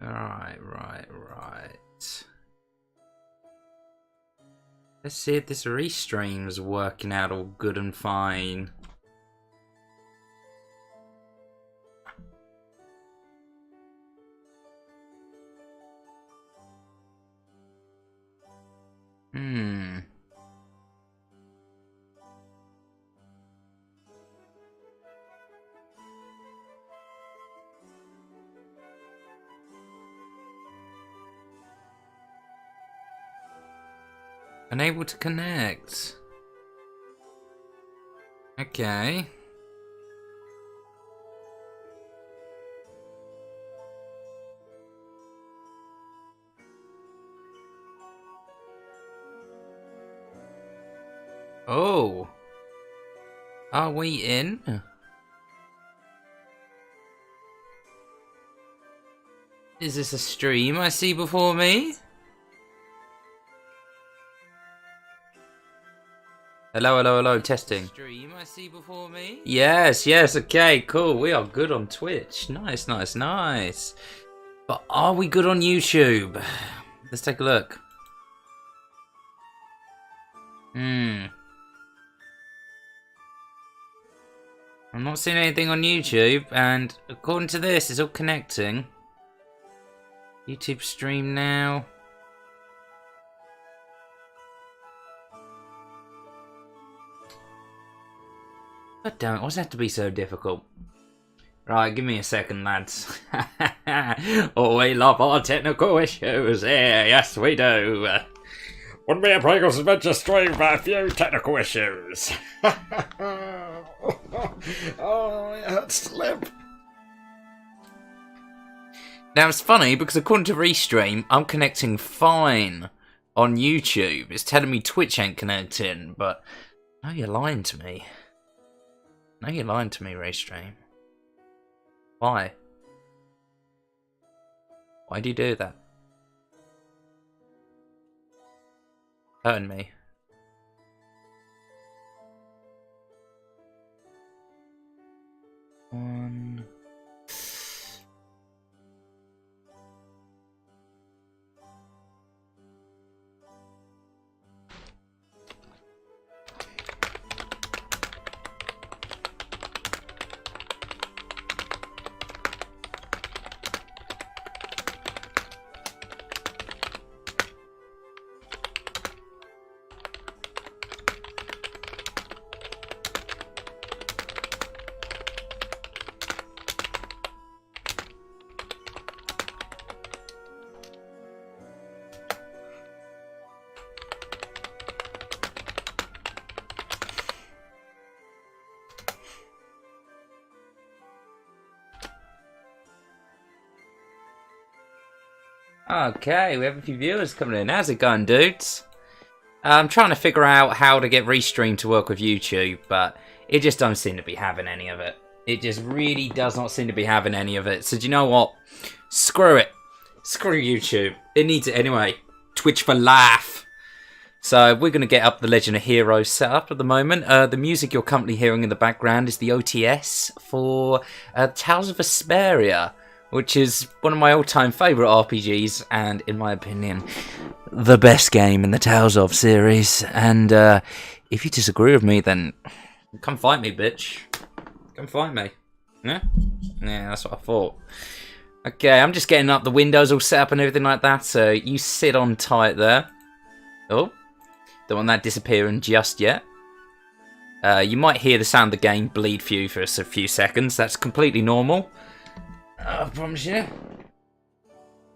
Right. Let's see if this restream's working out all good and fine. Unable to connect. Okay. Oh. Are we in? Is this a stream I see before me? Hello, testing. Stream I see before me? Yes, okay, cool. We are good on Twitch. Nice. But are we good on YouTube? Let's take a look. I'm not seeing anything on YouTube, and according to this, it's all connecting. YouTube stream now. God damn it, why's it have to be so difficult? Right, give me a second, lads. Oh, we love our technical issues here, yes we do. Wouldn't be a Praygon's Adventure stream for a few technical issues. Oh, it hurts to live. Now it's funny because according to Restream, I'm connecting fine on YouTube. It's telling me Twitch ain't connecting, but no, you're lying to me. No, you're lying to me, Restream. Why? Why do you do that? Hurting me. One. Okay, we have a few viewers coming in. How's it going, dudes? I'm trying to figure out how to get Restream to work with YouTube, but it just don't seem to be having any of it. It just really does not seem to be having any of it. So do you know what? Screw it. Screw YouTube. It needs it anyway. Twitch for life. So we're going to get up the Legend of Heroes setup at the moment. The music you're currently hearing in the background is the OTS for Tales of Vesperia, which is one of my all-time favourite RPGs, and in my opinion, the best game in the Tales of series. And if you disagree with me, then come fight me, bitch. Come fight me. Yeah? Yeah, that's what I thought. Okay, I'm just getting up the windows all set up and everything like that, so you sit on tight there. Oh, don't want that disappearing just yet. You might hear the sound of the game bleed for you for a few seconds. That's completely normal. I promise you.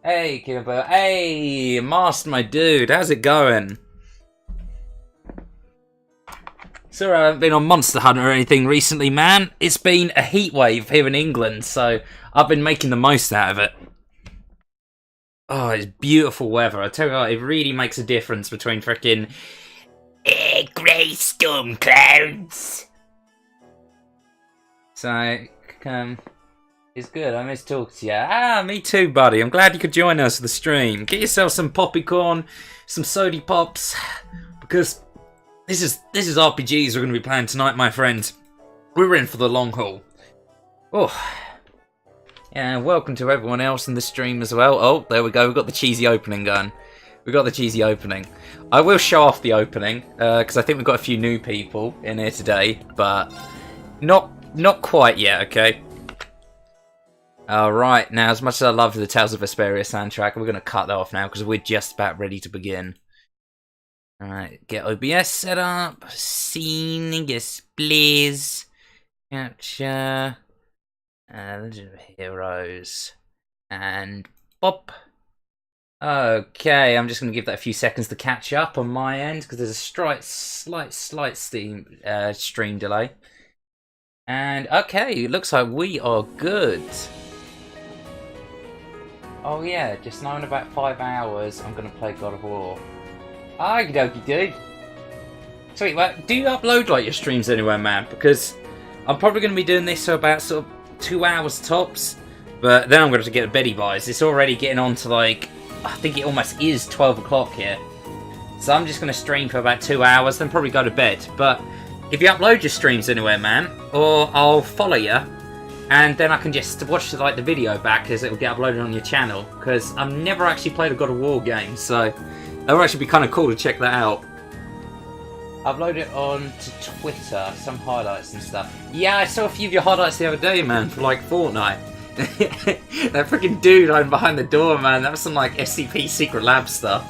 Hey, Kimbo. Hey, Master, my dude. How's it going? Sorry I haven't been on Monster Hunter or anything recently, man. It's been a heat wave here in England, so I've been making the most out of it. Oh, it's beautiful weather. I tell you what, it really makes a difference between frickin' grey storm clouds. So, it's good. I miss talking to you. Ah, me too, buddy. I'm glad you could join us for the stream. Get yourself some poppycorn, some sody pops, because this is RPGs we're going to be playing tonight, my friends. We're in for the long haul. Oh, And welcome to everyone else in the stream as well. Oh, there we go. We've got the cheesy opening gun. We've got the cheesy opening. I will show off the opening, because I think we've got a few new people in here today, but not quite yet, okay? Alright, now as much as I love the Tales of Vesperia soundtrack, we're going to cut that off now, because we're just about ready to begin. Alright, get OBS set up. Scene, yes please. Capture. Legend of Heroes. And pop. Okay, I'm just going to give that a few seconds to catch up on my end, because there's a slight stream delay. And, okay, it looks like we are good. Oh yeah, just now in about 5 hours, I'm going to play God of War. Okie dokie, dude. Sweet, well, do you upload, like, your streams anywhere, man? Because I'm probably going to be doing this for about, sort of, 2 hours tops. But then I'm going to have to get to beddy buys. It's already getting on to, like, I think it almost is 12 o'clock here. So I'm just going to stream for about 2 hours, then probably go to bed. But if you upload your streams anywhere, man, or I'll follow you, and then I can just watch like the video back as it will get uploaded on your channel. Because I've never actually played a God of War game, so that would actually be kind of cool to check that out. Upload it on to Twitter, some highlights and stuff. Yeah, I saw a few of your highlights the other day, man, for like Fortnite. That freaking dude hiding behind the door, man. That was some like SCP Secret Lab stuff.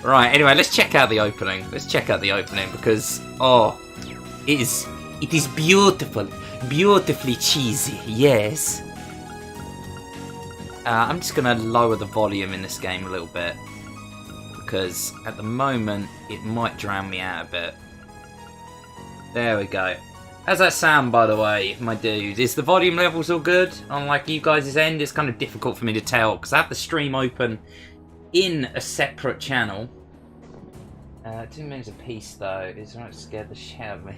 Right, anyway, let's check out the opening. Let's check out the opening because, oh, it is beautiful. Beautifully cheesy, yes. I'm just going to lower the volume in this game a little bit. Because at the moment, it might drown me out a bit. There we go. How's that sound, by the way, my dude? Is the volume levels all good? On like you guys' end, it's kind of difficult for me to tell because I have the stream open in a separate channel. 2 minutes a piece though. It's right, scared the shit out of me.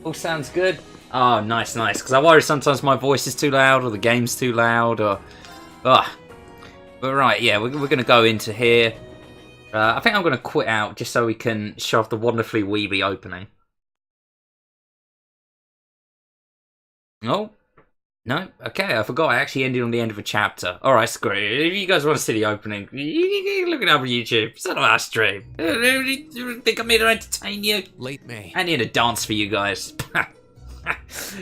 All sounds good. Oh, nice. Because I worry sometimes my voice is too loud or the game's too loud or. But right, yeah, we're gonna go into here. I think I'm gonna quit out just so we can show off the wonderfully weeby opening. Oh, no, okay, I forgot I actually ended on the end of a chapter. Alright, screw it. If you guys want to see the opening, you look it up on YouTube. It's not our stream. You think I'm here to entertain you? Late May. I'm here to dance for you guys.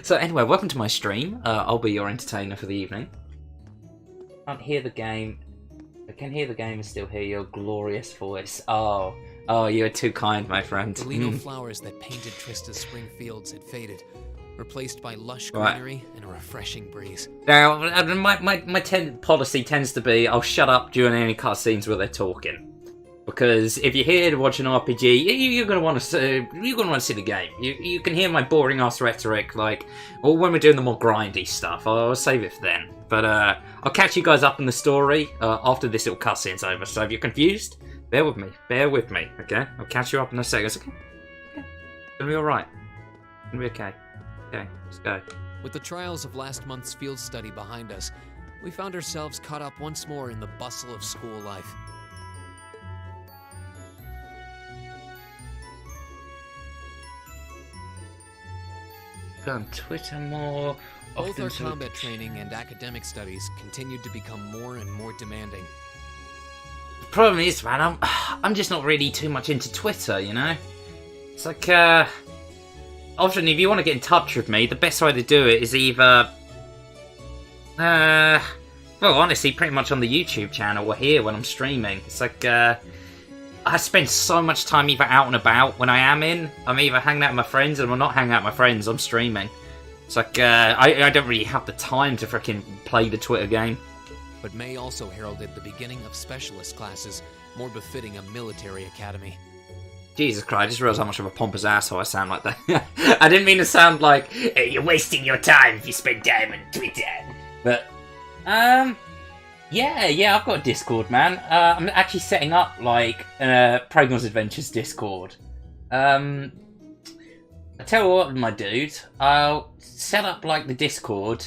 So anyway, welcome to my stream. I'll be your entertainer for the evening. Can't hear the game. I can hear the game and still hear your glorious voice. Oh, you're too kind, my friend. The Lino flowers that painted Trista's spring fields had faded, replaced by lush greenery and a refreshing breeze. Now, my policy tends to be I'll shut up during any cutscenes where they're talking, because if you're here to watch an RPG, you're gonna want to see the game. You can hear my boring ass rhetoric, like, or when we're doing the more grindy stuff. I'll save it for then. But I'll catch you guys up in the story after this little cutscene's over. So if you're confused, bear with me, okay? I'll catch you up in a second. Okay? It's gonna be all right. It's gonna be okay. Okay, let's go. With the trials of last month's field study behind us, we found ourselves caught up once more in the bustle of school life. Go on Twitter more. Both our combat training and academic studies continued to become more and more demanding. The problem is, man, I'm just not really too much into Twitter, you know? It's like, often, if you want to get in touch with me, the best way to do it is either, well, honestly, pretty much on the YouTube channel or here when I'm streaming. It's like, I spend so much time either out and about when I am in. I'm either hanging out with my friends, and I'm not hanging out with my friends, I'm streaming. It's like, I don't really have the time to freaking play the Twitter game. But May also heralded the beginning of specialist classes, more befitting a military academy. Jesus Christ, I just realised how much of a pompous asshole I sound like that. I didn't mean to sound like, hey, you're wasting your time if you spend time on Twitter. But, yeah, I've got a Discord, man. I'm actually setting up, like, Praygon's Adventures Discord. I tell you what, my dude, I'll set up, like, the Discord,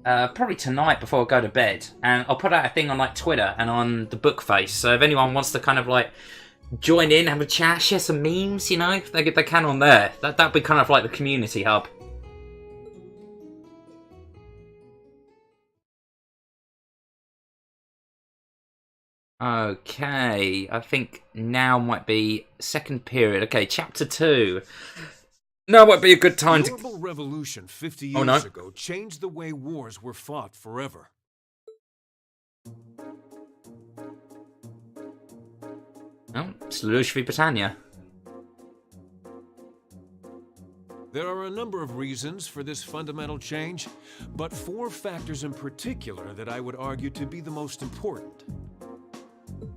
probably tonight before I go to bed. And I'll put out a thing on, like, Twitter and on the Bookface. So if anyone wants to kind of, like, join in, have a chat, share some memes, you know, they can on there. That'd be kind of like the community hub. Okay, I think now might be second period. Okay, chapter 2. Now might be a good time The to... Orbital Revolution 50 years ago changed the way wars were fought forever. Oh, Slush v Britannia. There are a number of reasons for this fundamental change, but 4 factors in particular that I would argue to be the most important.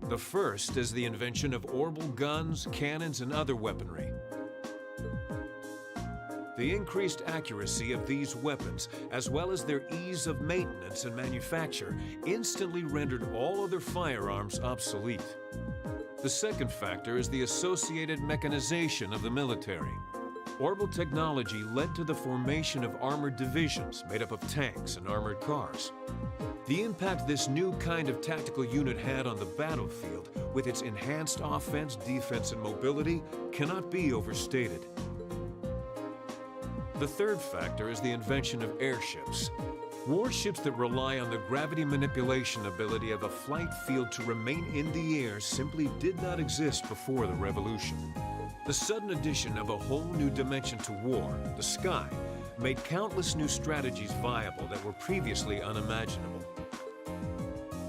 The first is the invention of orbital guns, cannons, and other weaponry. The increased accuracy of these weapons, as well as their ease of maintenance and manufacture, instantly rendered all other firearms obsolete. The second factor is the associated mechanization of the military. Orbital technology led to the formation of armored divisions made up of tanks and armored cars. The impact this new kind of tactical unit had on the battlefield, with its enhanced offense, defense, and mobility, cannot be overstated. The third factor is the invention of airships. Warships that rely on the gravity manipulation ability of a flight field to remain in the air simply did not exist before the revolution. The sudden addition of a whole new dimension to war, the sky, made countless new strategies viable that were previously unimaginable.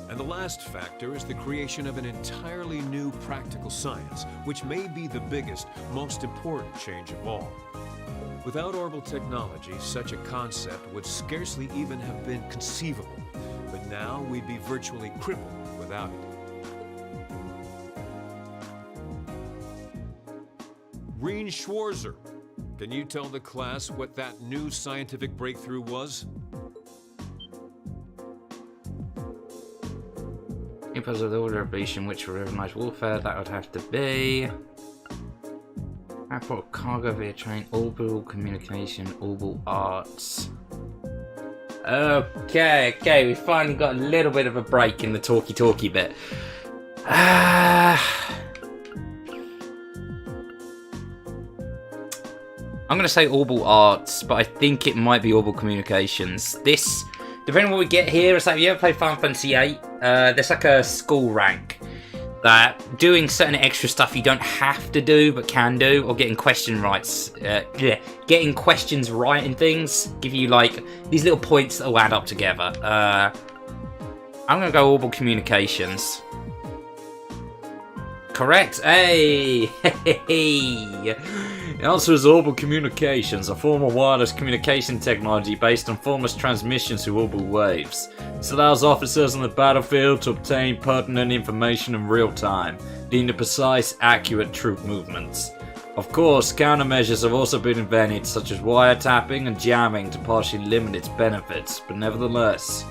And the last factor is the creation of an entirely new practical science, which may be the biggest, most important change of all. Without orbital technology, such a concept would scarcely even have been conceivable, but now we'd be virtually crippled without it. Reen Schwarzer, can you tell the class what that new scientific breakthrough was? Impulse of the order of beast in which we recognize warfare, that would have to be... Airport cargo via train, orbital communication, orbital arts. Okay, we finally got a little bit of a break in the talky bit. I'm going to say orbital arts, but I think it might be orbital communications. This, depending on what we get here, it's like, if you ever played Final Fantasy VIII, there's like a school rank that doing certain extra stuff you don't have to do but can do, or getting questions right and things give you like these little points that will add up together. I'm gonna go orbital communications. Correct. Hey. The answer is orbital communications, a form of wireless communication technology based on formless transmissions through orbital waves. This allows officers on the battlefield to obtain pertinent information in real time, leading to precise, accurate troop movements. Of course, countermeasures have also been invented, such as wiretapping and jamming, to partially limit its benefits, but nevertheless...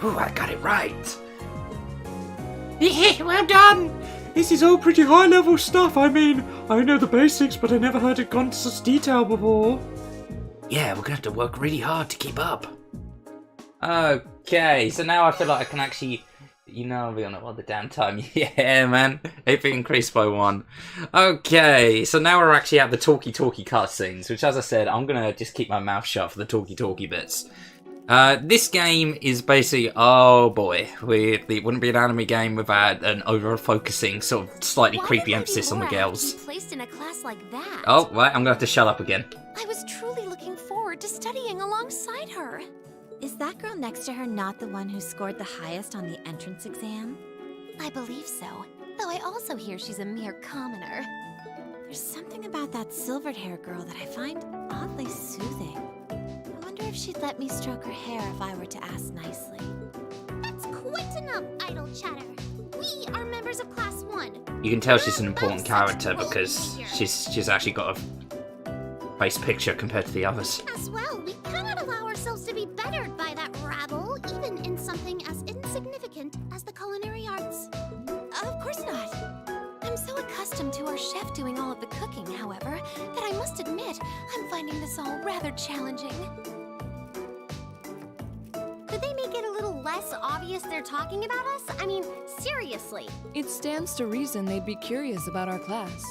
Ooh, I got it right! Well done! This is all pretty high-level stuff. I mean, I know the basics, but I never heard it gone into such detail before. Yeah, we're gonna have to work really hard to keep up. Okay, so now I feel like I can actually... You know I'll be on it all the damn time. Yeah, man. AP increased by 1. Okay, so now we're actually at the talky cutscenes, which, as I said, I'm gonna just keep my mouth shut for the talky bits. This game is basically, oh boy, it wouldn't be an anime game without an over-focusing, sort of slightly creepy emphasis on the girls. Placed in a class like that? Oh, right, I'm gonna have to shut up again. I was truly looking forward to studying alongside her. Is that girl next to her not the one who scored the highest on the entrance exam? I believe so, though I also hear she's a mere commoner. There's something about that silvered-haired girl that I find oddly soothing. I wonder if she'd let me stroke her hair if I were to ask nicely. That's quite enough idle chatter. We are members of Class 1. You can tell she's an important character because she's actually got a face picture compared to the others. As well, we cannot allow ourselves to be bettered by that rabble, even in something as insignificant as the culinary arts. Of course not. I'm so accustomed to our chef doing all of the cooking, however, that I must admit I'm finding this all rather challenging. Could they make it a little less obvious they're talking about us? I mean, seriously. It stands to reason they'd be curious about our class.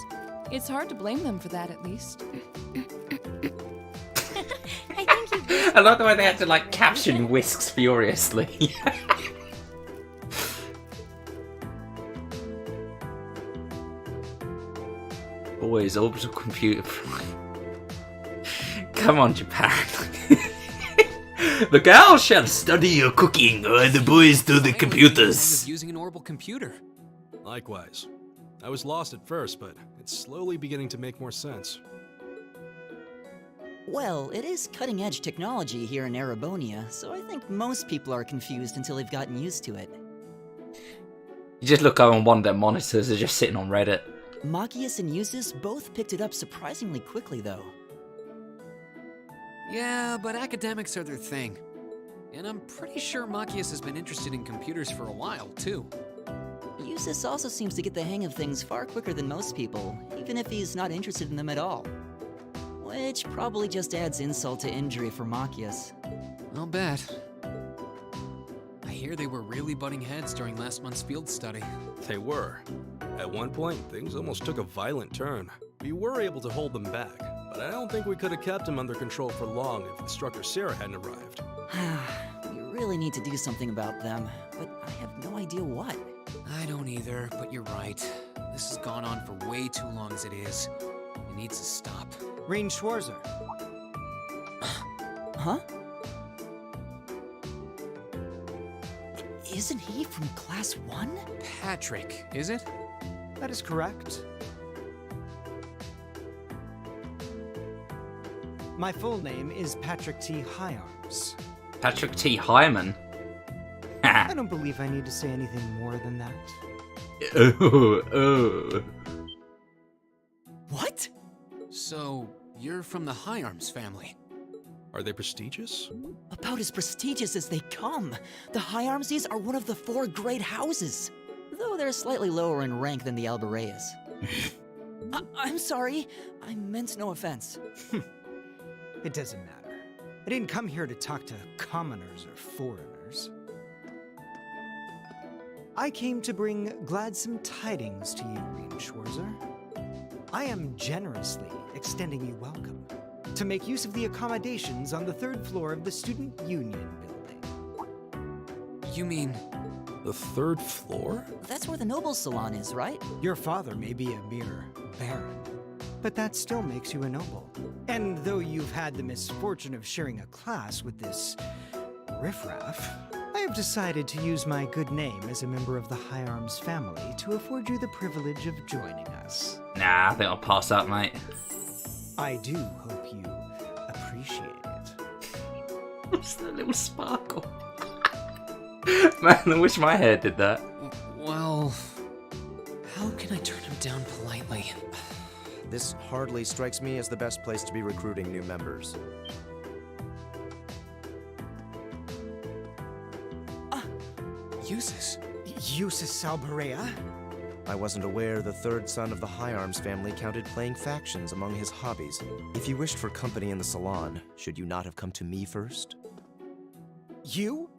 It's hard to blame them for that, at least. I think you... I love the way they had to, like, caption whisks furiously. boys, orbital computer. Come on, Japan. The girls shall study your cooking, while the boys do the computers. Using an orbital computer. Likewise. I was lost at first, but it's slowly beginning to make more sense. Well, it is cutting-edge technology here in Erebonia, so I think most people are confused until they've gotten used to it. You just look over on one of their monitors, they're just sitting on Reddit. Machias and Eustace both picked it up surprisingly quickly, though. Yeah, but academics are their thing. And I'm pretty sure Machias has been interested in computers for a while, too. Eustace also seems to get the hang of things far quicker than most people, even if he's not interested in them at all. Which probably just adds insult to injury for Machias. I'll bet. I hear they were really butting heads during last month's field study. They were. At one point, things almost took a violent turn. We were able to hold them back, but I don't think we could have kept them under control for long if Instructor Sarah hadn't arrived. We really need to do something about them, but I have no idea what. I don't either, but you're right. This has gone on for way too long as it is. It needs to stop. Rain Schwarzer. Huh? Isn't he from Class 1? Patrick, is it? That is correct. My full name is Patrick T. Higharms. Patrick T. Hyman. I don't believe I need to say anything more than that. Oh. What? So, you're from the Higharms family. Are they prestigious? About as prestigious as they come. The Higharmses are one of the 4 great houses, though they're slightly lower in rank than the Albareas. I'm sorry. I meant no offense. It doesn't matter. I didn't come here to talk to commoners or foreigners. I came to bring gladsome tidings to you, Rain Schwarzer. I am generously extending you welcome to make use of the accommodations on the 3rd floor of the Student Union building. You mean... The 3rd floor? That's where the Nobles Salon is, right? Your father may be a mere baron, but that still makes you a noble. And though you've had the misfortune of sharing a class with this riffraff, I have decided to use my good name as a member of the Higharms family to afford you the privilege of joining us. Nah, I think I'll pass up, mate. I do hope you appreciate it. What's that little sparkle? Man, I wish my hair did that. Well... How can I turn him down politely? This hardly strikes me as the best place to be recruiting new members. Eustace. Eustace Albarea? I wasn't aware the 3rd son of the Higharms family counted playing factions among his hobbies. If you wished for company in the salon, should you not have come to me first? You?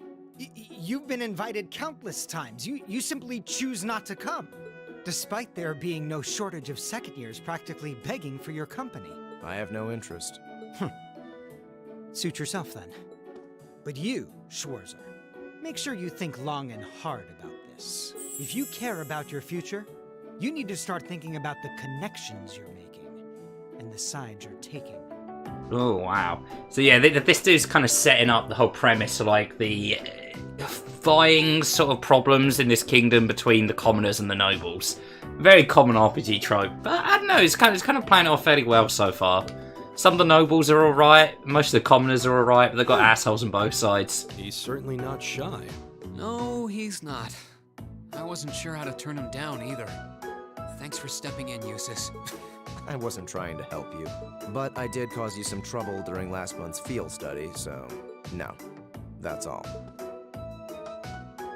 You've been invited countless times. You simply choose not to come, despite there being no shortage of second years practically begging for your company. I have no interest. Suit yourself then. But you, Schwarzer, make sure you think long and hard about this. If you care about your future, you need to start thinking about the connections you're making and the sides you're taking. Oh, wow. So yeah, this dude's kind of setting up the whole premise of like the vying sort of problems in this kingdom between the commoners and the nobles. Very common RPG trope. But I don't know, it's kind of playing it off fairly well so far. Some of the nobles are alright, most of the commoners are alright, but they've got assholes on both sides. He's certainly not shy. No, he's not. I wasn't sure how to turn him down either. Thanks for stepping in, Eustace. I wasn't trying to help you, but I did cause you some trouble during last month's field study, so no, that's all.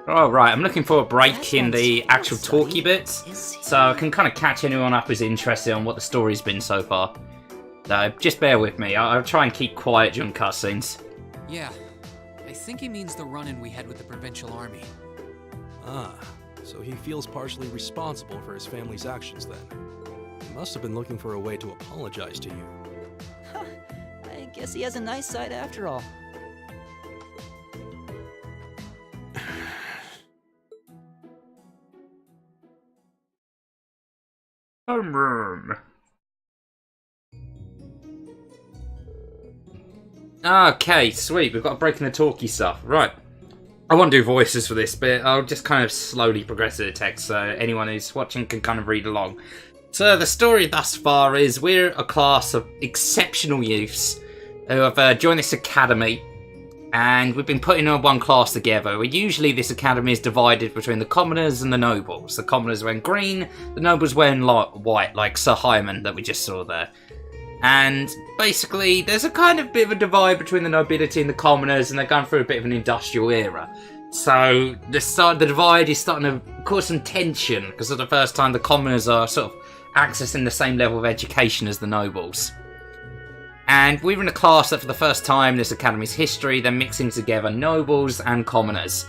Oh, right, I'm looking for a break in the Field actual study? talky bits, so I can kind of catch anyone up who's interested on what the story's been so far. So just bear with me, I'll try and keep quiet during cutscenes. Yeah, I think he means the run-in we had with the provincial army. Ah, so he feels partially responsible for his family's actions then. He must have been looking for a way to apologize to you. I guess he has a nice side after all. Okay, sweet. We've got breaking the talkie stuff. Right. I won't do voices for this bit. I'll just kind of slowly progress through the text so anyone who's watching can kind of read along. So the story thus far is we're a class of exceptional youths who have joined this academy, and we've been putting in one class together. Usually this academy is divided between the commoners and the nobles. The commoners wearing green, the nobles wearing white, like Sir Hyman that we just saw there. And basically, there's a kind of bit of a divide between the nobility and the commoners, and they're going through a bit of an industrial era. So the divide is starting to cause some tension, because for the first time the commoners are sort of accessing the same level of education as the nobles. And we're in a class that for the first time in this academy's history, they're mixing together nobles and commoners.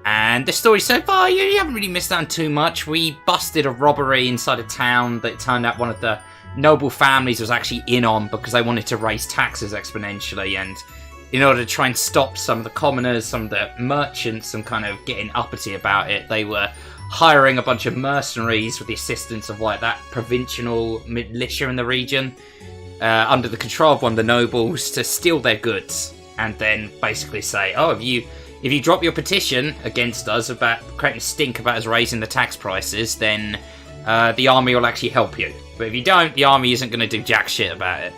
And the story so far, you haven't really missed out on too much. We busted a robbery inside a town that turned out one of the noble families was actually in on because they wanted to raise taxes exponentially, and in order to try and stop some of the commoners, some of the merchants, and kind of getting uppity about it, they were hiring a bunch of mercenaries with the assistance of like that provincial militia in the region, under the control of one of the nobles, to steal their goods and then basically say, oh, if you drop your petition against us about creating a stink about us raising the tax prices, then the army will actually help you. But if you don't, the army isn't going to do jack shit about it.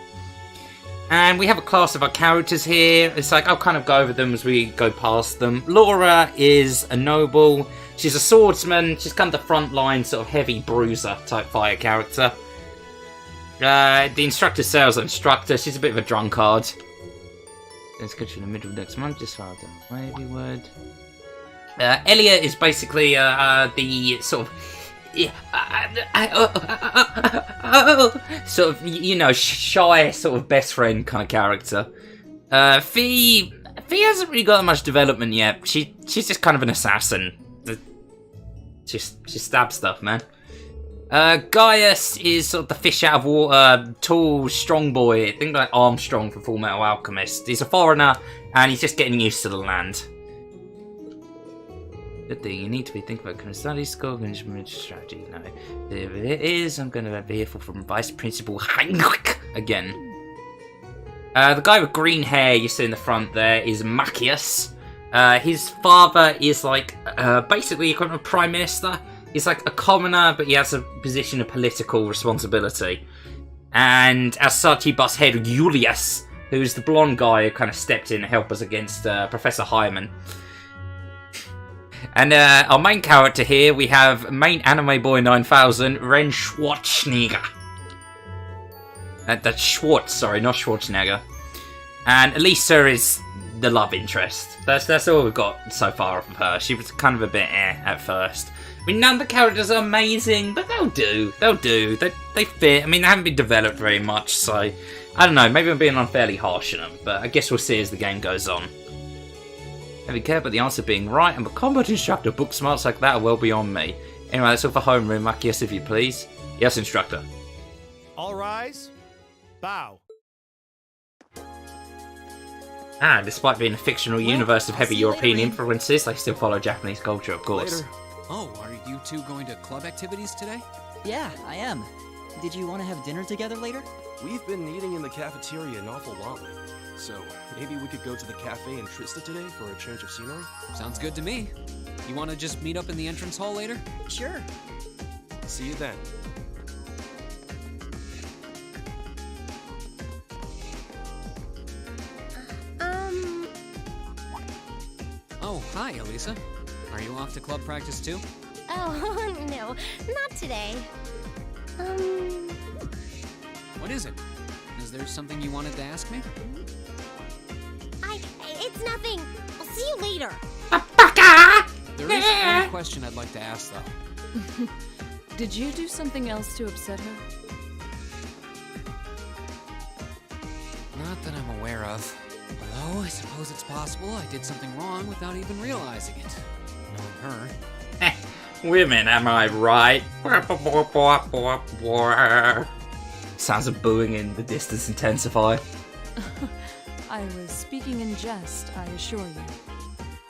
And we have a class of our characters here. It's like, I'll kind of go over them as we go past them. Laura is a noble. She's a swordsman. She's kind of the frontline sort of heavy bruiser type fire character. The instructor Sarah's an instructor. She's a bit of a drunkard. Let's go to the middle of next month. Just follow the wavy word. Elliot is basically the sort of sort of, you know, shy sort of best friend kind of character. Fee hasn't really got that much development yet. She's just kind of an assassin. She stabs stuff, man. Gaius is sort of the fish out of water, tall, strong boy. Think like Armstrong from Full Metal Alchemist. He's a foreigner, and he's just getting used to the land. Good thing you need to be thinking about kind of study school management strategy. No, if it is, I'm going to have a vehicle from Vice Principal Heinrich again. The guy with green hair you see in the front there is Macius. His father is like basically a kind of prime minister. He's like a commoner, but he has a position of political responsibility. And as such, he busts head with Julius, who's the blonde guy who kind of stepped in to help us against Professor Hyman. And our main character here, we have main anime boy 9000, Ren Schwarzenegger. That's Schwartz, sorry, not Schwarzenegger. And Elisa is the love interest. That's all we've got so far of her. She was kind of a bit at first. I mean, none of the characters are amazing, but they'll do. They fit. I mean, they haven't been developed very much, so I don't know. Maybe I'm being unfairly harsh on them, but I guess we'll see as the game goes on. Don't be care about the answer being right. I'm a combat instructor. Book smarts like that are well beyond me. Anyway, that's all for homeroom. Macius, if you please. Yes, instructor. All rise. Bow. Despite being a fictional universe of heavy European influences, they still follow Japanese culture, of course. Later. Oh, are you two going to club activities today? Yeah, I am. Did you want to have dinner together later? We've been eating in the cafeteria an awful lot lately, so maybe we could go to the cafe in Trista today for a change of scenery? Sounds good to me. You want to just meet up in the entrance hall later? Sure. See you then. Oh, hi, Elisa. Are you off to club practice too? Oh, no, not today. What is it? Is there something you wanted to ask me? It's nothing. I'll see you later. There is one question I'd like to ask, though. Did you do something else to upset her? Not that I'm aware of. Although, I suppose it's possible I did something wrong without even realizing it. Knowing her. Women, am I right? Sounds of booing in the distance intensify. I was speaking in jest, I assure you.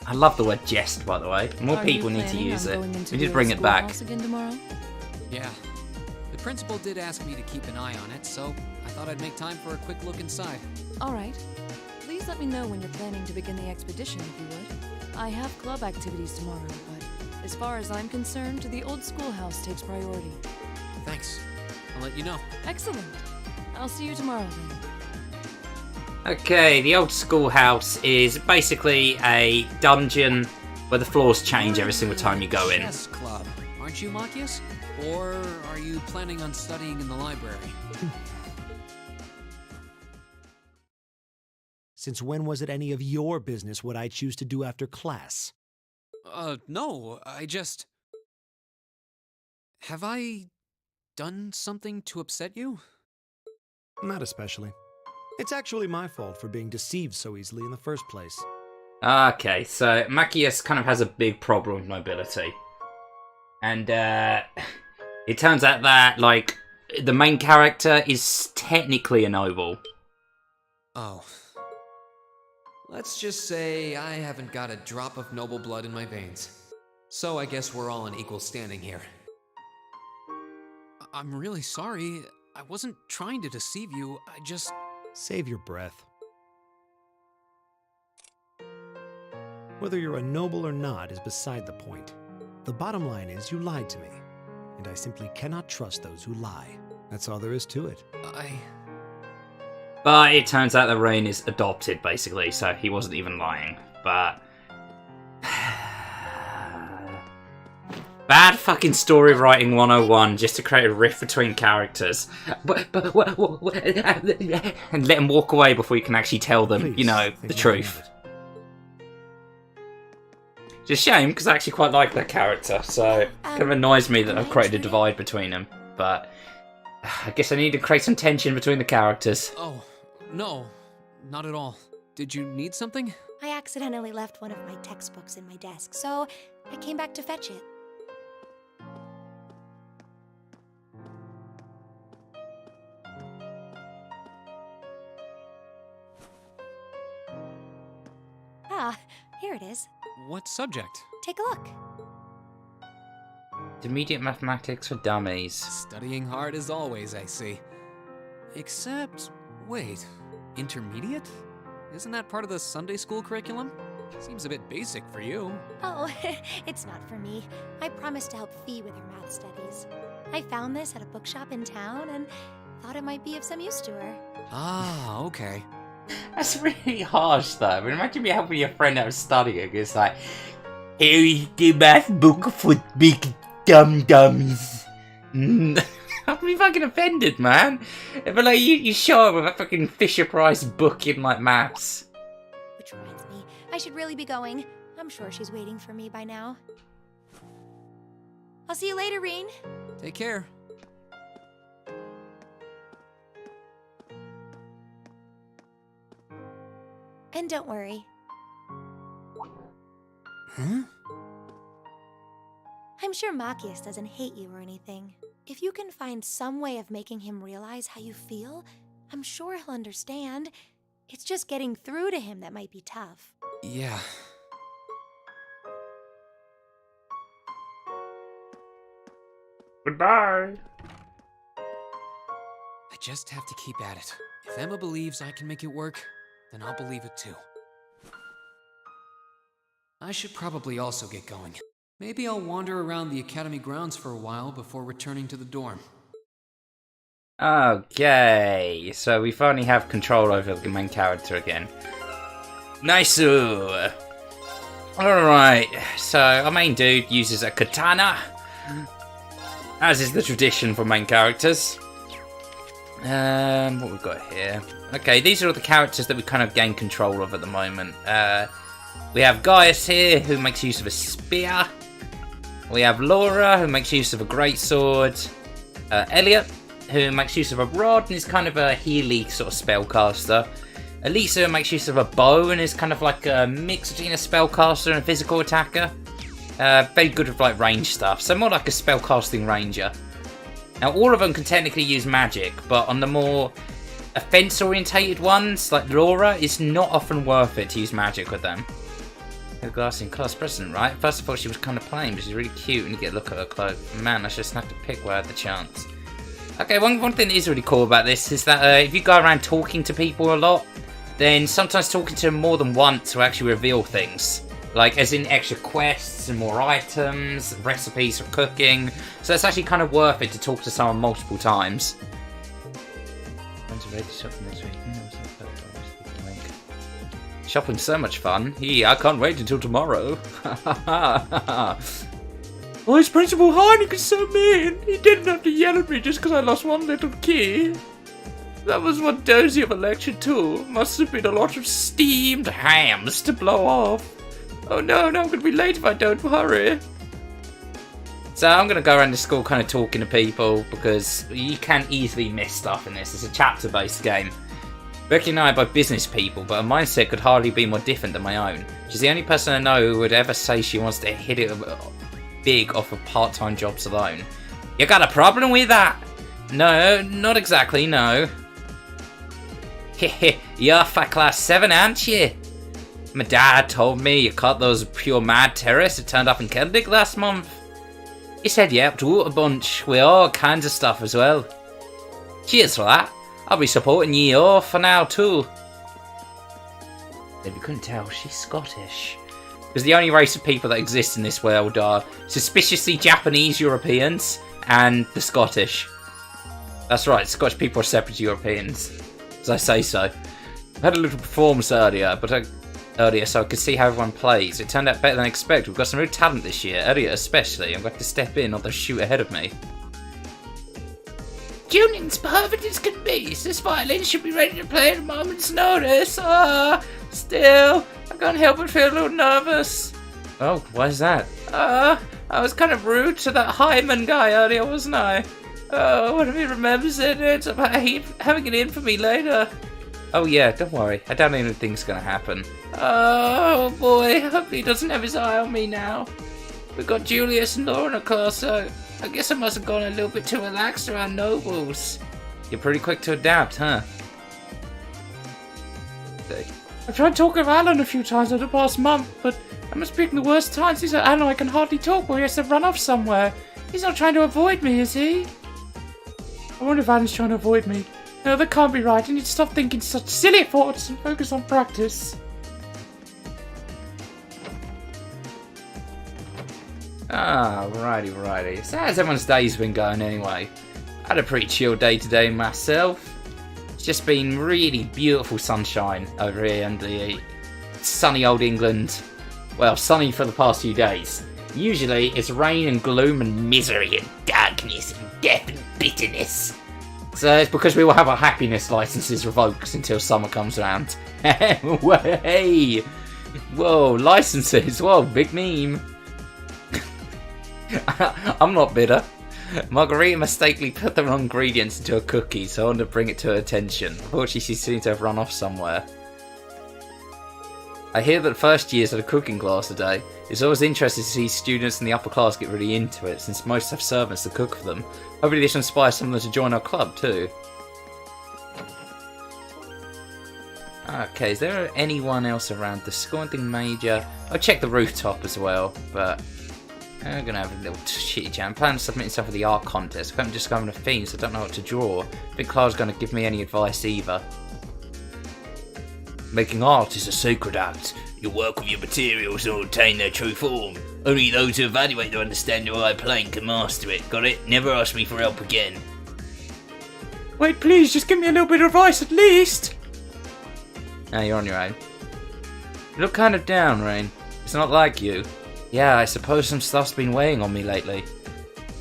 I love the word jest, by the way. More people need to use it. We need to bring it back. Again tomorrow? Yeah. The principal did ask me to keep an eye on it, so I thought I'd make time for a quick look inside. All right. Please Please let me know when you're planning to begin the expedition, if you would. I have club activities tomorrow, but as far as I'm concerned, the old schoolhouse takes priority. Thanks. I'll let you know. Excellent. I'll see you tomorrow then. Okay, the old schoolhouse is basically a dungeon where the floors change every single time you go in. Chess club, aren't you, Machias? Or are you planning on studying in the library? Since when was it any of your business what I choose to do after class? No, I just... Have I done something to upset you? Not especially. It's actually my fault for being deceived so easily in the first place. Okay, so Machias kind of has a big problem with nobility. And it turns out that, like, the main character is technically a noble. Oh. Let's just say I haven't got a drop of noble blood in my veins. So I guess we're all in equal standing here. I'm really sorry. I wasn't trying to deceive you. I just... Save your breath. Whether you're a noble or not is beside the point. The bottom line is you lied to me, and I simply cannot trust those who lie. That's all there is to it. But it turns out that Rain is adopted, basically, so he wasn't even lying. But... Bad fucking story writing 101 just to create a rift between characters. And let them walk away before you can actually tell them, Please, you know, the truth. It's a shame, because I actually quite like that character, so it kind of annoys me that I've created a divide between them. But I guess I need to create some tension between the characters. Oh, no, not at all. Did you need something? I accidentally left one of my textbooks in my desk, so I came back to fetch it. Ah, here it is. What subject? Take a look. Intermediate mathematics for dummies. Studying hard as always, I see. Except, wait, intermediate? Isn't that part of the Sunday school curriculum? Seems a bit basic for you. Oh, it's not for me. I promised to help Fee with her math studies. I found this at a bookshop in town and thought it might be of some use to her. Ah, okay. That's really harsh, though. I mean, imagine you helping your friend out studying. It's like, here is the math book for big dum-dums. I'd be fucking offended, man. But like, you show up with a fucking Fisher-Price book in, like, maths. Which reminds me, I should really be going. I'm sure she's waiting for me by now. I'll see you later, Reen. Take care. And don't worry. Huh? I'm sure Machias doesn't hate you or anything. If you can find some way of making him realize how you feel, I'm sure he'll understand. It's just getting through to him that might be tough. Yeah. Goodbye. I just have to keep at it. If Emma believes I can make it work, then I'll believe it too. I should probably also get going. Maybe I'll wander around the academy grounds for a while before returning to the dorm. Okay, so we finally have control over the main character again. Nice. Alright, so our main dude uses a katana, as is the tradition for main characters. What we've got here. Okay, these are all the characters that we kind of gain control of at the moment. We have Gaius here, who makes use of a spear. We have Laura, who makes use of a greatsword. Elliot, who makes use of a rod and is kind of a healy sort of spellcaster. Elisa makes use of a bow and is kind of like a mix between a spellcaster and a physical attacker. Very good with like range stuff, so more like a spellcasting ranger. Now all of them can technically use magic, but on the more offense-orientated ones, like Laura, it's not often worth it to use magic with them. Her glass in class president, right? First of all, she was kind of plain, but she's really cute, and you get a look at her clothes. Man, I just have to pick where I had the chance. Okay, one thing that is really cool about this is that if you go around talking to people a lot, then sometimes talking to him more than once will actually reveal things. Like, as in extra quests and more items, recipes for cooking. So it's actually kind of worth it to talk to someone multiple times. Shopping's so much fun. Yeah, I can't wait until tomorrow. Vice Principal Heineken is so mean. He didn't have to yell at me just because I lost one little key. That was one dozy of a lecture too. Must have been a lot of steamed hams to blow off. Oh no, I'm going to be late if I don't hurry. So I'm going to go around the school kind of talking to people because you can easily miss stuff in this. It's a chapter-based game. Becky and I are both business people, but her mindset could hardly be more different than my own. She's the only person I know who would ever say she wants to hit it big off of part-time jobs alone. You got a problem with that? No, not exactly, no. Heh, you're for class 7, aren't you? My dad told me you caught those pure mad terrorists that turned up in Celtic last month. He said you helped out a bunch with all kinds of stuff as well. Cheers for that. I'll be supporting you all for now too. If you couldn't tell, she's Scottish. Because the only race of people that exist in this world are suspiciously Japanese Europeans and the Scottish. That's right, Scottish people are separate Europeans. As I say so. I had a little performance earlier, so I could see how everyone plays. It turned out better than expected. We've got some real talent this year, Elliot especially. I'm going to have to step in or they'll shoot ahead of me. Tuning's perfect as can be. This violin should be ready to play at a moment's notice. Still, I can't help but feel a little nervous. Oh, why is that? I was kind of rude to that Hyman guy earlier, wasn't I? Oh, when he remembers it, it's about having it in for me later. Oh yeah, don't worry. I doubt anything's gonna happen. Oh boy, I hope he doesn't have his eye on me now. We've got Julius and Laura in a class, so I guess I must have gone a little bit too relaxed around nobles. You're pretty quick to adapt, huh? I've tried talking to Alan a few times over the past month, but I must be picking the worst times. He said Alan I can hardly talk while he has to run off somewhere. He's not trying to avoid me, is he? I wonder if Alan's trying to avoid me. No, that can't be right. I need to stop thinking such silly thoughts and focus on practice. Righty. So how's everyone's days been going anyway? I had a pretty chill day today myself. It's just been really beautiful sunshine over here in the sunny old England. Well, sunny for the past few days. Usually it's rain and gloom and misery and darkness and death and bitterness. So it's because we will have our happiness licenses revoked until summer comes around. Hey! Whoa, licenses! Whoa, big meme. I'm not bitter. Margarita mistakenly put the wrong ingredients into a cookie, so I wanted to bring it to her attention. Unfortunately, she seemed to have run off somewhere. I hear that first years had a cooking class today. It's always interesting to see students in the upper class get really into it, since most have servants to cook for them. Hopefully this inspires some of them to join our club too. Okay, is there anyone else around the school? Anything major? I'll check the rooftop as well, but I'm gonna have a little shitty chat. I'm planning to submit stuff for the art contest. I'm just going to theme, so I don't know what to draw. I think Clara's gonna give me any advice either. Making art is a sacred act. You work with your materials and obtain their true form. Only those who evaluate their understanding of my plane can master it. Got it? Never ask me for help again. Wait, please, just give me a little bit of advice at least. Now you're on your own. You look kind of down, Rain. It's not like you. Yeah, I suppose some stuff's been weighing on me lately.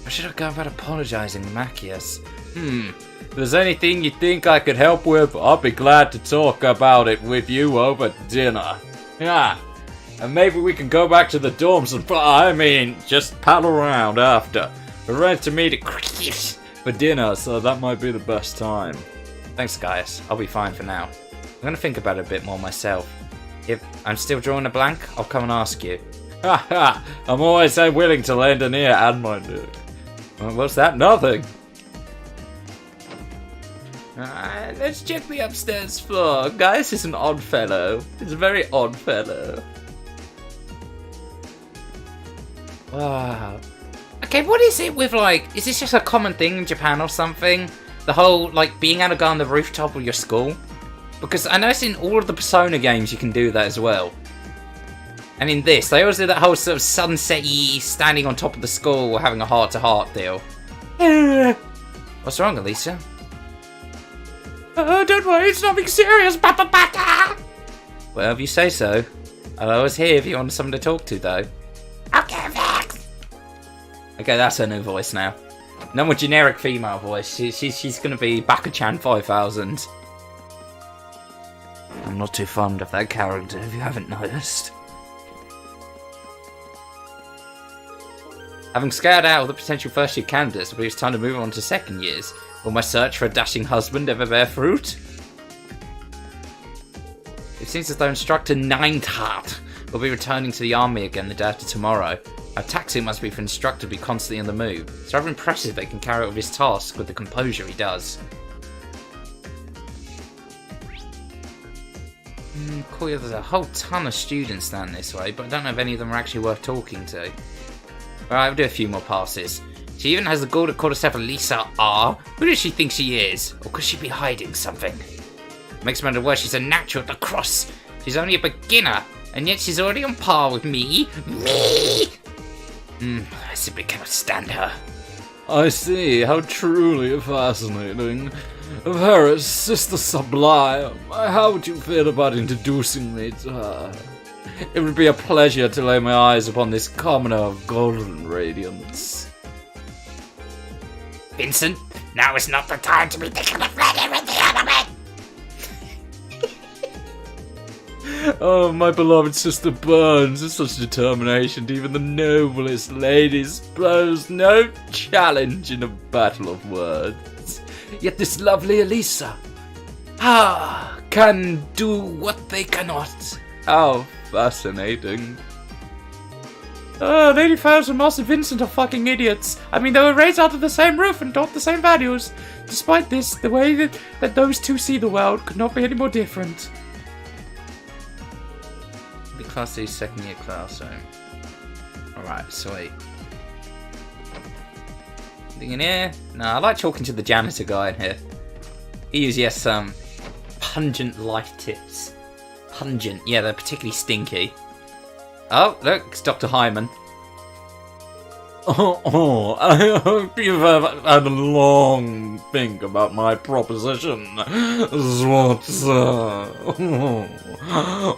Or should I go about apologising to Machias? If there's anything you think I could help with, I'll be glad to talk about it with you over dinner. Yeah, and maybe we can go back to the dorms and, just paddle around after. We're ready to meet at for dinner, so that might be the best time. Thanks, guys. I'll be fine for now. I'm gonna think about it a bit more myself. If I'm still drawing a blank, I'll come and ask you. Haha, I'm always so willing to lend an ear and my dude. What's that? Nothing. Let's check the upstairs floor. Gaius is an odd fellow. He's a very odd fellow. Wow. Okay, what is it with, is this just a common thing in Japan or something? The whole, being able to go on the rooftop of your school? Because I noticed in all of the Persona games you can do that as well. And in this, they always do that whole sort of sunset-y, standing on top of the skull, having a heart-to-heart deal. What's wrong, Elisa? Don't worry, it's nothing serious, Papa Baka! Well, if you say so. I'll always hear if you want someone to talk to, though. Okay, thanks! Okay, that's her new voice now. No more generic female voice. She's gonna be Baka-chan 5000. I'm not too fond of that character, if you haven't noticed. Having scoured out all the potential first-year candidates, I believe it's time to move on to second years. Will my search for a dashing husband ever bear fruit? It seems as though Instructor Ninetart will be returning to the army again the day after tomorrow. How taxing it must be for an instructor to be constantly on the move. It's rather impressive that he can carry out his task with the composure he does. Cool, yeah, there's a whole ton of students down this way, but I don't know if any of them are actually worth talking to. Alright, I'll do a few more passes. She even has the gall to call herself Elisa R. Who does she think she is? Or could she be hiding something? Makes me wonder why she's a natural at the cross. She's only a beginner, and yet she's already on par with me. Me! I simply cannot stand her. I see, how truly fascinating. Paris, Sister Sublime, how would you feel about introducing me to her? It would be a pleasure to lay my eyes upon this commoner of golden radiance. Vincent, now is not the time to be thinking of flirting with the enemy! Oh, my beloved Sister Burns is such determination to even the noblest ladies pose no challenge in a battle of words. Yet this lovely Elisa, can do what they cannot. How fascinating. Lady Faust and Master Vincent are fucking idiots. I mean, they were raised out of the same roof and taught the same values. Despite this, the way that those two see the world could not be any more different. The Class C second year classroom. Alright, sweet. Anything in here? No, I like talking to the janitor guy in here. He usually has some pungent life tips. Pungent, yeah, they're particularly stinky. Oh, look, it's Dr. Hyman. I hope you've had a long think about my proposition, Swatzer.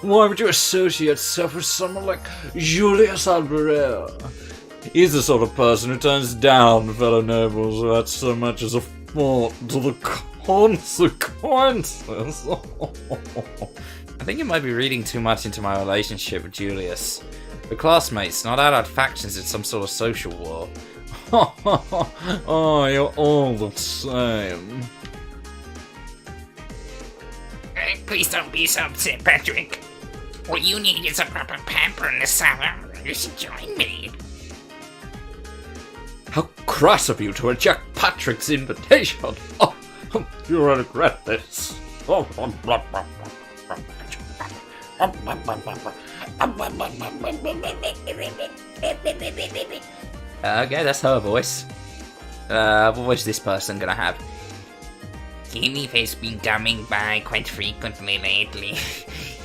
Why would you associate yourself with someone like Julius Alvarez? He's the sort of person who turns down fellow nobles without so much as a thought to the consequences. I think you might be reading too much into my relationship with Julius. We're classmates, not allied factions in some sort of social war. Oh, you're all the same. Please don't be so upset, Patrick. What you need is a proper pamper in the summer. You should join me. How crass of you to reject Patrick's invitation. Oh, you'll regret this. Okay, that's her voice. What voice is this person gonna have? Kenny has been coming by quite frequently lately.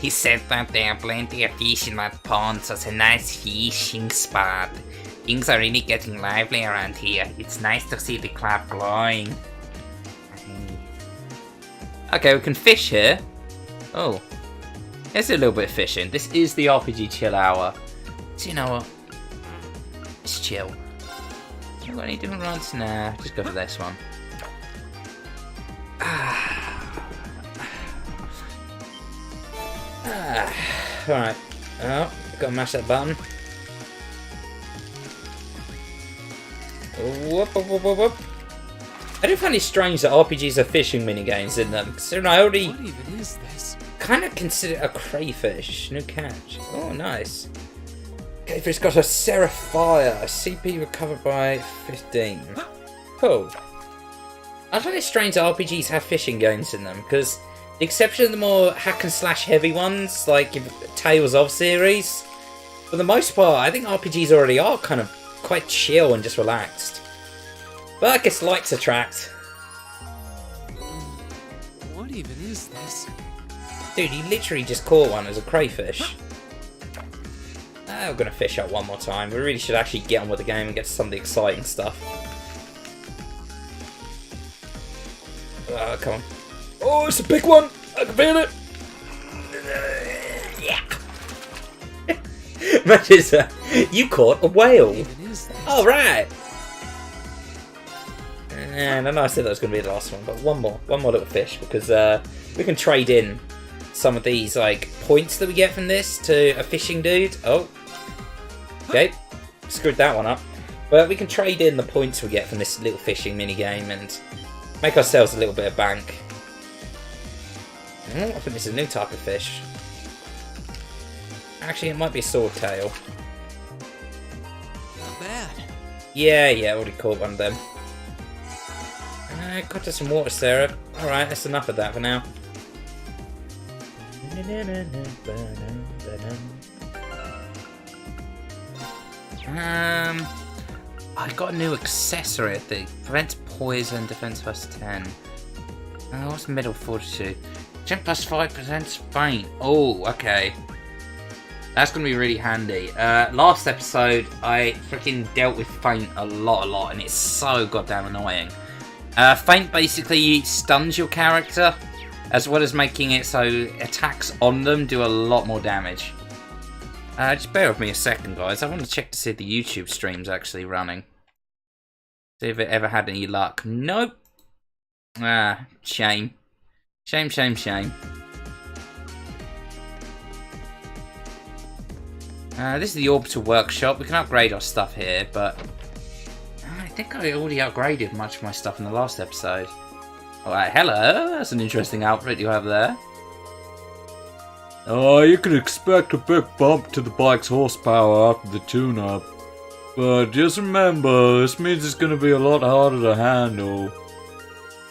He said that there are plenty of fish in that pond, so it's a nice fishing spot. Things are really getting lively around here. It's nice to see the club glowing. Okay, we can fish here. Oh. There's a little bit of fishing. This is the RPG chill hour. So you know what? It's chill. You got any different runs? Nah, just go for this one. Alright. Oh, gotta mash that button. Whoop, whoop, whoop, whoop, whoop. I do find it strange that RPGs have fishing minigames in them, considering I already What even is this? kind of consider it a crayfish. New catch. Oh, nice. Crayfish got a Seraphire. CP recovered by 15. Cool. I find it strange that RPGs have fishing games in them, because the exception of the more hack and slash heavy ones, like Tales of series, for the most part, I think RPGs already are kind of quite chill and just relaxed. But I guess likes attract. What even is this? Dude, you literally just caught one as a crayfish. We're gonna fish up one more time. We really should actually get on with the game and get to some of the exciting stuff. Come on. Oh, it's a big one! I can feel it! Yeah! Imagine you caught a whale! Alright! And I know I said that was going to be the last one, but one more little fish, because we can trade in some of these like points that we get from this to a fishing dude. Oh, okay, screwed that one up. But we can trade in the points we get from this little fishing mini game and make ourselves a little bit of bank. I think this is a new type of fish. Actually, it might be a swordtail. Not bad. Yeah, already caught one of them. Got to some water syrup. Alright, that's enough of that for now. I got a new accessory, I think. Prevents poison, defense plus 10. What's middle fortitude? Jump plus 5% faint. Oh, okay. That's going to be really handy. Last episode, I freaking dealt with faint a lot, and it's so goddamn annoying. Faint basically stuns your character, as well as making it so attacks on them do a lot more damage. Just bear with me a second, guys. I want to check to see if the YouTube stream's actually running. See if it ever had any luck. Nope. Shame. Shame. This is the Orbital Workshop. We can upgrade our stuff here, but I think I already upgraded much of my stuff in the last episode. Alright, hello. That's an interesting outfit you have there. You can expect a big bump to the bike's horsepower after the tune-up. But just remember, this means it's going to be a lot harder to handle.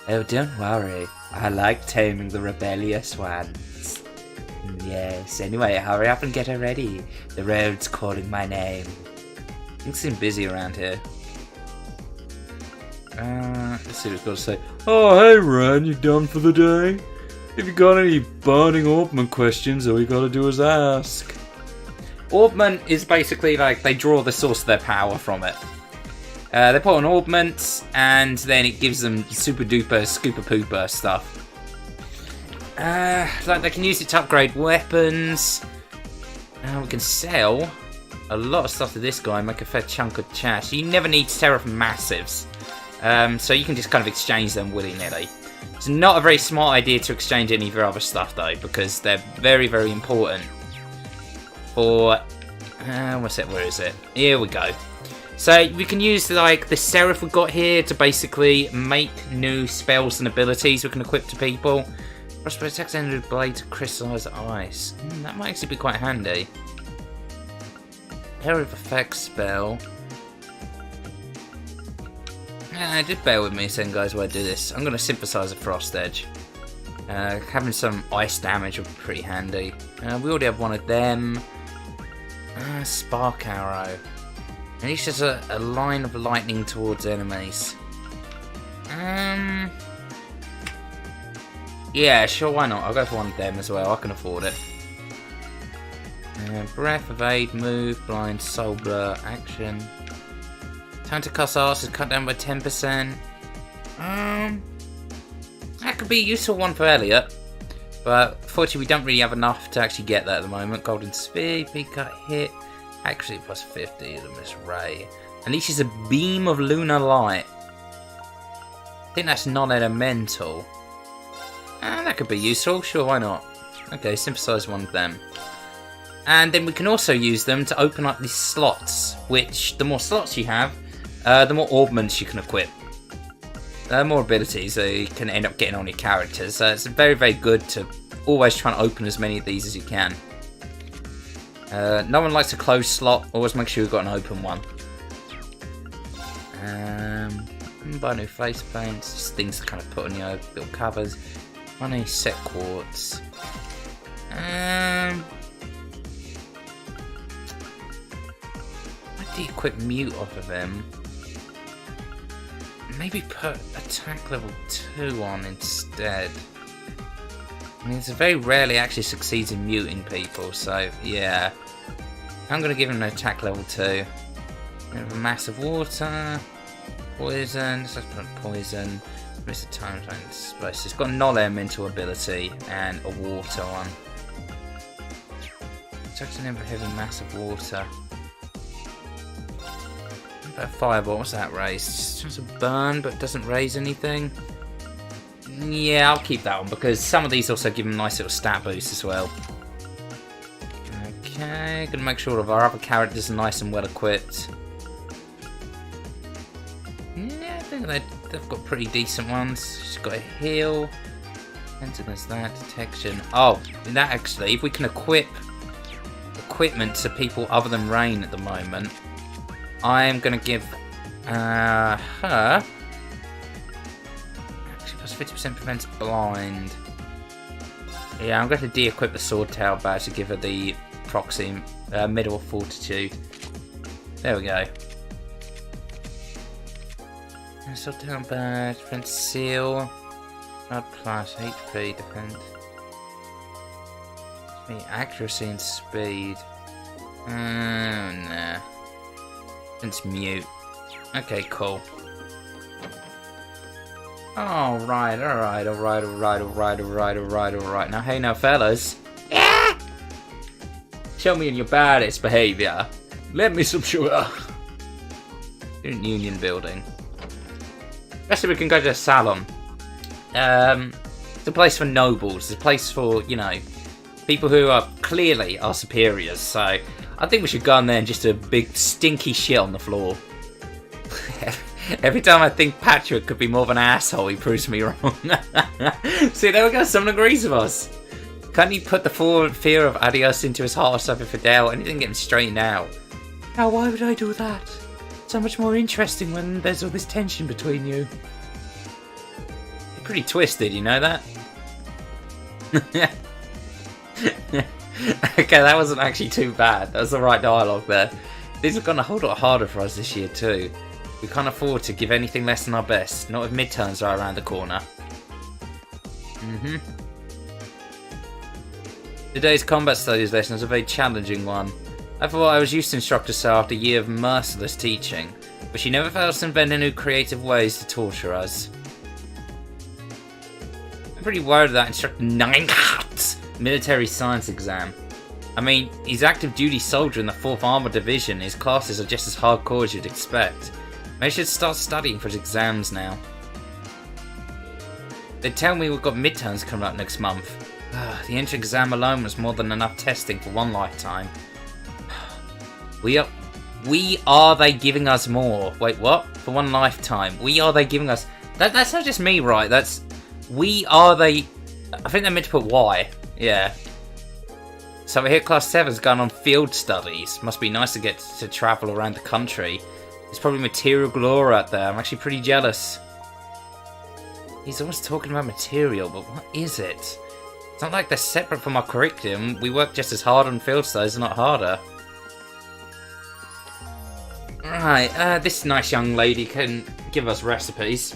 Oh, don't worry. I like taming the rebellious ones. Yes, anyway, hurry up and get her ready. The road's calling my name. Things seem busy around here. Let's see what we've got to say. Oh, hey Ren, you done for the day? If you got any burning Orbman questions, all you gotta do is ask. Orbment is basically like they draw the source of their power from it. They put on Orbments, and then it gives them super duper scooper pooper stuff. Like they can use it to upgrade weapons. We can sell a lot of stuff to this guy and make a fair chunk of cash. You never need Seraphim Massives. So you can just kind of exchange them willy-nilly. It's not a very smart idea to exchange any of your other stuff though, because they're very, very important for... what's it? Where is it? Here we go. So we can use like the Seraph we've got here to basically make new spells and abilities we can equip to people. Prosperous attacks ended with blade to crystallize ice. That might actually be quite handy. Area of effect spell. Just bear with me a second, guys, while I do this. I'm going to synthesize a Frost Edge. Having some ice damage would be pretty handy. We already have one of them. Spark Arrow. And it's just a line of lightning towards enemies. Yeah, sure, why not? I'll go for one of them as well. I can afford it. Breath, Evade, Move, Blind, Soul Blur, Action. Time to cuss arse is cut down by 10%. That could be a useful one for Elliot. But fortunately we don't really have enough to actually get that at the moment. Golden Speed, Big Cut Hit. Actually plus 50 to Miss Ray. And this is a Beam of Lunar Light. I think that's non-elemental. That could be useful, sure, why not? Okay, synthesize one of them. And then we can also use them to open up these slots, which the more slots you have, the more augments you can equip. More abilities that you can end up getting on your characters. So it's very, very good to always try and open as many of these as you can. No one likes a closed slot, always make sure you've got an open one. Buy new face paints, just things to kind of put on your little covers. Money, set quartz. Why do you equip mute off of him? Maybe put attack level 2 on instead. mean, it very rarely actually succeeds in muting people, so yeah. I'm going to give him an attack level 2. A massive water, poison, let's just put poison, miss the time zone, explosive. It's got a non-elemental ability and a water one. It's actually never heavy massive water. What about fireball? What's that raise? Just tries to burn but doesn't raise anything. Yeah, I'll keep that one because some of these also give him nice little stat boosts as well. Okay, gonna make sure all of our other characters are nice and well equipped. Yeah, I think they've got pretty decent ones. She's got a heal. Against that, detection. Oh, that actually, if we can equip equipment to people other than Rain at the moment, I am gonna give her. Actually, plus 50% prevents blind. Yeah, I'm going to de-equip the sword tail badge to give her the proxy middle fortitude. There we go. Sword tail badge, prevents seal. Blood plus HP, defend. Accuracy and speed. Nah. It's mute. Okay, cool. Alright. Now, hey now, fellas. Show me in your baddest behaviour. Let me some sugar. Student Union building. Actually, we can go to a salon. It's a place for nobles. It's a place for, you know, people who are clearly our superiors. So, I think we should go in there and just do a big stinky shit on the floor. Every time I think Patrick could be more of an asshole, he proves me wrong. See, there we go. Someone agrees with us. Can't he put the fear of adios into his heart or something for Dale and he didn't get him straightened out? Now, why would I do that? So much more interesting when there's all this tension between you. You're pretty twisted, you know that? Okay, that wasn't actually too bad. That was the right dialogue there. These have gone a whole lot harder for us this year too. We can't afford to give anything less than our best. Not if midterms are around the corner. Today's combat studies lesson was a very challenging one. I thought I was used to Instructor So after a year of merciless teaching, but she never fails to invent new creative ways to torture us. I'm pretty worried about Instructor Ninehart's military science exam. I mean, he's active duty soldier in the 4th Armored Division. His classes are just as hardcore as you'd expect. Maybe I should start studying for his exams now. They tell me we've got midterms coming up next month. The entrance exam alone was more than enough testing for one lifetime. Are they giving us more? Wait, what? For one lifetime. Are they giving us... That's not just me, right? That's... Are they... I think they meant to put why. Yeah. So we hear Class 7's going on field studies. Must be nice to get to travel around the country. There's probably material galore out there. I'm actually pretty jealous. He's always talking about material, but what is it? It's not like they're separate from our curriculum. We work just as hard on field studies, not harder. Right, this nice young lady can give us recipes.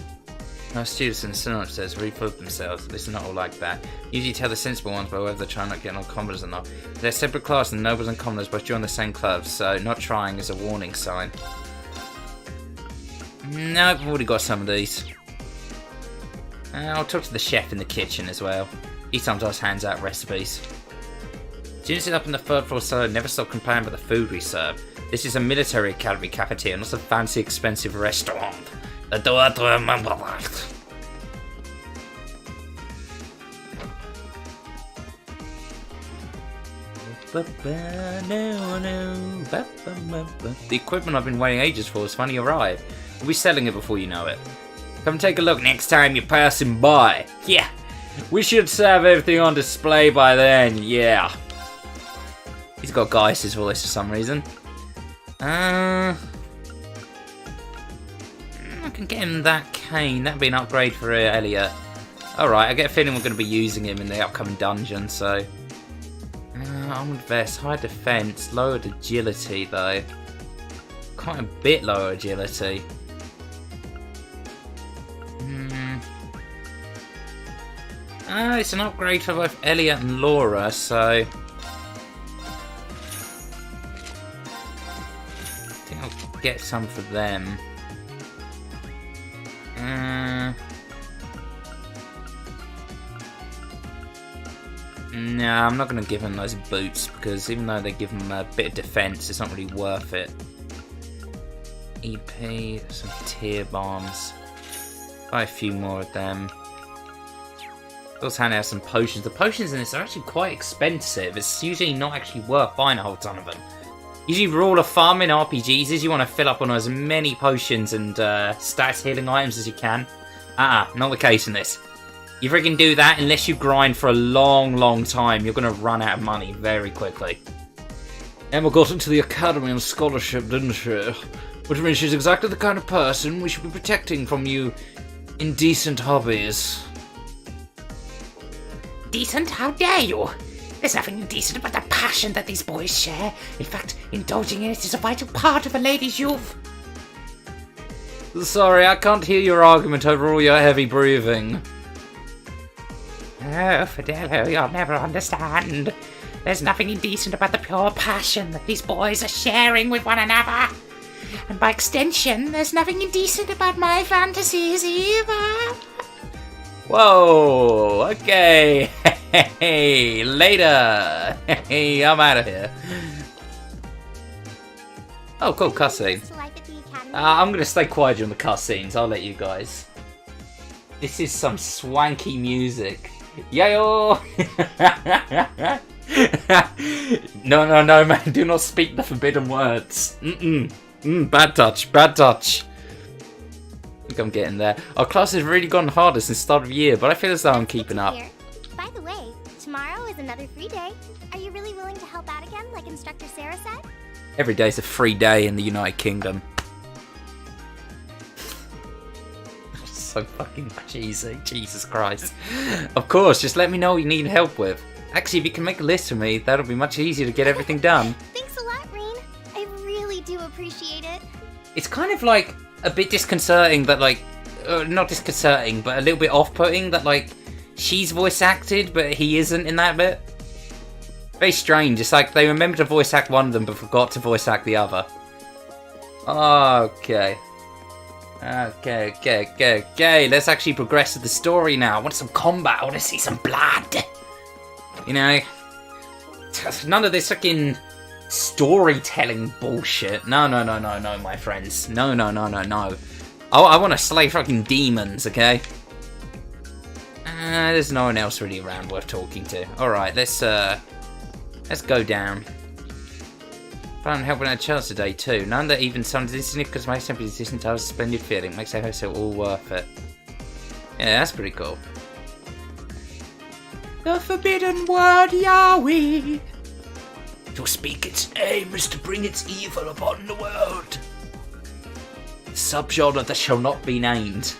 Our students in the cinema says refloat themselves. It's not all like that. Usually tell the sensible ones by whether they're trying not to get on commoners or not. They're separate class and nobles and commoners both join the same clubs, so not trying is a warning sign. No, I've already got some of these. I'll talk to the chef in the kitchen as well. He sometimes hands out recipes. Students up in the 3rd floor cellar never stop complaining about the food we serve. This is a military academy cafeteria, not a fancy expensive restaurant. The door to remember that. The equipment I've been waiting ages for has finally arrived. We'll be selling it before you know it. Come take a look next time you're passing by. Yeah, we should have everything on display by then, yeah. He's got Geiss's voice for some reason. I can get him that cane. That'd be an upgrade for Elliot. Alright, I get a feeling we're going to be using him in the upcoming dungeon, so... armored vest, high defense, lowered agility though. Quite a bit lower agility. It's an upgrade for both Elliot and Laura, so... I think I'll get some for them. No, I'm not going to give them those boots, because even though they give them a bit of defense, it's not really worth it. EP, some tier bombs. Buy a few more of them. Also hand out some potions. The potions in this are actually quite expensive. It's usually not actually worth buying a whole ton of them. Usually the rule of farming RPGs is you want to fill up on as many potions and stats healing items as you can. Not the case in this. You freaking do that unless you grind for a long time. You're going to run out of money very quickly. Emma got into the academy on scholarship, didn't she? Which means she's exactly the kind of person we should be protecting from you indecent hobbies. Decent? How dare you? There's nothing indecent about the passion that these boys share. In fact, indulging in it is a vital part of a lady's youth. Sorry, I can't hear your argument over all your heavy breathing. Oh, Fidelio, you'll never understand. There's nothing indecent about the pure passion that these boys are sharing with one another. And by extension, there's nothing indecent about my fantasies either. Whoa, okay. Hey, later. Hey, I'm out of here. Oh, cool, cutscene. I'm going to stay quiet during the cutscenes. I'll let you guys. This is some swanky music. Yayo! No, man. Do not speak the forbidden words. Bad touch, bad touch. I think I'm getting there. Our class has really gone harder since the start of the year, but I feel as though I'm keeping up. By the way, tomorrow is another free day. Are you really willing to help out again, like Instructor Sarah said? Every day's a free day in the United Kingdom. So fucking cheesy. Jesus Christ. Of course, just let me know what you need help with. Actually, if you can make a list for me, that'll be much easier to get everything done. Thanks a lot, Reen. I really do appreciate it. It's kind of like a bit disconcerting that like, not disconcerting, but a little bit off-putting that like, she's voice acted, but he isn't in that bit. Very strange. It's like they remembered to voice act one of them, but forgot to voice act the other. Okay. Okay. Let's actually progress with the story now. I want some combat. I want to see some blood. You know, none of this fucking storytelling bullshit. No, my friends. No. I want to slay fucking demons, okay? There's no one else really around worth talking to. Alright, let's go down. Found helping our chance today too. None that even sounds insignificant my simply existence has a splendid feeling. Makes our so all worth it. Yeah, that's pretty cool. The forbidden word, Yahweh. To speak its aim is to bring its evil upon the world. Subgenre that shall not be named.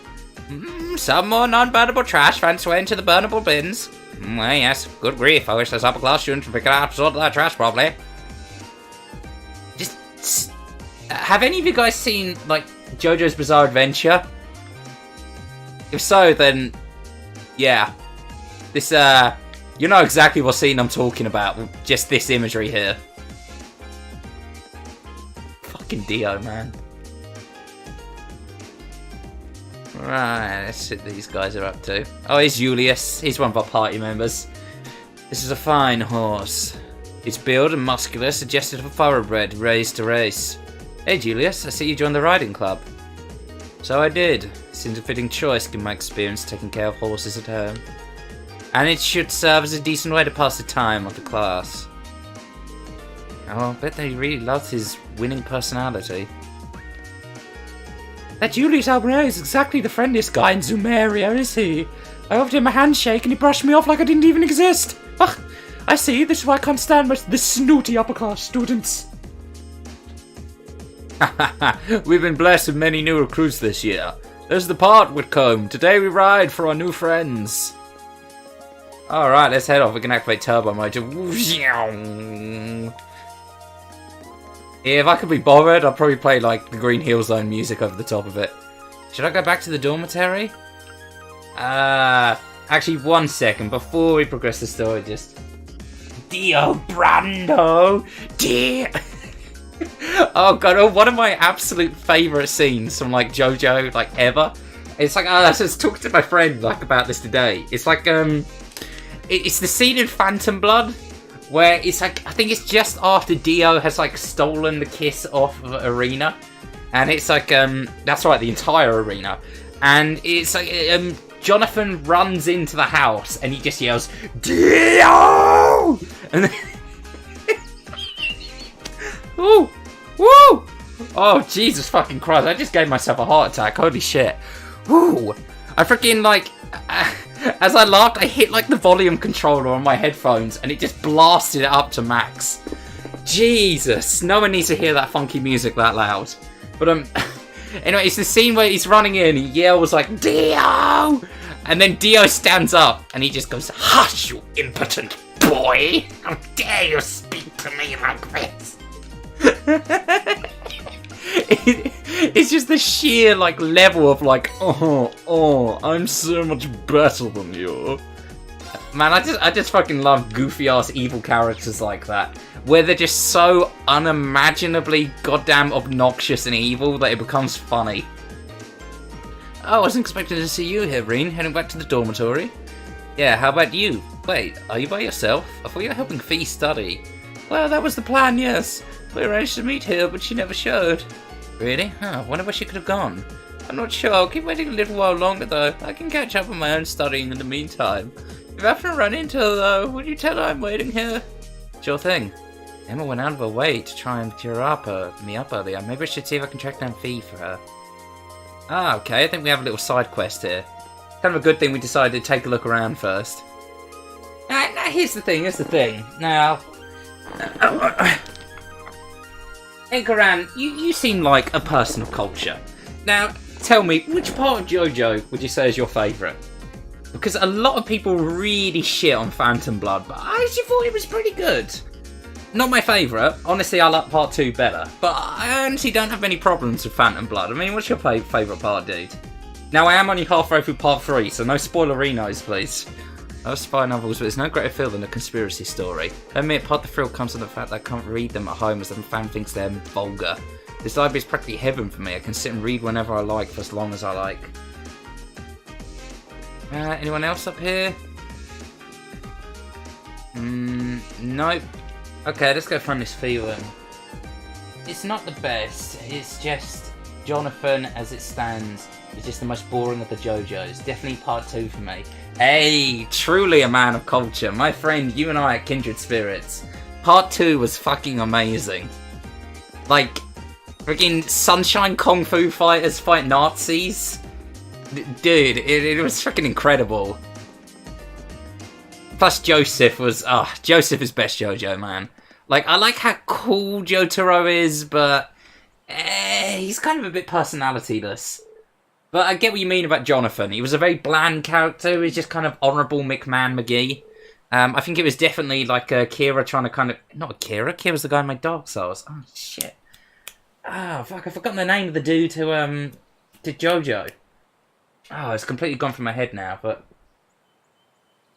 Some more non-burnable trash found its way into the burnable bins. Well, yes, good grief. I wish those upper class students would pick it up and sort that trash properly. Just have any of you guys seen like JoJo's Bizarre Adventure? If so, then yeah, this you know exactly what scene I'm talking about with just this imagery here. Fucking Dio, man. Right, let's see what these guys are up to. Oh, here's Julius. He's one of our party members. This is a fine horse. Its build and muscular suggested of a thoroughbred raised to race. Hey Julius, I see you joined the riding club. So I did. Seems a fitting choice given my experience taking care of horses at home. And it should serve as a decent way to pass the time of the class. Oh, I bet they really loved his winning personality. That Julius Alvarez is exactly the friendliest guy in Zumeria, is he? I offered him a handshake and he brushed me off like I didn't even exist. Ugh, I see, this is why I can't stand much the snooty upper-class students. We've been blessed with many new recruits this year. There's the part, Whitcomb. Today we ride for our new friends. Alright, let's head off. We can activate turbo mode. If I could be bothered, I'd probably play like the Green Hill Zone music over the top of it. Should I go back to the dormitory? Actually, 1 second before we progress the story, just Dio Brando, Dio. Oh god, oh, one of my absolute favourite scenes from like JoJo, like ever. It's like I just talked to my friend like about this today. It's like it's the scene in Phantom Blood where it's like I think it's just after Dio has like stolen the kiss off of Arena, and it's like that's right, the entire arena, and it's like Jonathan runs into the house and he just yells Dio, and then ooh, woo! Oh Jesus fucking Christ! I just gave myself a heart attack. Holy shit! Woo! I freaking like. As I laughed, I hit like the volume controller on my headphones and it just blasted it up to max. Jesus, no one needs to hear that funky music that loud. But anyway, it's the scene where he's running in, he yells like Dio, and then Dio stands up and he just goes, "Hush, you impotent boy! How dare you speak to me like this?" It's just the sheer like level of like, I'm so much better than you. Man, I just fucking love goofy ass evil characters like that, where they're just so unimaginably goddamn obnoxious and evil that it becomes funny. Oh, I wasn't expecting to see you here, Reen, heading back to the dormitory. Yeah, how about you? Wait, are you by yourself? I thought you were helping Fee study. Well, that was the plan, yes. We arranged to meet here, but she never showed. Really? Huh, wonder where she could have gone. I'm not sure, I'll keep waiting a little while longer though. I can catch up on my own studying in the meantime. If I happen to run into her though, would you tell her I'm waiting here? Sure thing. Emma went out of her way to try and cheer me up earlier. Maybe I should see if I can track down Fee for her. Ah, okay, I think we have a little side quest here. Kind of a good thing we decided to take a look around first. Now here's the thing, Now... Enkaran, you seem like a person of culture. Now, tell me, which part of JoJo would you say is your favourite? Because a lot of people really shit on Phantom Blood, but I actually thought it was pretty good. Not my favourite. Honestly, I like part 2 better. But I honestly don't have any problems with Phantom Blood. I mean, what's your favourite part, dude? Now, I am only halfway through part 3, so no spoilerinos, please. I love spy novels, but there's no greater thrill than a conspiracy story. I admit, part of the thrill comes from the fact that I can't read them at home as the fan thinks they're vulgar. This library is practically heaven for me. I can sit and read whenever I like for as long as I like. Anyone else up here? Nope. Okay, let's go find this feeling. It's not the best. It's just Jonathan as it stands. It's just the most boring of the JoJos. Definitely part 2 for me. Hey, truly a man of culture. My friend, you and I are kindred spirits. Part 2 was fucking amazing. Like, freaking Sunshine Kung Fu fighters fight Nazis. Dude, it was freaking incredible. Plus Joseph was, Joseph is best JoJo, man. Like, I like how cool Jotaro is, but he's kind of a bit personalityless. But I get what you mean about Jonathan. He was a very bland character. He was just kind of honourable McMahon McGee. I think it was definitely like Kira trying to kind of... Not Kira. Kira's the guy in my Dark Souls. Oh, shit. Oh, fuck. I've forgotten the name of the dude to JoJo. Oh, it's completely gone from my head now, but...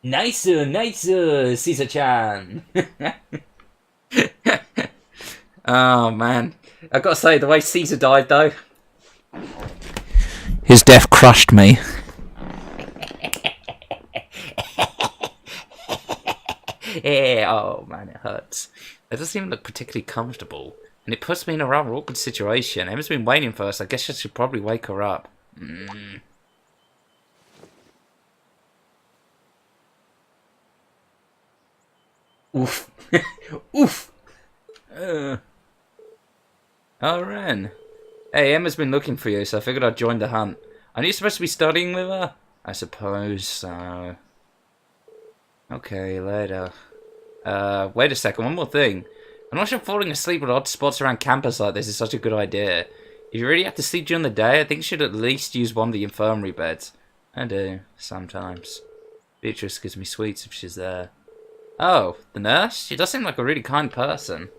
Nicer, Caesar-chan. Oh, man. I've got to say, the way Caesar died, though... His death crushed me. Yeah, oh man, it hurts. It doesn't even look particularly comfortable. And it puts me in a rather awkward situation. Emma's been waiting for us. I guess I should probably wake her up. Oof. Oof. Oh, Ren. Hey, Emma's been looking for you, so I figured I'd join the hunt. Aren't you supposed to be studying with her? I suppose so. Okay, later. Wait a second, one more thing. I'm not sure falling asleep at odd spots around campus like this is such a good idea. If you really have to sleep during the day, I think you should at least use one of the infirmary beds. I do, sometimes. Beatrice gives me sweets if she's there. Oh, the nurse? She does seem like a really kind person.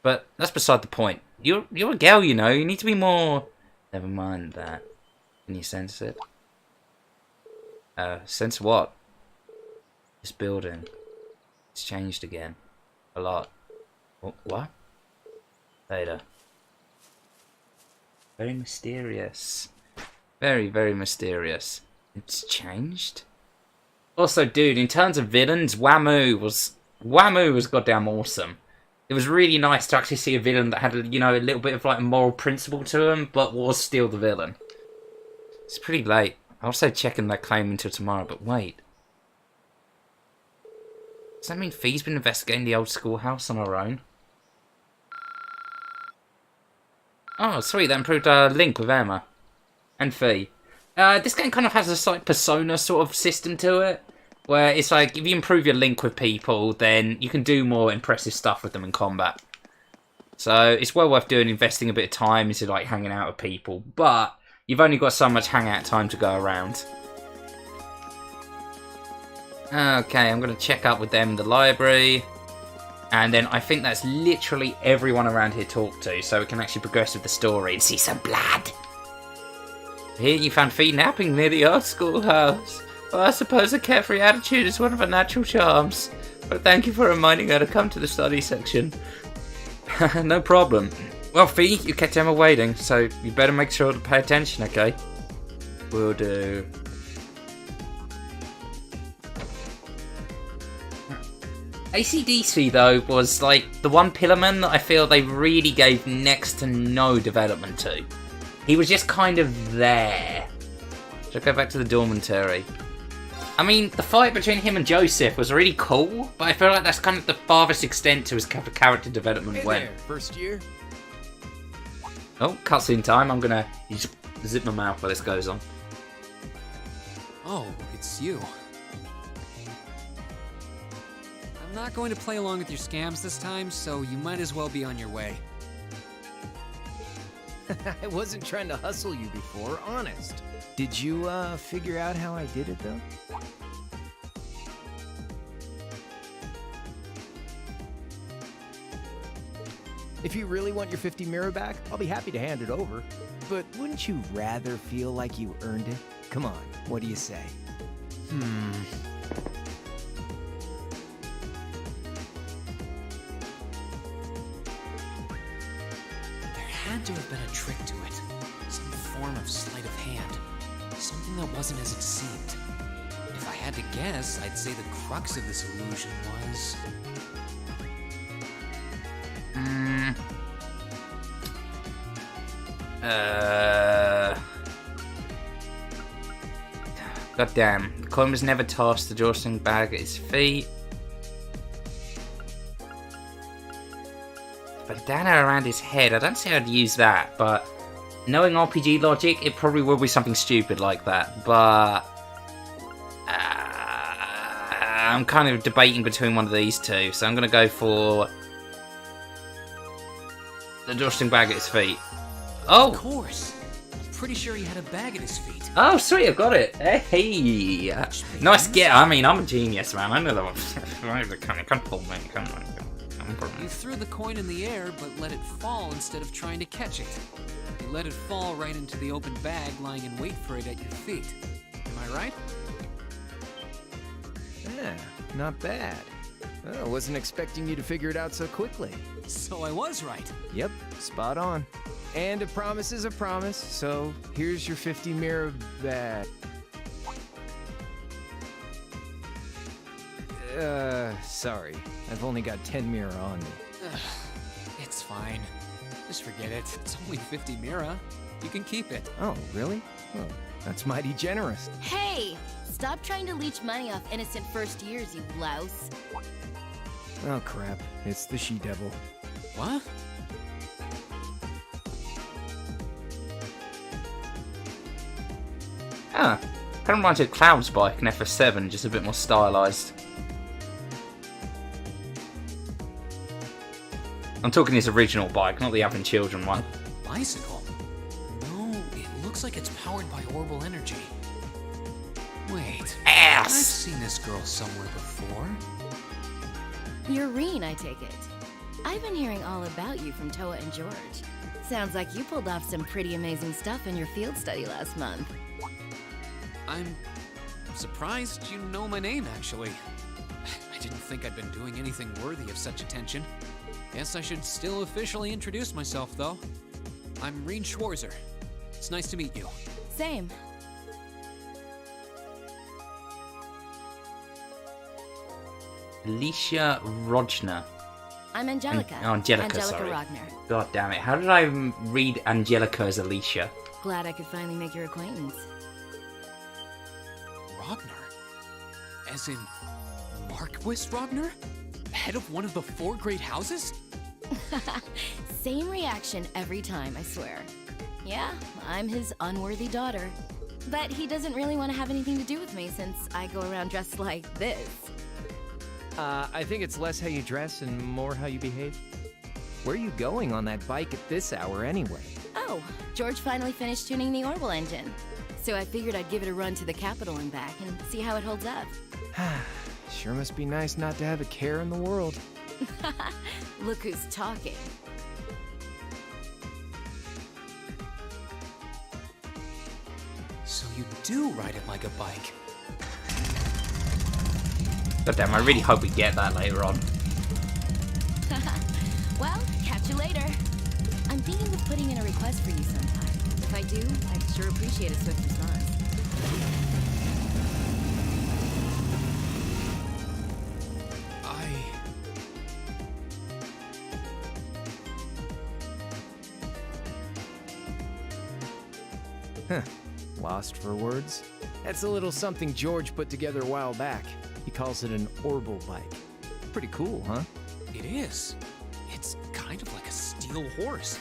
But that's beside the point. You're a girl, you know. You need to be more... Never mind that. Can you sense it? Since what? This building. It's changed again. A lot. What? Later. Very mysterious. Very, very mysterious. It's changed? Also, dude, in terms of villains, Whamu was goddamn awesome. It was really nice to actually see a villain that had, you know, a little bit of like a moral principle to him, but was still the villain. It's pretty late. I'll say checking that claim until tomorrow, but wait. Does that mean Fee's been investigating the old schoolhouse on her own? Oh, sweet, that improved our link with Emma. And Fee. This game kind of has a slight Persona sort of system to it, where it's like, if you improve your link with people, then you can do more impressive stuff with them in combat. So, it's well worth doing, investing a bit of time into like hanging out with people, but you've only got so much hangout time to go around. Okay, I'm going to check up with them in the library. And then I think that's literally everyone around here talked to, so we can actually progress with the story and see some blood. Here you found Fee napping near the old schoolhouse. Well, I suppose a carefree attitude is one of her natural charms. But thank you for reminding her to come to the study section. No problem. Well, Fee, you kept Emma waiting, so you better make sure to pay attention, okay? Will do. AC/DC, though, was like the one Pillarman that I feel they really gave next to no development to. He was just kind of there. Should I go back to the dormitory? I mean, the fight between him and Joseph was really cool, but I feel like that's kind of the farthest extent to his character development went. There, first year. Oh, cutscene time. I'm gonna just zip my mouth while this goes on. Oh, it's you. I'm not going to play along with your scams this time, so you might as well be on your way. I wasn't trying to hustle you before, honest. Did you, figure out how I did it, though? If you really want your 50 mirror back, I'll be happy to hand it over. But wouldn't you rather feel like you earned it? Come on, what do you say? There had to have been a trick to it. Some form of sleight of hand. Something that wasn't as it seemed. If I had to guess, I'd say the crux of this illusion was... God damn. The coin was never tossed, the drawstring bag at his feet. Bandana around his head, I don't see how to use that, but knowing RPG logic, it probably will be something stupid like that, but I'm kind of debating between one of these two, so I'm going to go for the drawstring bag at his feet. Oh! Of course! I'm pretty sure he had a bag at his feet. Oh, sweet, I've got it. Hey! Nice get. I mean, I'm a genius, man. I know that one. Can't pull me. Come on. You threw the coin in the air, but let it fall instead of trying to catch it. You let it fall right into the open bag, lying in wait for it at your feet. Am I right? Yeah, not bad. I wasn't expecting you to figure it out so quickly. So I was right. Yep, spot on. And a promise is a promise, so here's your 50 mirror bag. Sorry. I've only got 10 mirror on me. It's fine. Just forget it. It's only 50 mirror. You can keep it. Oh, really? Well, that's mighty generous. Hey! Stop trying to leech money off innocent first years, you louse. Oh, crap. It's the she-devil. What? Ah, kind of reminds me of Cloud's bike in FF7, just a bit more stylized. I'm talking his original bike, not the Having Children one. Bicycle? No, it looks like it's powered by orbital energy. Wait. Ass! I've seen this girl somewhere before. You're Reen, I take it. I've been hearing all about you from Toa and George. Sounds like you pulled off some pretty amazing stuff in your field study last month. I'm surprised you know my name, actually. I didn't think I'd been doing anything worthy of such attention. Guess I should still officially introduce myself, though. I'm Rean Schwarzer. It's nice to meet you. Same. Alicia Rogner. I'm Angelica. Angelica, sorry. Rogner. God damn it. How did I read Angelica as Alicia? Glad I could finally make your acquaintance. Rogner? As in Marquis Rogner? Head of one of the 4 great houses? Same reaction every time, I swear. Yeah, I'm his unworthy daughter. But he doesn't really want to have anything to do with me since I go around dressed like this. I think it's less how you dress and more how you behave. Where are you going on that bike at this hour anyway? Oh, George finally finished tuning the Orbital engine. So I figured I'd give it a run to the Capitol and back and see how it holds up. Sure must be nice not to have a care in the world. Look who's talking. So you do ride it like a bike. God damn, I really hope we get that later on. Well, catch you later. I'm thinking of putting in a request for you sometime. If I do, I'd sure appreciate a swift response. Huh. Lost for words? That's a little something George put together a while back. He calls it an Orbital bike. Pretty cool, huh? It is. It's kind of like a steel horse.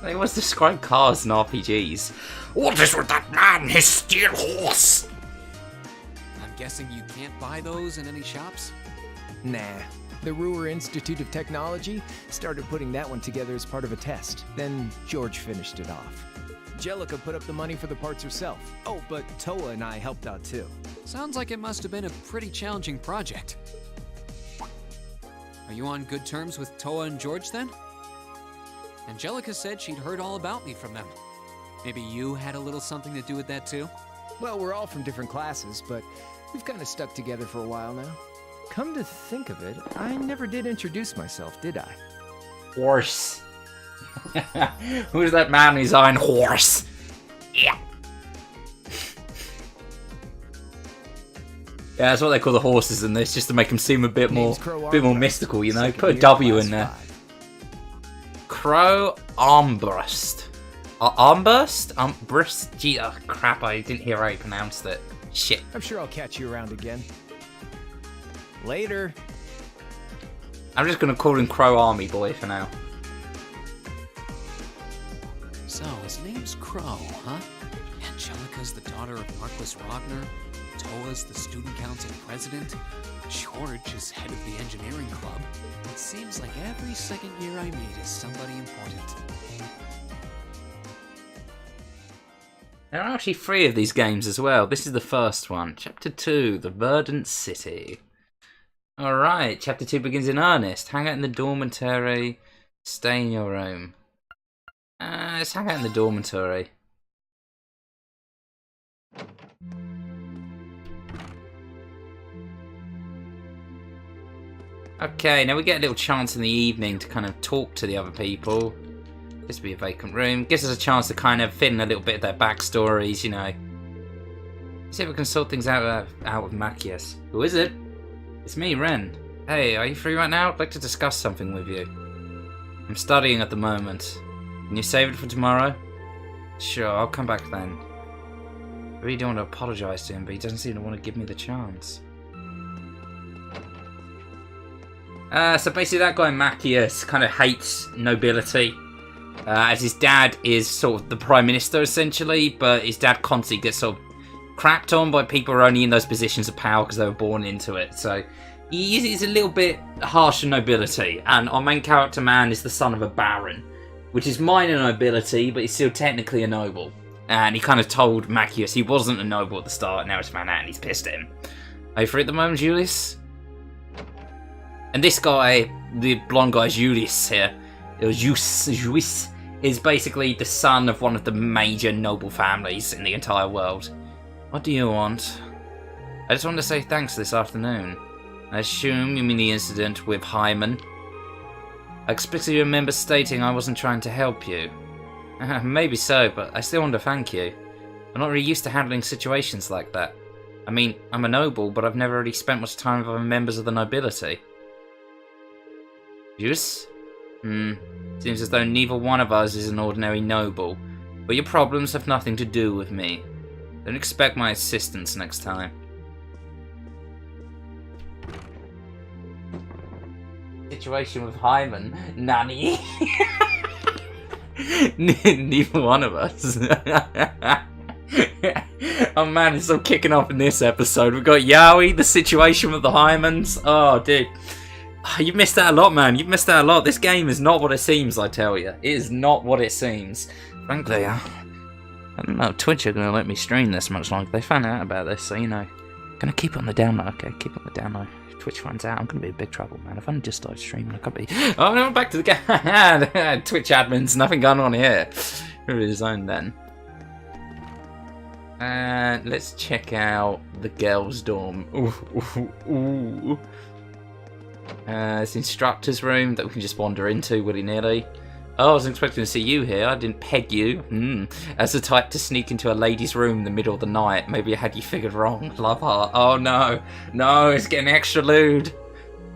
They always describe cars in RPGs. What is with that man, his steel horse? I'm guessing you can't buy those in any shops? Nah. The Ruhr Institute of Technology started putting that one together as part of a test. Then George finished it off. Angelica put up the money for the parts herself. Oh, but Toa and I helped out too. Sounds like it must have been a pretty challenging project. Are you on good terms with Toa and George then? Angelica said she'd heard all about me from them. Maybe you had a little something to do with that too? Well, we're all from different classes, but we've kind of stuck together for a while now. Come to think of it, I never did introduce myself, did I? Horse. Who's that man who's on horse? Yeah. Yeah, that's what they call the horses in this, just to make them seem a bit more mystical, you know? Put a W in there. Crow Armburst. Armburst? Armburst? Gee, oh crap, I didn't hear how you pronounced it. Shit. I'm sure I'll catch you around again. Later. I'm just gonna call him Crow Army Boy for now. So, his name's Crow, huh? Angelica's the daughter of Marquis Rogner. Toa's the student council president. George is head of the engineering club. It seems like every second year I meet is somebody important. There are actually 3 of these games as well. This is the first one. Chapter 2, The Verdant City. Alright, Chapter 2 begins in earnest. Hang out in the dormitory. Stay in your room. Let's hang out in the dormitory. Okay, now we get a little chance in the evening to kind of talk to the other people. This will be a vacant room. Gives us a chance to kind of fit in a little bit of their backstories, you know. See if we can sort things out with Machias. Who is it? It's me, Ren. Hey, are you free right now? I'd like to discuss something with you. I'm studying at the moment. Can you save it for tomorrow? Sure, I'll come back then. I really don't want to apologise to him, but he doesn't seem to want to give me the chance. So basically that guy Machias kind of hates nobility. As his dad is sort of the Prime Minister essentially, but his dad constantly gets sort of crapped on by people who are only in those positions of power because they were born into it. So he's a little bit harsh on nobility. And our main character man is the son of a baron, which is minor nobility, but he's still technically a noble. And he kind of told Machias he wasn't a noble at the start, and now he's found out and he's pissed at him. Are you free at the moment, Julius? And this guy, the blonde guy Julius here, Julius, is basically the son of one of the major noble families in the entire world. What do you want? I just want to say thanks this afternoon. I assume you mean the incident with Hyman. I explicitly remember stating I wasn't trying to help you. Maybe so, but I still want to thank you. I'm not really used to handling situations like that. I mean, I'm a noble, but I've never really spent much time with other members of the nobility. Yes? Seems as though neither one of us is an ordinary noble, but your problems have nothing to do with me. Don't expect my assistance next time. Situation with Hyman, Nanny. Neither one of us. Oh man, it's all kicking off in this episode. We've got Yowie, the situation with the Hymans. Oh, dude. You've missed out a lot, man. You've missed out a lot. This game is not what it seems, I tell you. It is not what it seems. Frankly, I don't know if Twitch are going to let me stream this much longer. They found out about this, so, you know. Gonna keep it on the down low, okay? Keep it on the down low. If Twitch finds out, I'm gonna be in big trouble, man. If I only just started streaming, I could be... Oh, no, back to the game. Twitch admins, nothing going on here. Who is his own, then? Let's check out the girls' dorm. Ooh. It's the instructor's room that we can just wander into willy-nilly. Oh, I wasn't expecting to see you here. I didn't peg you. As the type to sneak into a lady's room in the middle of the night. Maybe I had you figured wrong. Love heart. Oh no. No, it's getting extra lewd.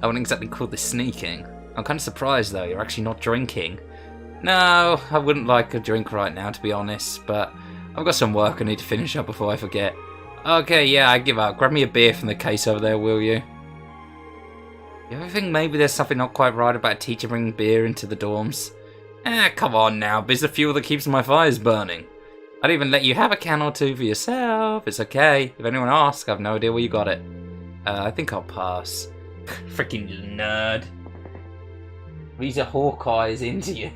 I wouldn't exactly call this sneaking. I'm kind of surprised though. You're actually not drinking. No, I wouldn't like a drink right now, to be honest. But I've got some work I need to finish up before I forget. Okay, yeah, I give up. Grab me a beer from the case over there, will you? You ever think maybe there's something not quite right about a teacher bringing beer into the dorms? Come on now, but it's the fuel that keeps my fires burning. I'd even let you have a can or two for yourself. It's okay. If anyone asks, I have no idea where you got it. I think I'll pass. Freaking nerd. These are Hawkeye's into you.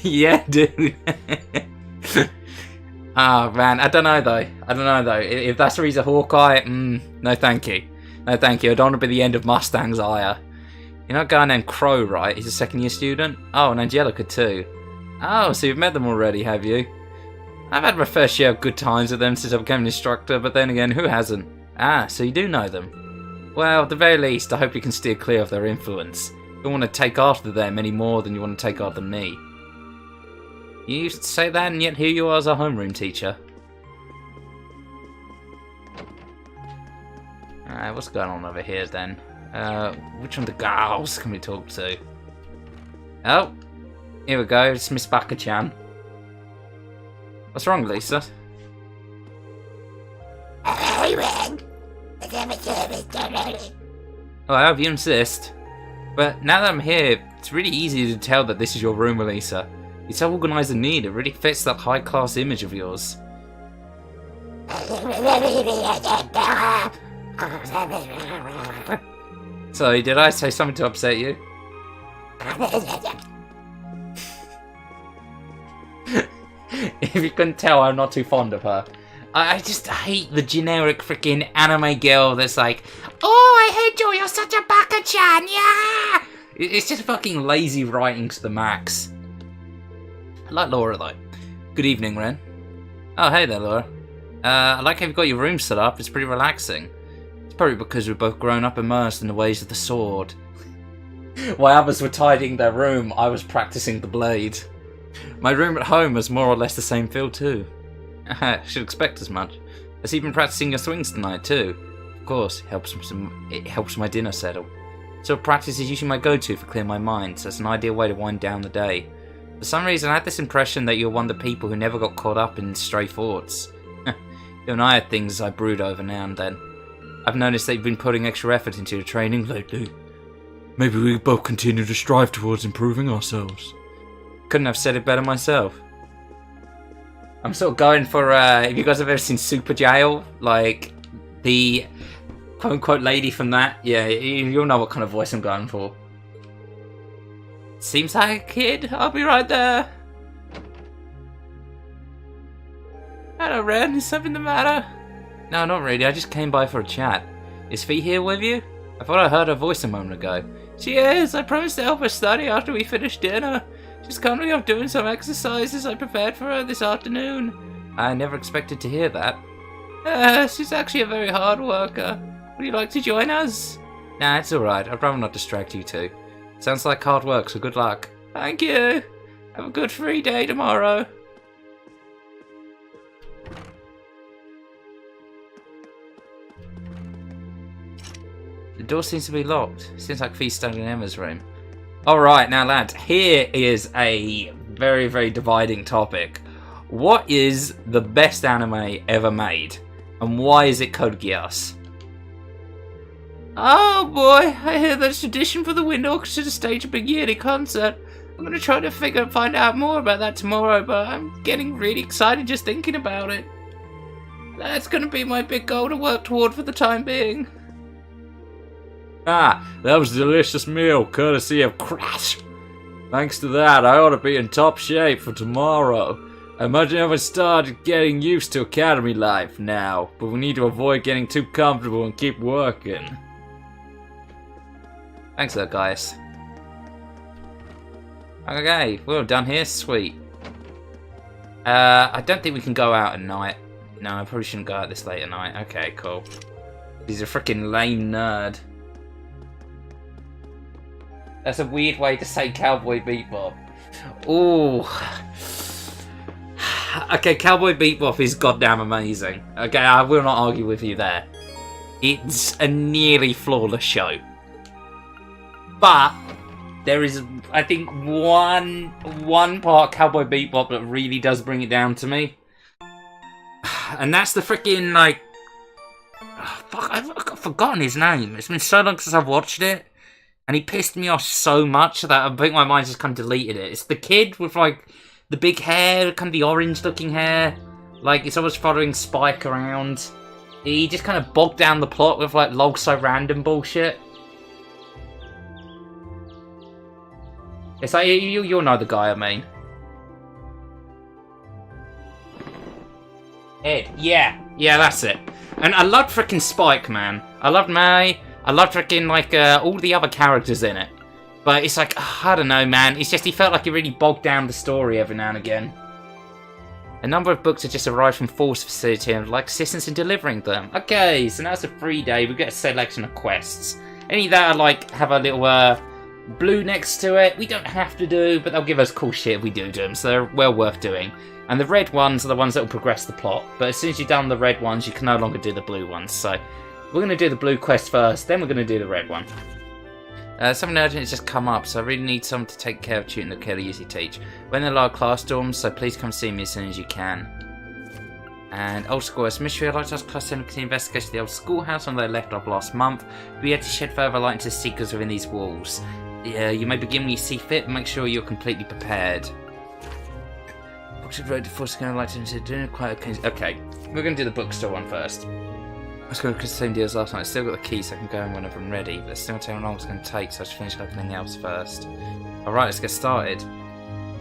Yeah, dude. Oh, man. I don't know, though. If that's Reza Hawkeye, no thank you. No thank you. I don't want to be the end of Mustang's ire. You know a guy named Crow, right? He's a second-year student? Oh, and Angelica, too. Oh, so you've met them already, have you? I've had my fair share of good times with them since I became an instructor, but then again, who hasn't? Ah, so you do know them. Well, at the very least, I hope you can steer clear of their influence. You don't want to take after them any more than you want to take after me. You used to say that, and yet here you are as a homeroom teacher. Alright, what's going on over here, then? Which one of the girls can we talk to? Oh, here we go. It's Miss Baka-chan. What's wrong, Lisa? Oh, I hope you insist. But now that I'm here, it's really easy to tell that this is your room, Elisa. You're so organised and neat. It really fits that high-class image of yours. Sorry, did I say something to upset you? If you couldn't tell, I'm not too fond of her. I just hate the generic freaking anime girl that's like, oh, I hate you, you're such a Baka-chan, yeah! It's just fucking lazy writing to the max. I like Laura, though. Good evening, Ren. Oh, hey there, Laura. I like how you've got your room set up. It's pretty relaxing. It's probably because we've both grown up immersed in the ways of the sword. While others were tidying their room, I was practicing the blade. My room at home has more or less the same feel too. I should expect as much. I see you've been practicing your swings tonight too. Of course, it helps my dinner settle. So practice is usually my go-to for clear my mind, so it's an ideal way to wind down the day. For some reason I had this impression that you're one of the people who never got caught up in stray thoughts. You and I had things I brood over now and then. I've noticed that you've been putting extra effort into your training lately. Maybe we both continue to strive towards improving ourselves. Couldn't have said it better myself. I'm sort of going for, have you guys ever seen Super Jail? Like, the quote-unquote lady from that? Yeah, you'll know what kind of voice I'm going for. Seems like a kid. I'll be right there. Hello, Ren. Is something the matter? No, not really. I just came by for a chat. Is Fee here with you? I thought I heard her voice a moment ago. She is. I promised to help her study after we finish dinner. She's currently off doing some exercises I prepared for her this afternoon. I never expected to hear that. She's actually a very hard worker. Would you like to join us? Nah, it's alright. I'd rather not distract you two. Sounds like hard work, so good luck. Thank you. Have a good free day tomorrow. The door seems to be locked. Seems like Fee's standing in Emma's room. Alright, now lads, here is a very, very dividing topic. What is the best anime ever made? And why is it Code Geass? Oh boy, I hear there's tradition for the Wind Orchestra to stage a big yearly concert. I'm gonna try to find out more about that tomorrow, but I'm getting really excited just thinking about it. That's gonna be my big goal to work toward for the time being. Ah, that was a delicious meal, courtesy of Crash. Thanks to that, I ought to be in top shape for tomorrow. I imagine I've started getting used to academy life now, but we need to avoid getting too comfortable and keep working. Thanks for that, guys. Okay, we're done here. Sweet. I don't think we can go out at night. No, I probably shouldn't go out this late at night. Okay, cool. He's a freaking lame nerd. That's a weird way to say Cowboy Bebop. Ooh. Okay, Cowboy Bebop is goddamn amazing. Okay, I will not argue with you there. It's a nearly flawless show. But there is, I think, one part Cowboy Bebop that really does bring it down to me. And that's the freaking, like... fuck, I've forgotten his name. It's been so long since I've watched it. And he pissed me off so much that I think my mind just kind of deleted it. It's the kid with, like, the big hair, kind of the orange-looking hair. Like, it's almost following Spike around. He just kind of bogged down the plot with, like, log so random bullshit. It's like, you'll know the guy I mean. Ed, yeah, that's it. And I loved frickin' Spike, man. I loved May. I loved frickin' like all the other characters in it. But it's like, I don't know, man. It's just he felt like he really bogged down the story every now and again. A number of books have just arrived from Force Facility and I'd like assistance in delivering them. Okay, so now it's a free day. We get a selection of quests. Any that are like have a little blue next to it, we don't have to do, but they'll give us cool shit if we do them, so they're well worth doing. And the red ones are the ones that will progress the plot, but as soon as you've done the red ones, you can no longer do the blue ones, so we're going to do the blue quest first, then we're going to do the red one. Something urgent has just come up, so I really need someone to take care of tutoring the kid I usually teach. When there are class storms, so please come see me as soon as you can. And old school, as mystery, I'd like to ask class to investigate the old schoolhouse on they left off last month. We had to shed further light into the secrets within these walls. You may begin when you see fit, but make sure you're completely prepared. Road to Force going to like to do quite okay. We're going to do the bookstore one first. I was going to the same deal as last night. I still got the key, so I can go in whenever I'm ready. But it's still telling how long it's going to take, so I should finish everything else first. Alright, let's get started.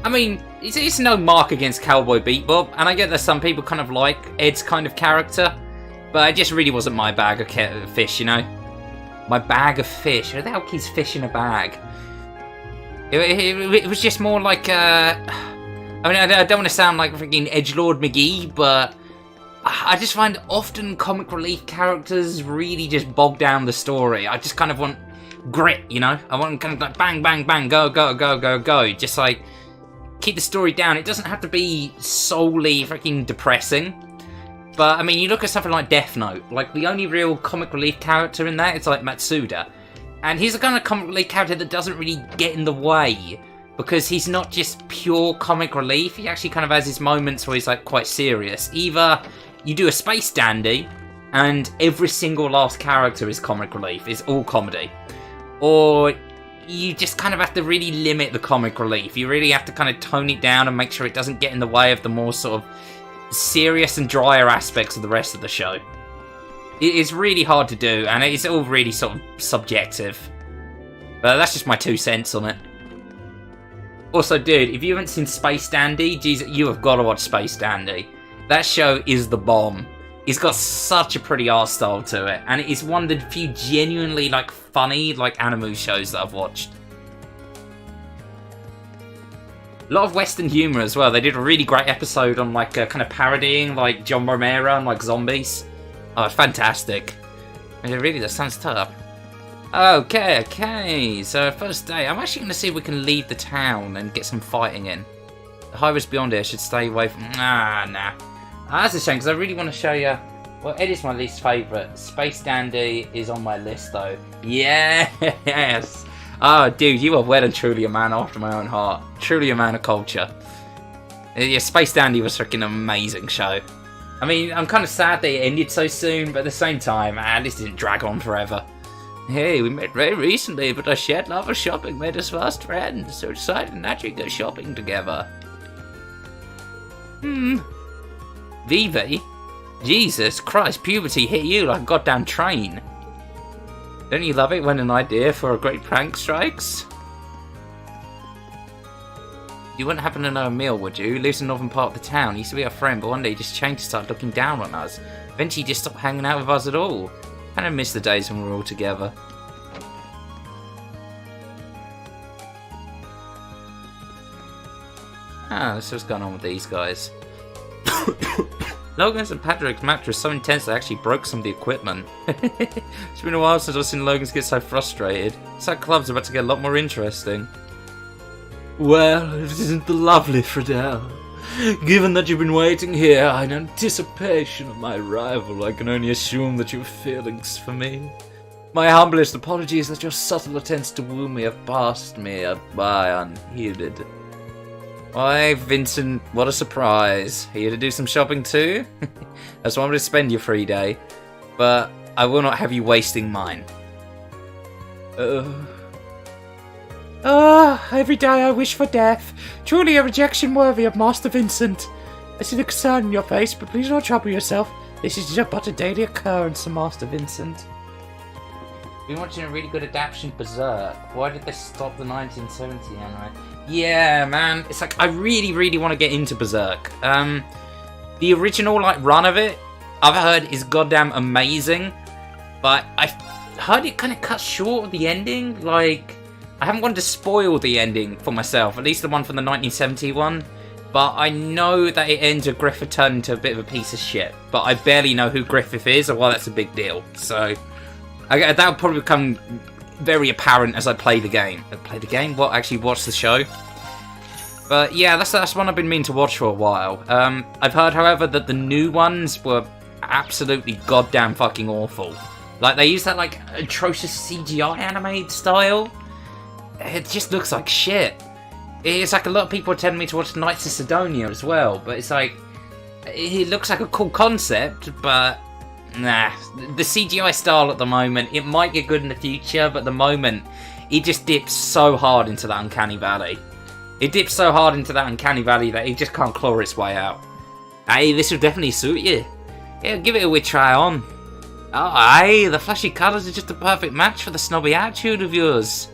I mean, it's no mark against Cowboy Bebop, and I get that some people kind of like Ed's kind of character, but it just really wasn't my bag of fish, you know? My bag of fish. Who the hell keeps fish in a bag? It was just more like, I mean, I don't want to sound like freaking Edgelord McGee, but I just find often comic relief characters really just bog down the story. I just kind of want grit, you know? I want kind of like bang, bang, bang, go, go, go, go, go. Just like, keep the story down. It doesn't have to be solely freaking depressing. But, I mean, you look at something like Death Note. Like, the only real comic relief character in that is like Matsuda. And he's the kind of comic relief character that doesn't really get in the way. Because he's not just pure comic relief. He actually kind of has his moments where he's like quite serious. Either you do a space dandy, and every single last character is comic relief. It's all comedy. Or you just kind of have to really limit the comic relief. You really have to kind of tone it down and make sure it doesn't get in the way of the more sort of serious and drier aspects of the rest of the show. It's really hard to do, and it's all really sort of subjective. But that's just my 2 cents on it. Also, dude, if you haven't seen Space Dandy, geez, you have got to watch Space Dandy. That show is the bomb. It's got such a pretty art style to it, and it is one of the few genuinely, like, funny, like, anime shows that I've watched. A lot of Western humour as well. They did a really great episode on like kind of parodying like John Romero and like zombies. Oh, it's fantastic. And it really does sound tough. Okay. So first day, I'm actually going to see if we can leave the town and get some fighting in. The high risk beyond here should stay away from... Nah. That's a shame because I really want to show you... Well, Ed is my least favourite. Space Dandy is on my list though. Yes! Oh, dude, you are well and truly a man after my own heart. Truly a man of culture. Yeah, Space Dandy was freaking an amazing show. I mean, I'm kind of sad that it ended so soon, but at the same time, this didn't drag on forever. Hey, we met very recently, but our shared love of shopping made us fast friends, so decided to naturally go shopping together. Vivi? Jesus Christ, puberty hit you like a goddamn train. Don't you love it when an idea for a great prank strikes? You wouldn't happen to know Emil, would you? He lives in the northern part of the town. He used to be our friend, but one day he just changed to start looking down on us. Eventually he just stopped hanging out with us at all. Kind of miss the days when we were all together. Let's see what's going on with these guys. Logan's and Patrick's match was so intense they actually broke some of the equipment. It's been a while since I've seen Logan's get so frustrated. It's like club's about to get a lot more interesting. Well, isn't the lovely Friedel? Given that you've been waiting here in anticipation of my arrival, I can only assume that you have feelings for me. My humblest apologies that your subtle attempts to woo me have passed me by unheeded. Why, Vincent, what a surprise. Here to do some shopping too? That's why I'm going to spend your free day. But I will not have you wasting mine. Every day I wish for death. Truly a rejection worthy of Master Vincent. I see the concern in your face, but please don't trouble yourself. This is just but a daily occurrence, Master Vincent. Been watching a really good adaptation of Berserk. Why did they stop the 1970 anime? Yeah, man. It's like, I really want to get into Berserk. The original, run of it, I've heard is goddamn amazing. But I've heard it kind of cut short of the ending. I haven't wanted to spoil the ending for myself. At least the one from the 1970 one. But I know that it ends with Griffith turning into a bit of a piece of shit. But I barely know who Griffith is or why that's a big deal. So, that'll probably become very apparent as I play the game. Play the game? What? Actually watch the show? But yeah, that's one I've been meaning to watch for a while. I've heard, however, that the new ones were absolutely goddamn fucking awful. They use that, atrocious CGI animated style. It just looks like shit. It's like a lot of people are telling me to watch Knights of Sidonia as well, but it's like, it looks like a cool concept, but nah. The CGI style at the moment, it might get good in the future, but at the moment, it just dips so hard into that uncanny valley. It dips so hard into that uncanny valley that it just can't claw its way out. Hey, this will definitely suit you. Yeah, give it a wee try on. Oh, aye, the flashy colours are just a perfect match for the snobby attitude of yours.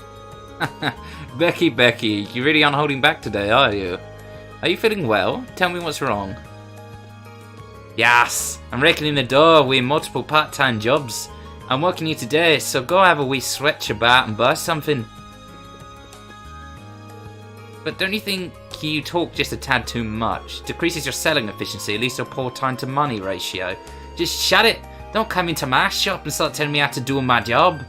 Becky, you really aren't holding back today, are you? Are you feeling well? Tell me what's wrong. Yes, I'm raking in the dough with multiple part-time jobs. I'm working you today, so go have a wee stretch about and buy something. But don't you think you talk just a tad too much? Decreases your selling efficiency, at least your poor time to money ratio. Just shut it. Don't come into my shop and start telling me how to do my job.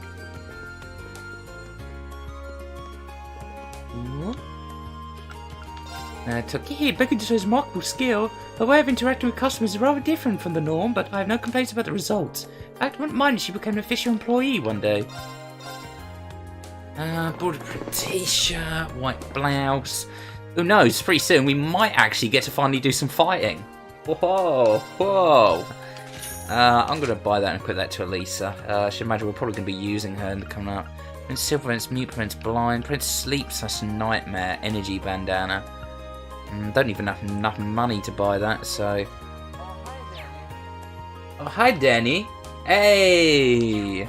Takehide Becky shows remarkable skill. Her way of interacting with customers is rather different from the norm, but I have no complaints about the results. In fact, I wouldn't mind if she became an official employee one day. Bulletproof t-shirt, white blouse. Who knows, pretty soon we might actually get to finally do some fighting. Whoa. I'm going to buy that and equip that to Elisa. I should imagine we're probably going to be using her in the coming up. Prince Silver, Prince Mute, Prince Blind, Prince Sleep/Nightmare, Energy Bandana. Don't even have enough money to buy that, so... Oh, hi, Danny. Hey!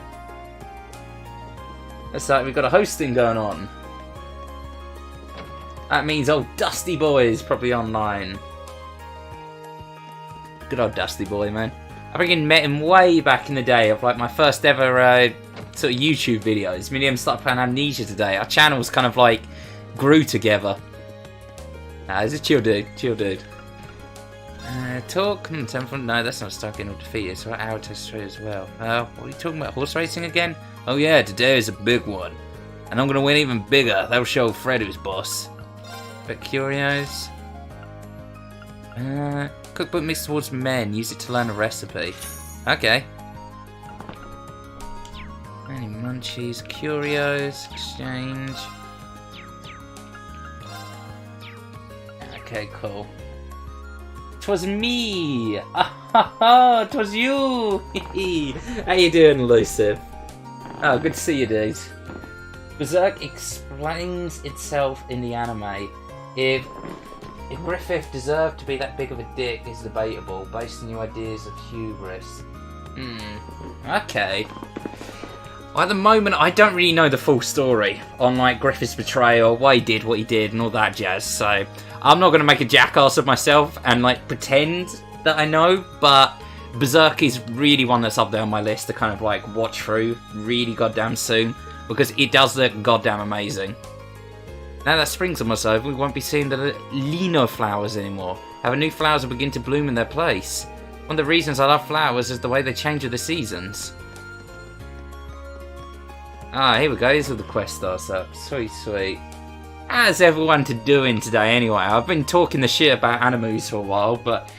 Looks like we've got a hosting going on. That means old Dusty Boy is probably online. Good old Dusty Boy, man. I freaking met him way back in the day of my first ever sort of YouTube videos. Me and him started playing Amnesia today. Our channels kind of grew together. Nah, he's a chill dude. Chill dude. Talk? No, that's not stuck in or defeated. So hour takes straight as well. What are you talking about? Horse racing again? Oh yeah, today is a big one. And I'm gonna win even bigger. That'll show Fred who's boss. But curios. Cookbook mixed towards men. Use it to learn a recipe. Okay. Any munchies, curios, exchange. Okay, cool. 'Twas me! Ah, 'twas you! How you doing, Elusive? Oh, good to see you, dude. Berserk explains itself in the anime. If Griffith deserved to be that big of a dick is debatable, based on your ideas of hubris. Okay. Well, at the moment, I don't really know the full story on like Griffith's betrayal, why he did what he did, and all that jazz. So I'm not gonna make a jackass of myself and like pretend that I know. But Berserk is really one that's up there on my list to kind of like watch through really goddamn soon because it does look goddamn amazing. Now that spring's almost over, we won't be seeing the Lino flowers anymore. However, new flowers will begin to bloom in their place. One of the reasons I love flowers is the way they change with the seasons. Ah, here we go. These are the quest stars up. Sweet, sweet. How's everyone doing today anyway? I've been talking the shit about animes for a while, but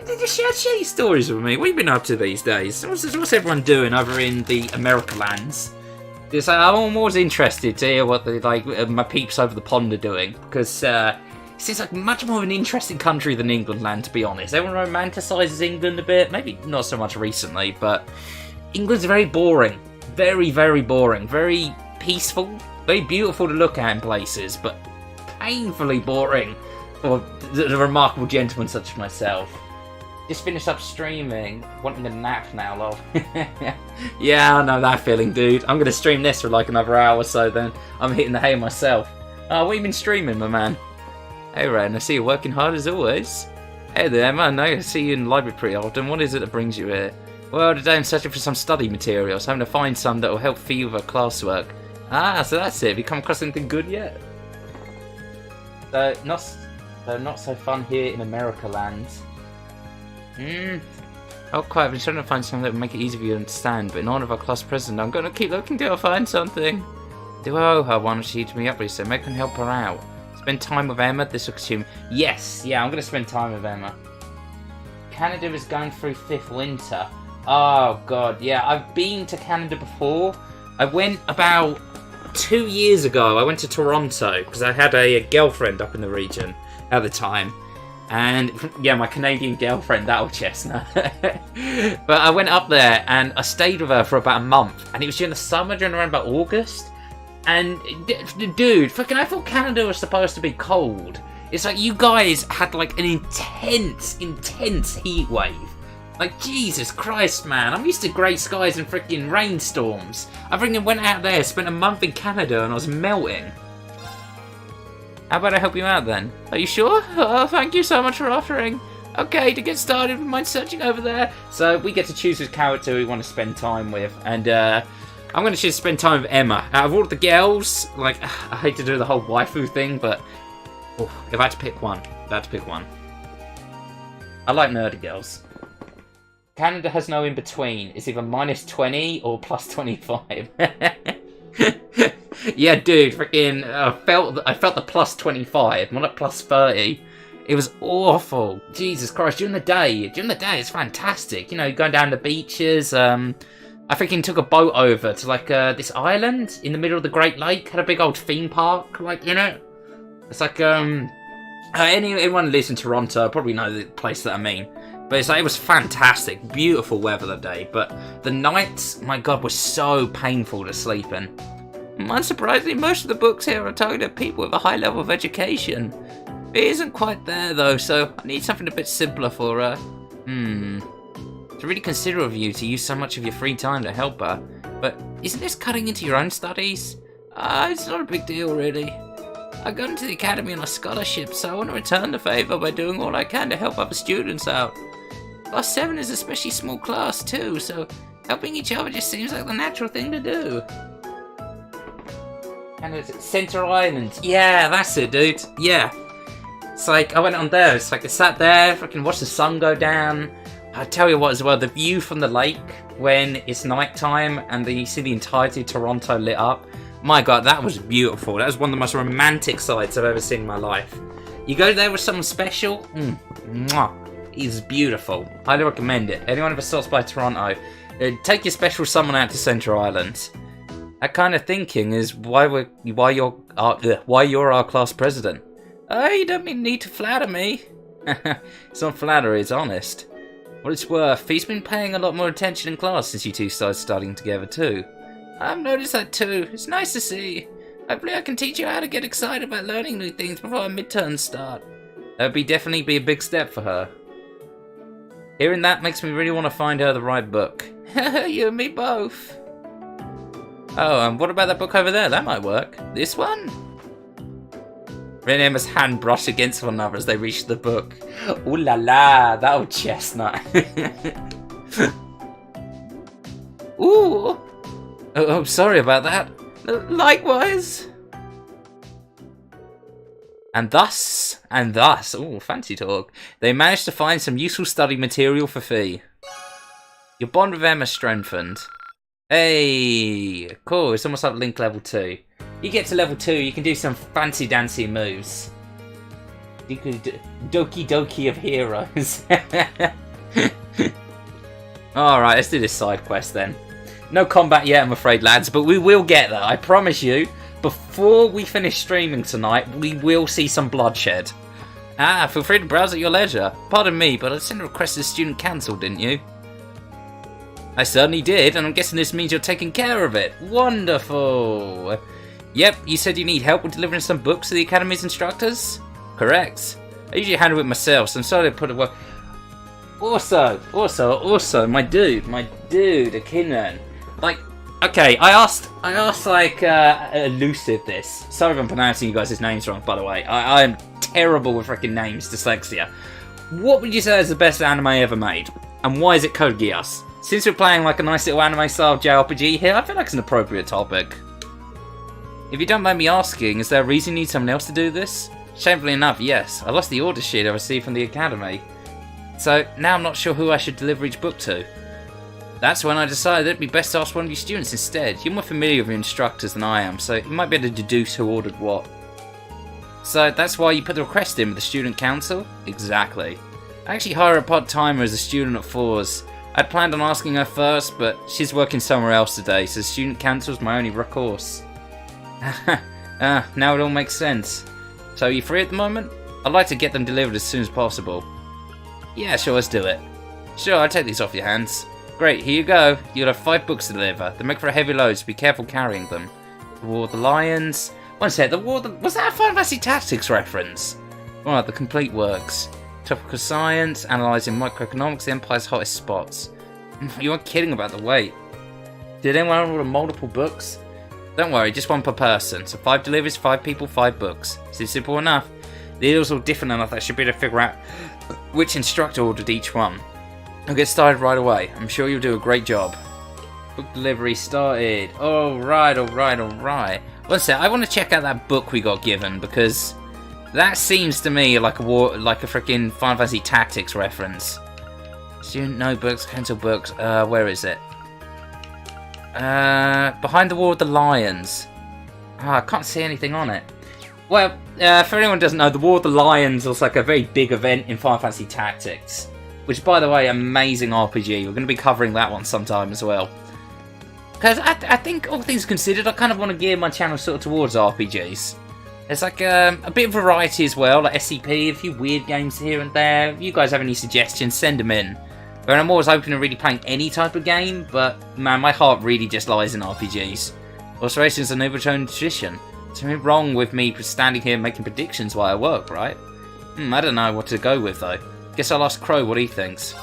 just share your stories with me. What have you been up to these days? What's everyone doing over in the America lands? Because I'm always interested to hear what my peeps over the pond are doing, because it seems like much more of an interesting country than England land, to be honest. Everyone romanticises England a bit, maybe not so much recently, but England's very boring. Very, very boring. Very peaceful. Very beautiful to look at in places, but painfully boring for the remarkable gentleman such as myself. Just finished up streaming. Wanting a nap now, love. Yeah, I know that feeling, dude. I'm going to stream this for like another hour or so, then I'm hitting the hay myself. Oh, what have you been streaming, my man? Hey, Ren, I see you working hard as always. Hey there, man. I see you in the library pretty often. What is it that brings you here? Well, today I'm searching for some study materials. I'm going to find some that will help Fee with her classwork. Ah, so that's it. Have you come across anything good yet? Not so fun here in America land. Oh, quite. I've been trying to find something that will make it easy for you to understand, but in honor of our class president, I'm going to keep looking till I find something. Do I owe her one? She to me up recently. Maybe I can help her out. Spend time with Emma? This will assume. Yes, yeah, I'm going to spend time with Emma. Canada is going through 5th winter. Oh, God, yeah, I've been to Canada before. I went about 2 years ago. I went to Toronto because I had a girlfriend up in the region at the time. And, yeah, my Canadian girlfriend, that old chestnut. But I went up there and I stayed with her for about a month. And it was during the summer, during around about August. And, dude, fucking, I thought Canada was supposed to be cold. It's like you guys had, like, an intense heat wave. Like, Jesus Christ, man. I'm used to grey skies and freaking rainstorms. I freaking went out there, spent a month in Canada, and I was melting. How about I help you out, then? Are you sure? Oh, thank you so much for offering. Okay, to get started, mind searching over there? So, we get to choose which character we want to spend time with. And, I'm going to choose to spend time with Emma. Out of all of the girls, like, I hate to do the whole waifu thing, but if I had to pick one, I like nerdy girls. Canada has no in between. It's either -20 or +25. Yeah, dude, freaking, I felt the +25, not at +30. It was awful. Jesus Christ, during the day, it's fantastic. You know, going down the beaches. I freaking took a boat over to like this island in the middle of the Great Lake. Had a big old theme park, like, you know. It's like anyone who lives in Toronto probably know the place that I mean. But it's like, it was fantastic, beautiful weather that day. But the nights, my God, were so painful to sleep in. Unsurprisingly, most of the books here are targeted at people with a high level of education. It isn't quite there though, so I need something a bit simpler for her. It's really considerate of you to use so much of your free time to help her. But isn't this cutting into your own studies? It's not a big deal, really. I got into the academy on a scholarship, so I want to return the favour by doing all I can to help other students out. Class 7 is a especially small class too, so helping each other just seems like the natural thing to do. And it's Center Island. Yeah, that's it, dude. Yeah. It's like, I went on there, it's like I sat there, fucking watched the sun go down. I tell you what as well, the view from the lake when it's night time and then you see the entirety of Toronto lit up. My god, that was beautiful. That was one of the most romantic sights I've ever seen in my life. You go there with someone special, mwah, it's beautiful. Highly recommend it. Anyone ever stops by Toronto, take your special someone out to Central Island. That kind of thinking is why you're our class president. Oh, you don't need to flatter me. It's not flattery, it's honest. What it's worth, he's been paying a lot more attention in class since you two started studying together too. I've noticed that too. It's nice to see. Hopefully I can teach you how to get excited about learning new things before our midterms start. That would definitely be a big step for her. Hearing that makes me really want to find her the right book. You and me both. Oh, and what about that book over there? That might work. This one? Ren and Emma's hand brush against one another as they reach the book. Ooh la la, that old chestnut. Ooh. Oh, sorry about that. Likewise. And thus, ooh, fancy talk, they managed to find some useful study material for Fee. Your bond with Emma strengthened. Hey, cool, it's almost like Link level 2. You get to level 2, you can do some fancy dancy moves. Doki Doki of heroes. Alright, let's do this side quest then. No combat yet, I'm afraid, lads, but we will get there, I promise you. Before we finish streaming tonight, we will see some bloodshed. Ah, feel free to browse at your leisure. Pardon me, but I sent a request to the student council, didn't you? I certainly did, and I'm guessing this means you're taking care of it. Wonderful. Yep, you said you need help with delivering some books to the Academy's instructors? Correct. I usually handle it myself, so I'm sorry to put it work. Also, my dude, Akinran. Like, okay, I asked like, Elusive this. Sorry if I'm pronouncing you guys' names wrong, by the way. I am terrible with freaking names, dyslexia. What would you say is the best anime ever made? And why is it Code Geass? Since we're playing like a nice little anime-style JRPG here, I feel like it's an appropriate topic. If you don't mind me asking, is there a reason you need someone else to do this? Shamefully enough, yes. I lost the order sheet I received from the Academy. So, now I'm not sure who I should deliver each book to. That's when I decided it'd be best to ask one of your students instead. You're more familiar with your instructors than I am, so you might be able to deduce who ordered what. So, that's why you put the request in with the student council? Exactly. I actually hire a part-timer as a student at Fours. I'd planned on asking her first, but she's working somewhere else today, so student council's my only recourse. Now it all makes sense. So, are you free at the moment? I'd like to get them delivered as soon as possible. Yeah, sure, let's do it. Sure, I'll take these off your hands. Great, here you go. You'll have 5 books to deliver. They make for a heavy load, so be careful carrying them. The War of the Lions. One sec, was that a Final Fantasy Tactics reference? Right, the complete works. Tropical science, analysing microeconomics, the Empire's hottest spots. You aren't kidding about the weight. Did anyone order multiple books? Don't worry, just one per person. So 5 deliveries, 5 people, 5 books. Seems simple enough. The orders are all different enough that I should be able to figure out which instructor ordered each one. I'll get started right away. I'm sure you'll do a great job. Book delivery started. Alright. One sec, I want to check out that book we got given because that seems to me like a freaking Final Fantasy Tactics reference. Student notebooks, cancel books. Where is it? Behind the War of the Lions. I can't see anything on it. Well, for anyone who doesn't know, the War of the Lions was like a very big event in Final Fantasy Tactics. Which, by the way, amazing RPG. We're going to be covering that one sometime as well. Because I think, all things considered, I kind of want to gear my channel sort of towards RPGs. There's like a bit of variety as well, like SCP, a few weird games here and there. If you guys have any suggestions, send them in. But I'm always open to really playing any type of game, but man, my heart really just lies in RPGs. Illustration is a new return tradition. There's nothing wrong with me standing here making predictions while I work, right? I don't know what to go with though. Guess I'll ask Crow what he thinks.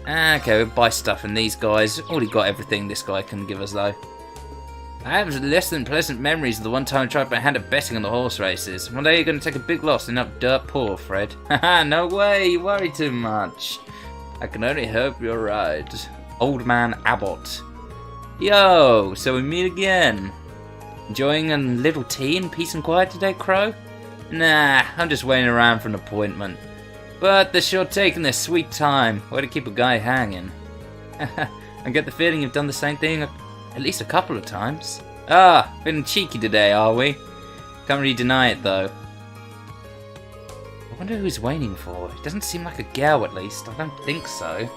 Okay, we'll buy stuff from these guys. Already got everything this guy can give us though. I have less than pleasant memories of the one time I tried my hand at betting on the horse races. One day you're going to take a big loss and end up dirt poor, Fred. Haha, no way, you worry too much. I can only hope you're right. Old Man Abbott. Yo, so we meet again. Enjoying a little tea in peace and quiet today, Crow? Nah, I'm just waiting around for an appointment. But they're sure taking their sweet time. Way to keep a guy hanging. I get the feeling you've done the same thing at least a couple of times. Ah, feeling cheeky today, are we? Can't really deny it, though. I wonder who he's waiting for. It doesn't seem like a girl, at least. I don't think so.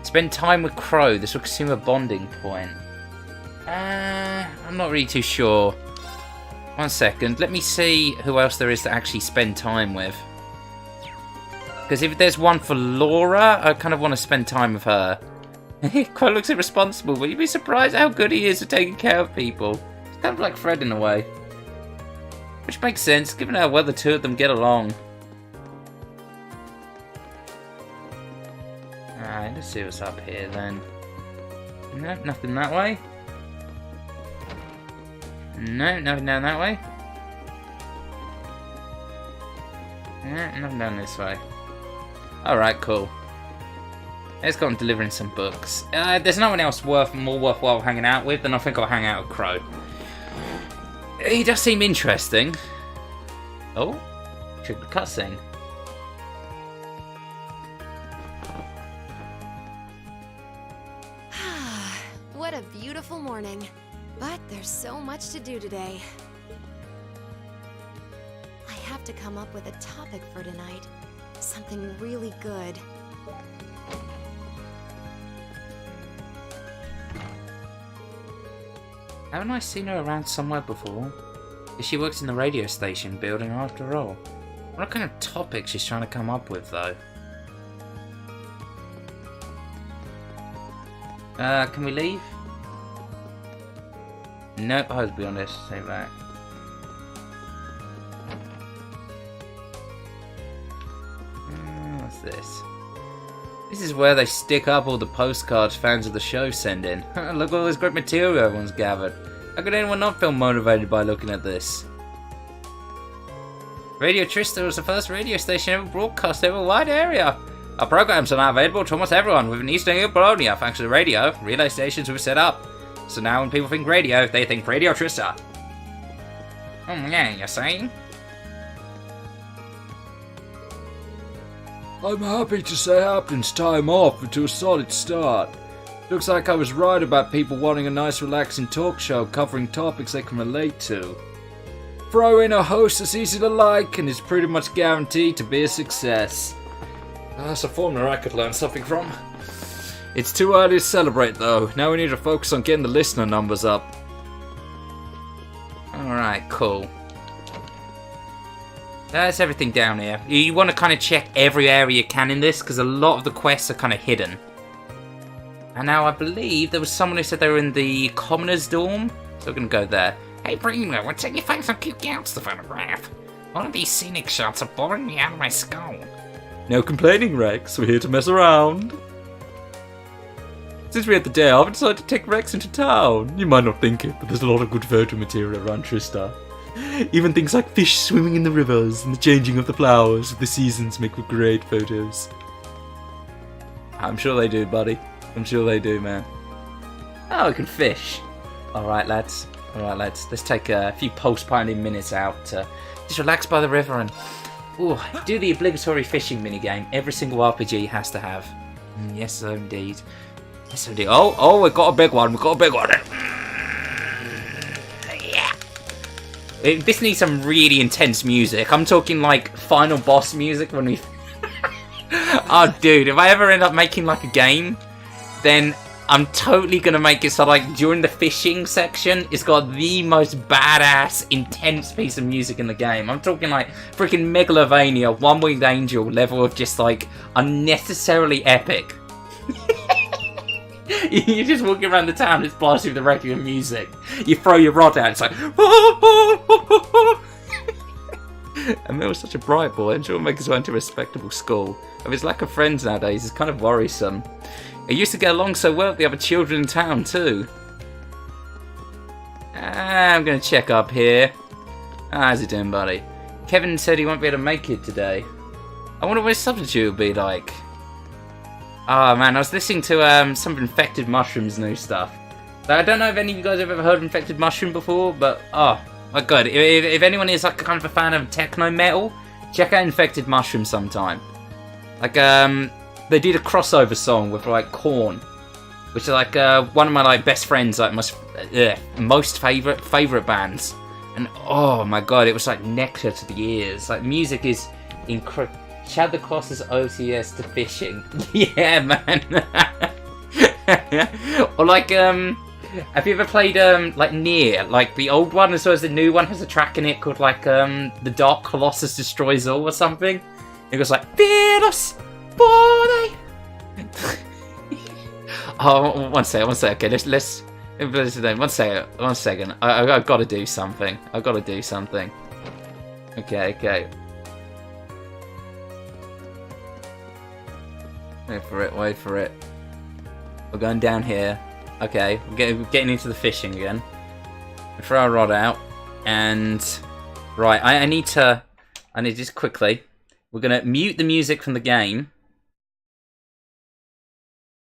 Spend time with Crow. This will consume a bonding point. I'm not really too sure. 1 second. Let me see who else there is to actually spend time with. Because if there's one for Laura, I kind of want to spend time with her. Crow looks irresponsible, but you'd be surprised how good he is at taking care of people. He's kind of like Fred in a way. Which makes sense, given how well the two of them get along. Alright, let's see what's up here then. Nope, nothing that way. No, nothing down that way. Nothing down this way. Alright, cool. Let's go on delivering some books. There's no one else more worthwhile hanging out with, then I think I'll hang out with Crow. He does seem interesting. Oh, triggered cutscene. What a beautiful morning. But there's so much to do today. I have to come up with a topic for tonight. Something really good. Haven't I seen her around somewhere before? She works in the radio station building after all. What kind of topic she's trying to come up with, though? Can we leave? Nope, I'll be honest, stay back. What's this? This is where they stick up all the postcards fans of the show send in. Look at all this great material everyone's gathered. How could anyone not feel motivated by looking at this? Radio Trista was the first radio station ever broadcast over a wide area. Our programs are now available to almost everyone within Eastern Euphalonia thanks to the radio. Relay stations were set up. So now when people think radio, they think Radio Trista. Oh yeah, you're saying? I'm happy to say Hapton's time off to a solid start. Looks like I was right about people wanting a nice relaxing talk show covering topics they can relate to. Throw in a host that's easy to like and is pretty much guaranteed to be a success. That's a formula I could learn something from. It's too early to celebrate though. Now we need to focus on getting the listener numbers up. Alright, cool. That's everything down here. You want to kind of check every area you can in this, because a lot of the quests are kind of hidden. And now I believe there was someone who said they were in the commoner's dorm, so we're going to go there. Hey Praygon, what's in your face some cute gals to photograph? One of these scenic shots are boring me out of my skull. No complaining, Rex. We're here to mess around. Since we had the day off, I decided to take Rex into town. You might not think it, but there's a lot of good photo material around Trista. Even things like fish swimming in the rivers and the changing of the flowers of the seasons make for great photos. I'm sure they do, buddy. I'm sure they do, man. Oh, we can fish. Alright, lads. Alright, lads. Let's take a few post-piling minutes out to just relax by the river and do the obligatory fishing minigame every single RPG has to have. Yes, sir, indeed. Yes, indeed. Oh, we've got a big one. We've got a big one. Yeah. This needs some really intense music. I'm talking like final boss music when we... Oh, dude, if I ever end up making like a game, then I'm totally going to make it so like during the fishing section, it's got the most badass, intense piece of music in the game. I'm talking like freaking Megalovania, One-Winged Angel level of just like unnecessarily epic. You're just walking around the town, it's blasting with the regular music. You throw your rod out, it's like... And was such a bright boy, I'm sure he'll make his way into a respectable school. Of his lack of friends nowadays is kind of worrisome. He used to get along so well with the other children in town too. I'm going to check up here. How's it doing, buddy? Kevin said he won't be able to make it today. I wonder what his substitute will be like. Oh man, I was listening to some of Infected Mushroom's new stuff. I don't know if any of you guys have ever heard of Infected Mushroom before, but My god, if anyone is like kind of a fan of techno metal, check out Infected Mushroom sometime. Like, they did a crossover song with like Korn, which is like one of my like best friends, like most favorite bands. And oh my god, it was like nectar to the ears. Like, music is incredible. Chad the Colossus OTS to fishing. Yeah, man. Or like, have you ever played like Nier? Like the old one as well as the new one has a track in it called like The Dark Colossus Destroys All or something. It goes like, feed us, boy. Oh, one second. Okay, let's. One second. I've got to do something. Okay. Wait for it. We're going down here. Okay, we're getting into the fishing again. We throw our rod out, and right, I need just quickly. We're gonna mute the music from the game.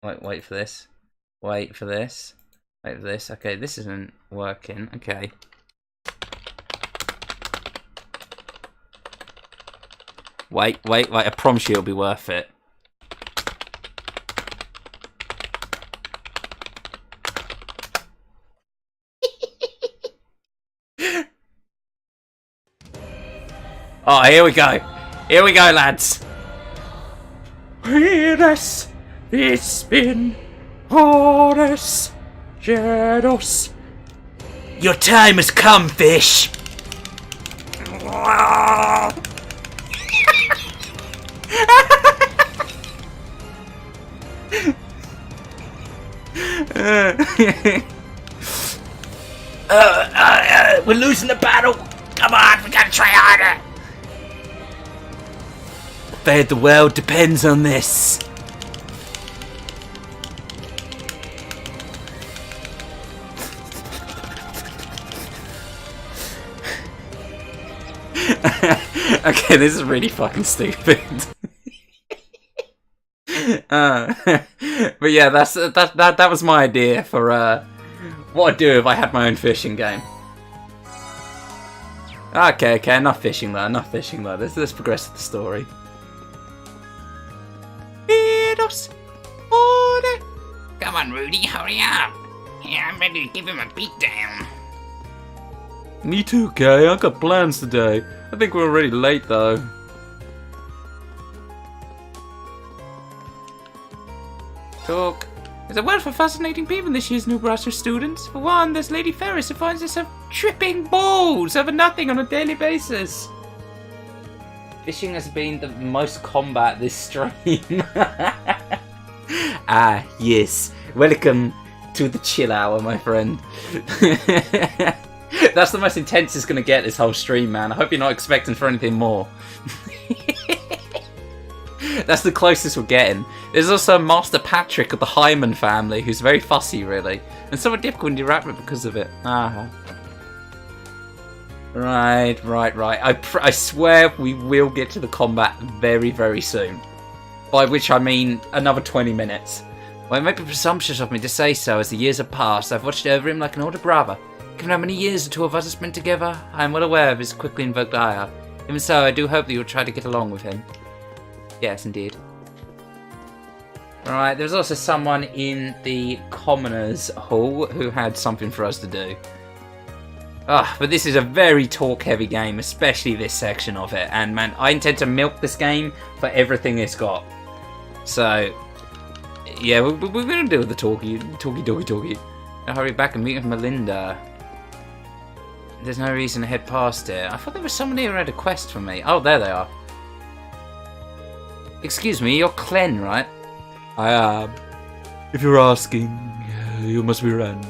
Wait for this. Okay, this isn't working. Okay. Wait. I promise you it'll be worth it. Oh, here we go, lads. Venus, it's been Horus, Jados. Your time has come, fish. We're losing the battle. Come on, we gotta try harder. The fate of the world depends on this. Okay, this is really fucking stupid. But yeah, that was my idea for what I'd do if I had my own fishing game. Okay, enough fishing though. Let's progress with the story. Come on, Rudy, hurry up. Yeah, I'm ready to give him a beatdown. Me too, Kay. I've got plans today. I think we're already late, though. Talk. There's a wealth of fascinating people in this year's New Brasser students. For one, there's Lady Ferris who finds herself tripping balls over nothing on a daily basis. Fishing has been the most combat this stream. Ah, yes. Welcome to the chill hour, my friend. That's the most intense it's going to get this whole stream, man. I hope you're not expecting for anything more. That's the closest we're getting. There's also Master Patrick of the Hyman family, who's very fussy, really. And somewhat difficult to interact with because of it. Right. I swear we will get to the combat very, very soon. By which I mean another 20 minutes. Well, it might be presumptuous of me to say so, as the years have passed. I've watched over him like an older brother. Given how many years the two of us have spent together, I am well aware of his quickly invoked ire. Even so, I do hope that you'll try to get along with him. Yes, indeed. Alright, there's also someone in the Commoners Hall who had something for us to do. But this is a very talk-heavy game, especially this section of it. And man, I intend to milk this game for everything it's got. So, yeah, we're going to do the talky. Now hurry back and meet with Melinda. There's no reason to head past it. I thought there was someone here who had a quest for me. Oh, there they are. Excuse me, you're Clen, right? I am. If you're asking, you must be Ren.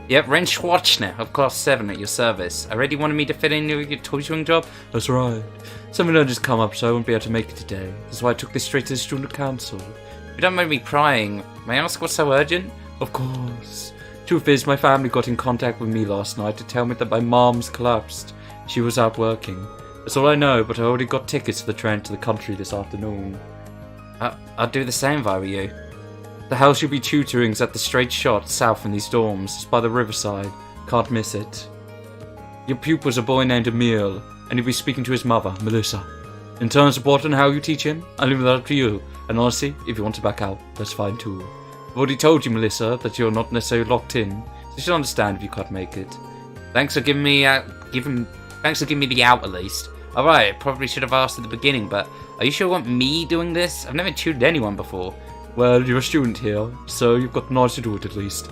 Yep, Ren Schwartzner of Class 7 at your service. Already wanted me to fit in with your tutoring job? That's right. Something had just come up, so I won't be able to make it today. That's why I took this straight to the student council. If you don't mind me prying, may I ask what's so urgent? Of course. Truth is, my family got in contact with me last night to tell me that my mom's collapsed. She was out working. That's all I know, but I already got tickets to the train to the country this afternoon. I'd do the same if I were you. The house you'll be tutoring is at the straight shot south from these dorms. It's by the riverside. Can't miss it. Your pupil's a boy named Emil, and you'll be speaking to his mother, Melissa. In terms of what and how you teach him, I'll leave that up to you. And honestly, if you want to back out, that's fine too. I've already told you, Melissa, that you're not necessarily locked in, so she'll understand if you can't make it. Thanks for giving me the out at least. Alright, probably should have asked at the beginning, but are you sure you want me doing this? I've never tutored anyone before. Well, you're a student here, so you've got the knowledge to do it at least.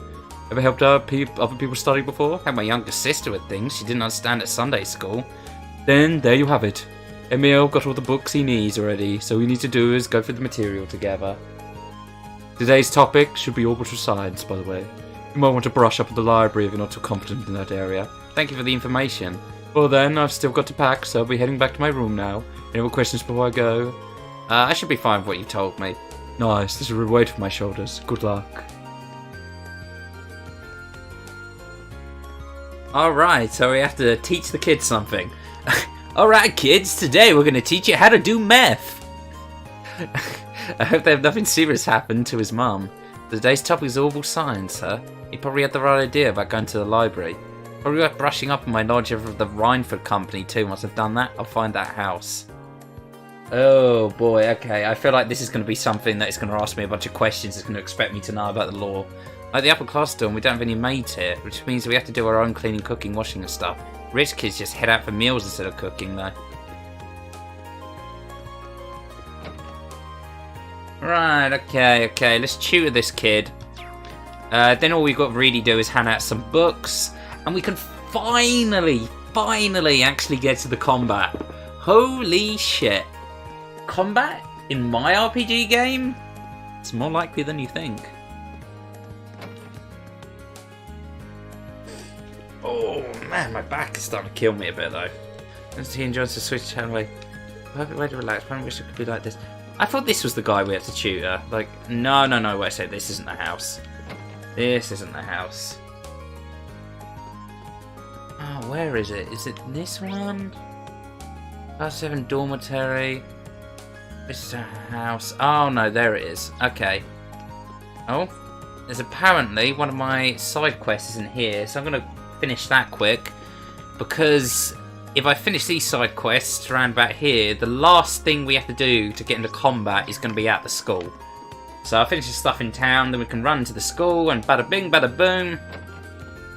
Ever helped out other people study before? Had my younger sister with things she didn't understand at Sunday school. Then, there you have it. Emil got all the books he needs already, so all we need to do is go through the material together. Today's topic should be orbital science, by the way. You might want to brush up at the library if you're not too competent in that area. Thank you for the information. Well then, I've still got to pack, so I'll be heading back to my room now. Any more questions before I go? I should be fine with what you told me. Nice, this is a real weight off my shoulders. Good luck. Alright, so we have to teach the kids something. Alright kids, today we're going to teach you how to do meth. I hope that nothing serious happened to his mum. Today's topic is orbital science, huh? He probably had the right idea about going to the library. Probably worth brushing up on my knowledge of the Rhineford Company too. Once I've done that, I'll find that house. Oh boy, okay. I feel like this is going to be something that is going to ask me a bunch of questions. It's going to expect me to know about the law. Like the upper class dorm, we don't have any maids here, which means we have to do our own cleaning, cooking, washing and stuff. Rich kids just head out for meals instead of cooking though. Right, okay, let's tutor this kid. Then all we've got to really do is hand out some books, and we can finally actually get to the combat. Holy shit. Combat in my RPG game? It's more likely than you think. Oh man, my back is starting to kill me a bit though. As he enjoys the switch channel way. Perfect way to relax. I wish it could be like this. I thought this was the guy we had to tutor. Like, no, wait a sec, this isn't the house. This isn't the house. Oh, where is it? Is it this one? Class 7 dormitory. This is a house. Oh no, there it is. Okay. Oh, there's apparently one of my side quests isn't here, so I'm gonna finish that quick, because if I finish these side quests around about here, the last thing we have to do to get into combat is going to be at the school. So I'll finish the stuff in town, then we can run to the school and bada bing, bada boom,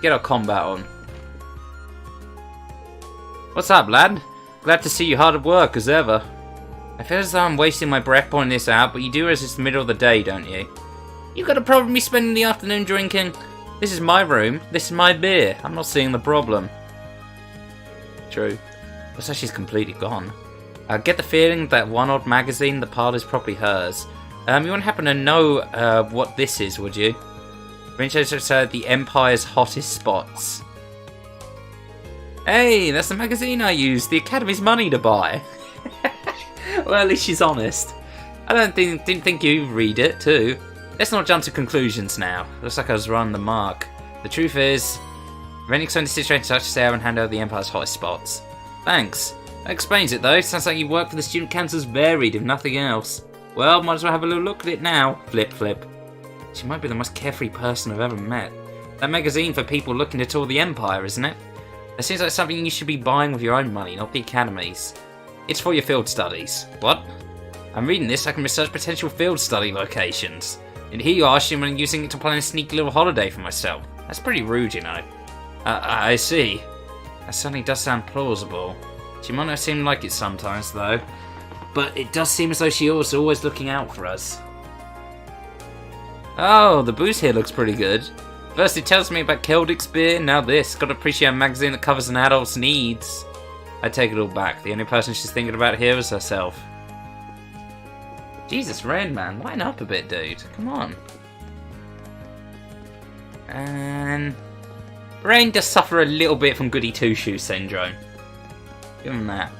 get our combat on. What's up, lad? Glad to see you hard at work as ever. I feel as though I'm wasting my breath pointing this out, but you do realize it's the middle of the day, don't you? You've got a problem with me spending the afternoon drinking? This is my room, this is my beer. I'm not seeing the problem. True. Looks like she's completely gone. I get the feeling that one odd magazine, the pile is probably hers. You wouldn't happen to know what this is, would you? Winchester said the Empire's hottest spots. Hey, that's the magazine I used the Academy's money to buy. Well, at least she's honest. I didn't think you'd read it too. Let's not jump to conclusions now. Looks like I was running the mark. The truth is, if any explain the situation, such as and hand over the Empire's hottest spots. Thanks. That explains it though. Sounds like you work for the student council's varied, if nothing else. Well, might as well have a little look at it now. Flip, flip. She might be the most carefree person I've ever met. That magazine for people looking to tour the Empire, isn't it? It seems like something you should be buying with your own money, not the Academy's. It's for your field studies. What? I'm reading this, I can research potential field study locations. And here you are, assuming I'm using it to plan a sneaky little holiday for myself. That's pretty rude, you know. I see. That certainly does sound plausible. She might not seem like it sometimes, though. But it does seem as though she was always looking out for us. Oh, the booze here looks pretty good. First it tells me about Keldick's beer, now this. Gotta appreciate a magazine that covers an adult's needs. I take it all back. The only person she's thinking about here is herself. Jesus, Rain Man, lighten up a bit, dude. Come on. And Rain does suffer a little bit from goody two-shoes syndrome. Give him that.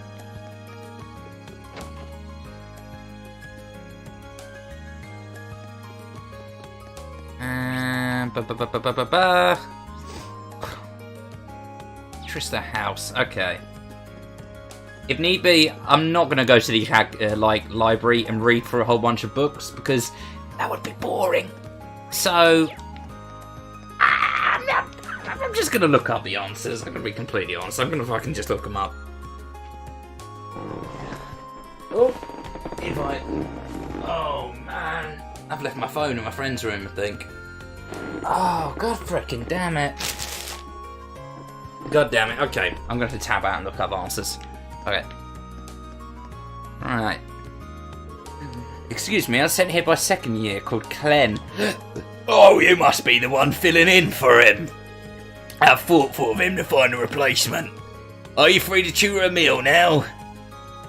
Trista House. Okay. If need be, I'm not going to go to the library and read through a whole bunch of books because that would be boring. So I'm just gonna look up the answers. I'm gonna be completely honest. I'm gonna fucking just look them up. Oh, invite. Oh man, I've left my phone in my friend's room, I think. Oh, god frickin' damn it. God damn it. Okay, I'm gonna have to tab out and look up answers. Okay. Alright. Excuse me, I was sent here by second year called Clen. Oh, you must be the one filling in for him. How thoughtful of him to find a replacement. Are you free to tutor a meal now?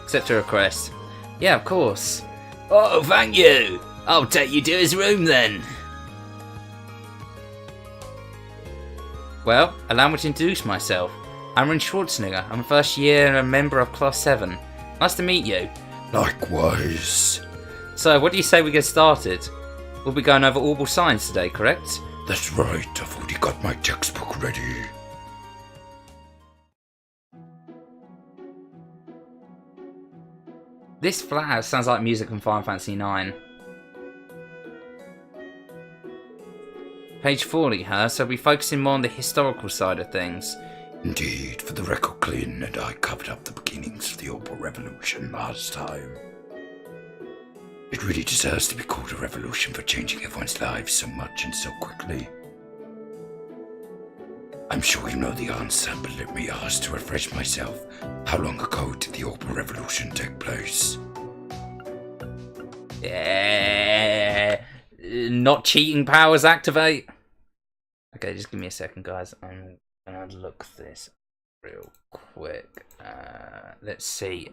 Accept a request. Yeah, of course. Oh, thank you. I'll take you to his room then. Well, allow me to introduce myself. I'm Rin Schwarzenegger. I'm a first year and a member of Class 7. Nice to meet you. Likewise. So, what do you say we get started? We'll be going over orbital science today, correct? That's right, I've already got my textbook ready. This flower sounds like music from Final Fantasy IX. Page 40, huh? So we'll be focusing more on the historical side of things. Indeed, for the record, Clint and I covered up the beginnings of the Opal Revolution last time. It really deserves to be called a revolution for changing everyone's lives so much and so quickly. I'm sure you know the answer, but let me ask to refresh myself. How long ago did the Opal Revolution take place? Not cheating powers activate. Okay, just give me a second, guys. I'm gonna look this real quick. Let's see.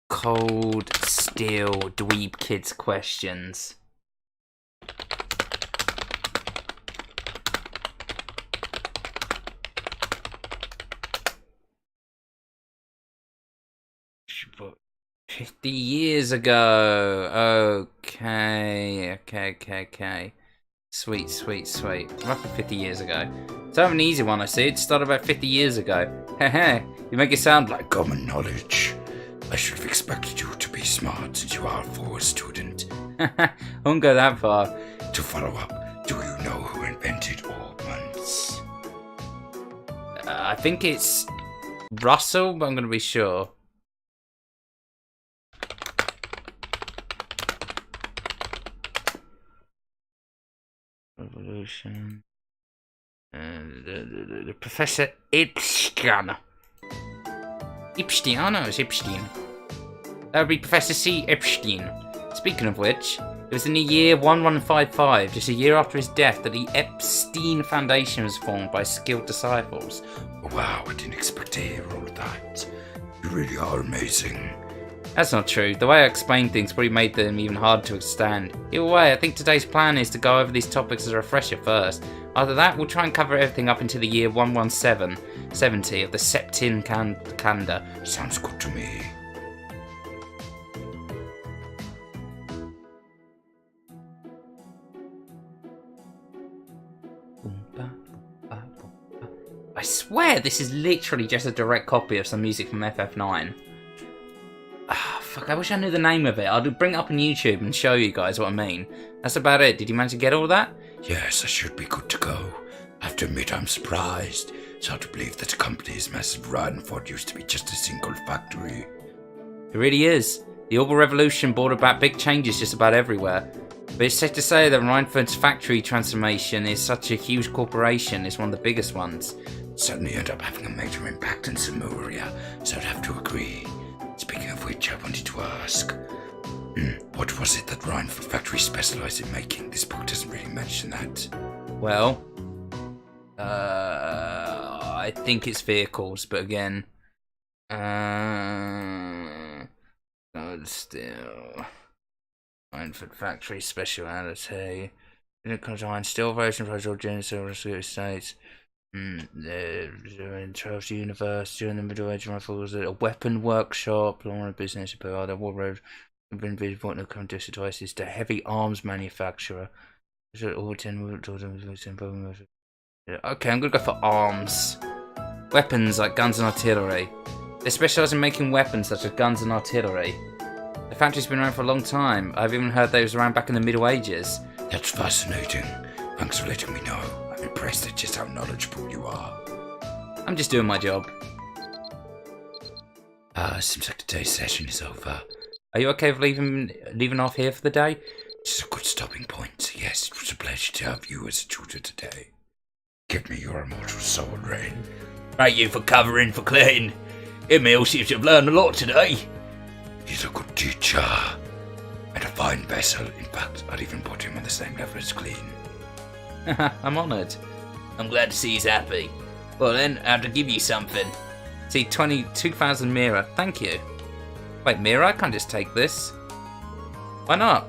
Cold Steel Dweeb Kids questions. But 50 years ago. Okay. Sweet. Roughly 50 years ago. So I have an easy one, I see. It started about 50 years ago. Heh, you make it sound like common knowledge. I should have expected you to be smart since you are a 4 student. I won't go that far. To follow up, do you know who invented ornaments? I think it's Russell, but I'm going to be sure. Revolution. Professor Epstein. Epstein? No, it's Epstein. That would be Professor C. Epstein. Speaking of which, it was in the year 1155, just a year after his death, that the Epstein Foundation was formed by skilled disciples. Wow, I didn't expect to hear all of that. You really are amazing. That's not true. The way I explained things probably made them even harder to understand. Either way, I think today's plan is to go over these topics as a refresher first. After that, we'll try and cover everything up into the year 11770 of the Septin calendar. Sounds good to me. I swear this is literally just a direct copy of some music from FF9. Ah, fuck, I wish I knew the name of it. I'll bring it up on YouTube and show you guys what I mean. That's about it. Did you manage to get all that? Yes, I should be good to go. I have to admit I'm surprised. It's hard to believe that a company as massive as what used to be just a single factory. It really is. The Orbital Revolution brought about big changes just about everywhere. But it's safe to say that Reinford's factory transformation is such a huge corporation. It's one of the biggest ones. It certainly ended up having a major impact in Samuria, so I'd have to agree. Speaking of which, I wanted to ask, what was it that Reinford factory specialised in making? This book doesn't really mention that. Well, I think it's vehicles, but again, still, Reinford factory speciality. In it contains steel version for George Genesis States. The 12th universe during the Middle Age rifles, a weapon workshop, long business, but other war road, been visible no current devices to heavy arms manufacturer. Okay, I'm gonna go for arms. Weapons like guns and artillery. They specialise in making weapons such as guns and artillery. The factory's been around for a long time. I've even heard they was around back in the Middle Ages. That's fascinating. Thanks for letting me know. I'm impressed at just how knowledgeable you are. I'm just doing my job. Seems like today's session is over. Are you okay with leaving off here for the day? This is a good stopping point, so yes, it was a pleasure to have you as a tutor today. Give me your immortal sword, Rain. Thank you for covering for Clayton. Emil seems to have learned a lot today. He's a good teacher. And a fine vessel. In fact, I'd even put him on the same level as Clean. I'm honoured. I'm glad to see he's happy. Well then, I have to give you something. See, 22,000 Mira. Thank you. Wait, Mira? I can't just take this. Why not?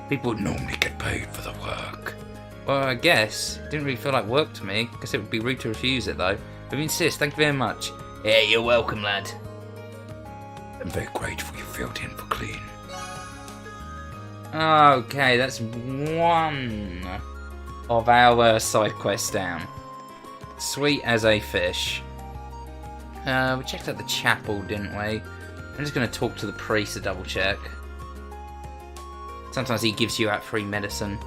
People normally get paid for the work. Well, I guess. It didn't really feel like work to me. Guess it would be rude to refuse it, though. But if you insist, thank you very much. Yeah, you're welcome, lad. I'm very grateful you filled in for Clean. Okay, that's one of our side quests down. Sweet as a fish. We checked out the chapel, didn't we? I'm just going to talk to the priest to double check. Sometimes he gives you out free medicine.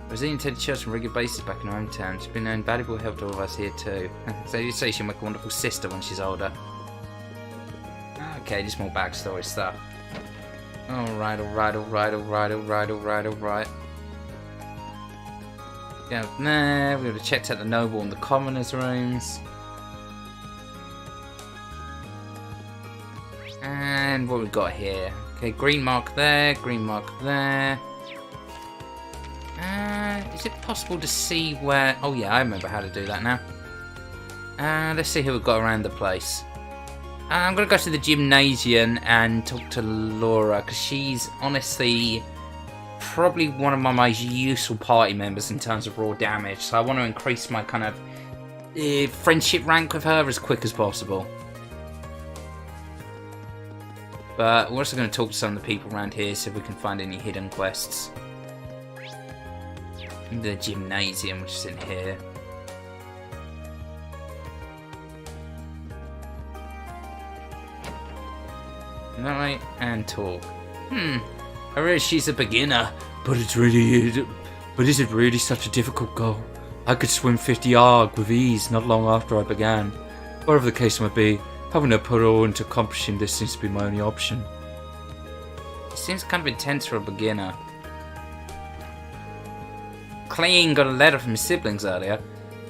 Brazilian attended church on a regular basis back in her hometown. She's been an invaluable help to all of us here too. So you say she'll make a wonderful sister when she's older. Okay, just more backstory stuff. Alright. Go there. We would have checked out the noble and the commoners' rooms. And what we've got here. Okay, green mark there, green mark there. Is it possible to see where... Oh yeah, I remember how to do that now. Let's see who we've got around the place. I'm going to go to the gymnasium and talk to Laura, because she's honestly probably one of my most useful party members in terms of raw damage. So I want to increase my kind of friendship rank with her as quick as possible. But we're also going to talk to some of the people around here, see if we can find any hidden quests. The gymnasium, which is in here. Right, and talk. I realize she's a beginner, but is it really such a difficult goal? I could swim 50 arg with ease not long after I began. Whatever the case might be, having to put all into accomplishing this seems to be my only option. It seems kind of intense for a beginner. Clayton got a letter from his siblings earlier.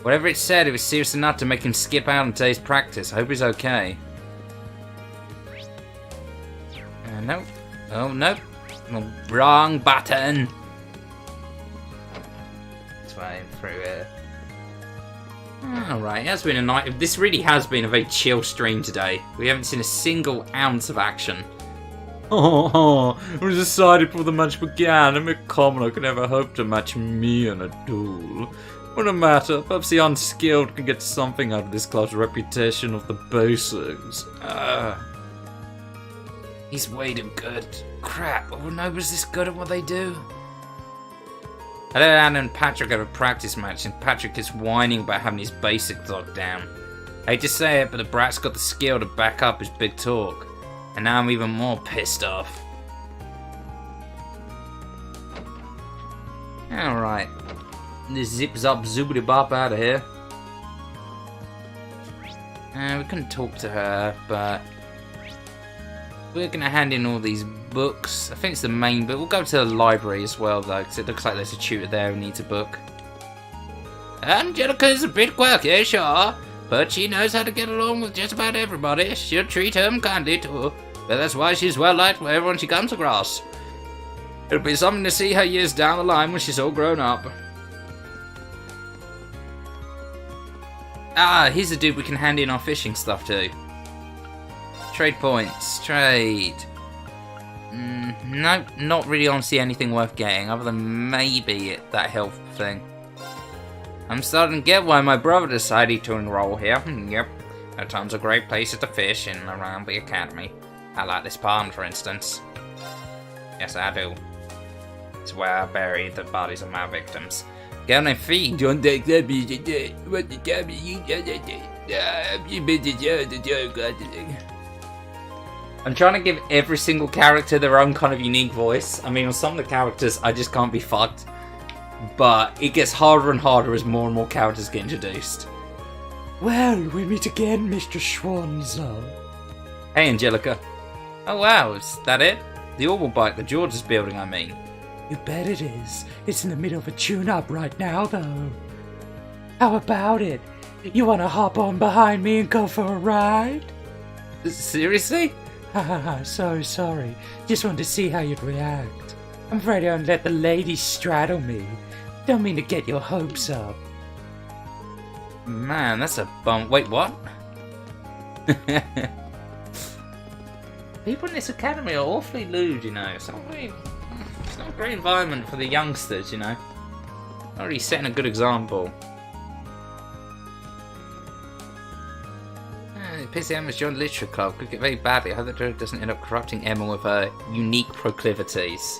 Whatever it said, it was serious enough to make him skip out on today's practice. I hope he's okay. Nope. Oh, nope. Wrong button. That's why I'm through here. Alright, it has been a night. This really has been a very chill stream today. We haven't seen a single ounce of action. I was excited before the match began, and a commoner could never hope to match me in a duel. What a matter, perhaps the unskilled can get something out of this club's reputation of the basics. He's way too good. Crap, nobody's this good at what they do. I let Anna and Patrick have a practice match, and Patrick is whining about having his basics locked down. I hate to say it, but the brat's got the skill to back up his big talk. And now I'm even more pissed off. Alright. This zip zop zoobity bop out of here. We couldn't talk to her, but we're gonna hand in all these books. I think it's the main book. We'll go to the library as well, though, because it looks like there's a tutor there who needs a book. Angelica's a bit quirky, sure, but she knows how to get along with just about everybody. She'll treat them kindly too, but that's why she's well liked with everyone she comes across. It'll be something to see her years down the line when she's all grown up. Here's a dude we can hand in our fishing stuff to. Trade points. Trade. Nope, not really honestly anything worth getting, other than maybe that health thing. I'm starting to get why my brother decided to enroll here. Yep, there are tons of great places to fish in and around the academy. I like this pond, for instance. Yes, I do. It's where I bury the bodies of my victims. Get on their feet. Don't take that. I'm trying to give every single character their own kind of unique voice. I mean, on some of the characters, I just can't be fucked. but it gets harder and harder as more and more characters get introduced. Well, we meet again, Mr. Schwanzer. Hey, Angelica. Oh wow, is that it? The orbital bike that George is building, I mean. You bet it is. It's in the middle of a tune-up right now, though. How about it? You wanna hop on behind me and go for a ride? Seriously? Haha, so sorry. Just wanted to see how you'd react. I'm afraid I don't let the ladies straddle me. Don't mean to get your hopes up. Man, that's a bum. Wait, what? People in this academy are awfully lewd, you know. It's not a great environment for the youngsters, you know. Not really setting a good example. Pissy Emma's joined the literature club. Could get very badly. I hope that Joe doesn't end up corrupting Emma with her unique proclivities.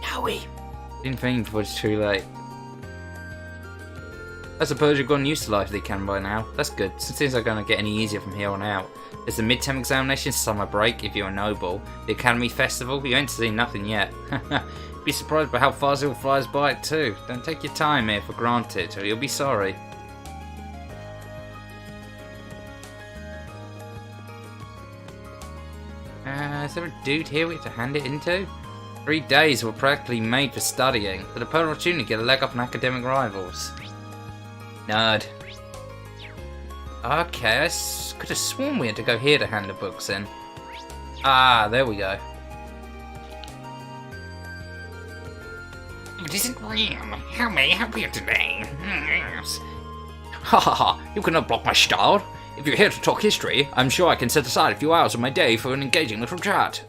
Howie! Didn't think before it's too late. I suppose you've gotten used to life as they can by now. That's good, since things are going to get any easier from here on out. There's the midterm examination, summer break, if you're a noble. The Academy Festival, you ain't seen nothing yet. Be surprised by how fast it all flies by too. Don't take your time here for granted, or you'll be sorry. Is there a dude here we have to hand it into? 3 days were practically made for studying. For the perfect opportunity to get a leg up on academic rivals. Nerd. Okay, I could have sworn we had to go here to hand the books in. Ah, there we go. It isn't real. How may I help you today? Yes. Ha ha ha, you cannot block my style. If you're here to talk history, I'm sure I can set aside a few hours of my day for an engaging little chat.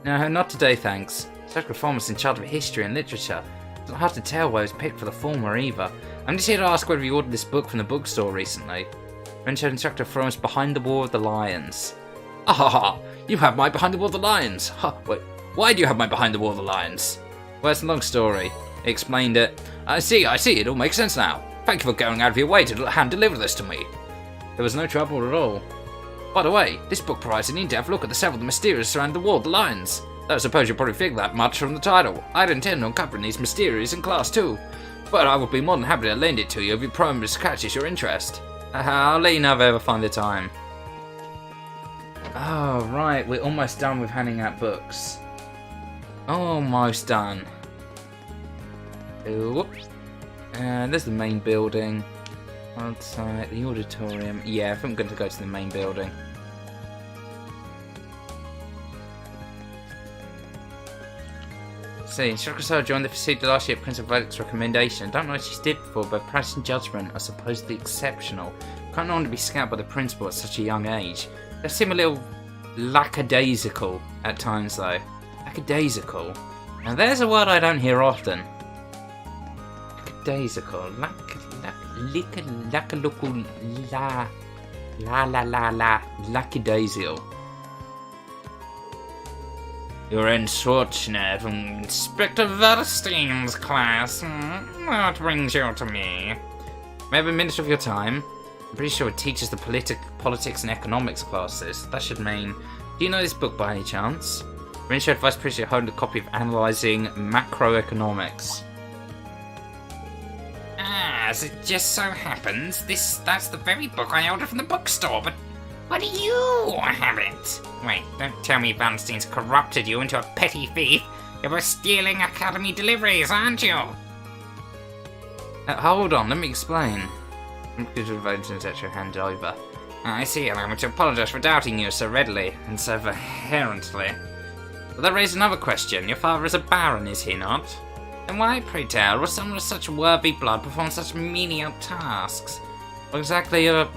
No, not today, thanks. Sacred Farmer's in charge of history and literature. It's not hard to tell why I was picked for the former either. I'm just here to ask whether you ordered this book from the bookstore recently. French instructor Frome's Behind the War of the Lions. Ah ha ha, you have my Behind the War of the Lions. Ha, wait, why do you have my Behind the War of the Lions? Well, it's a long story. He explained it. I see, it all makes sense now. Thank you for going out of your way to hand deliver this to me. There was no trouble at all. By the way, this book provides an in-depth look at the several mysteries surrounding the War of the Lions. Though I suppose you'll probably figure that much from the title. I'd intend on covering these mysteries in class too. But I would be more than happy to lend it to you if you promise catches your interest. I'll let you know if I ever find the time. Oh, right, we're almost done with handing out books. Almost done. Oop. And there's the main building. Outside the auditorium. Yeah, I think I'm going to go to the main building. See, Instructor Sarah joined the facility last year at Prince of Valek's recommendation. I don't know what she did before, but practice and judgment are supposedly exceptional. Can't want to be scouted by the principal at such a young age. They seem a little lackadaisical at times, though. Lackadaisical. Now, there's a word I don't hear often. Lackadaisical. Lackadaisical. You're in unfortunate from Inspector Verstein's class. What brings you to me? May I have a minute of your time? I'm pretty sure it teaches the politics and economics classes. That should mean... Do you know this book by any chance? Administrative Vice President holding a copy of Analyzing Macroeconomics. As it just so happens, that's the very book I ordered from the bookstore, but why do you have it? Wait, don't tell me Vanstein's corrupted you into a petty thief. You're stealing Academy deliveries, aren't you? Hold on, let me explain. I'm going to vote and let you hand over. I see, allow me to apologise for doubting you so readily and so vehemently. But that raises another question. Your father is a baron, is he not? Then why, pray tell, will someone of such worthy blood perform such menial tasks? What exactly are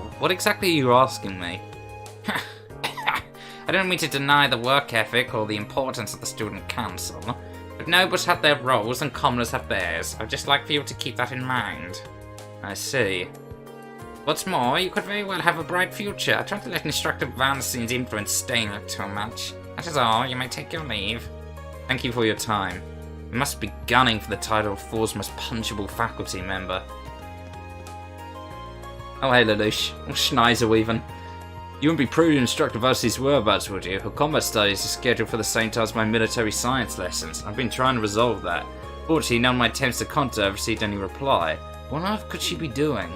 you asking me? I don't mean to deny the work ethic or the importance of the student council, but nobles have their roles and commoners have theirs. I'd just like for you to keep that in mind. I see. What's more, you could very well have a bright future. Try to let Instructor Vanstein's influence stain you too much. That is all. You may take your leave. Thank you for your time. You must be gunning for the title of Thor's most punchable faculty member. Oh, hey, Lelouch. Or Schneiser, even. You wouldn't be privy to Instructor Vanstein's whereabouts, would you? Her combat studies are scheduled for the same time as my military science lessons. I've been trying to resolve that. Fortunately, none of my attempts to contact her received any reply. What on earth could she be doing?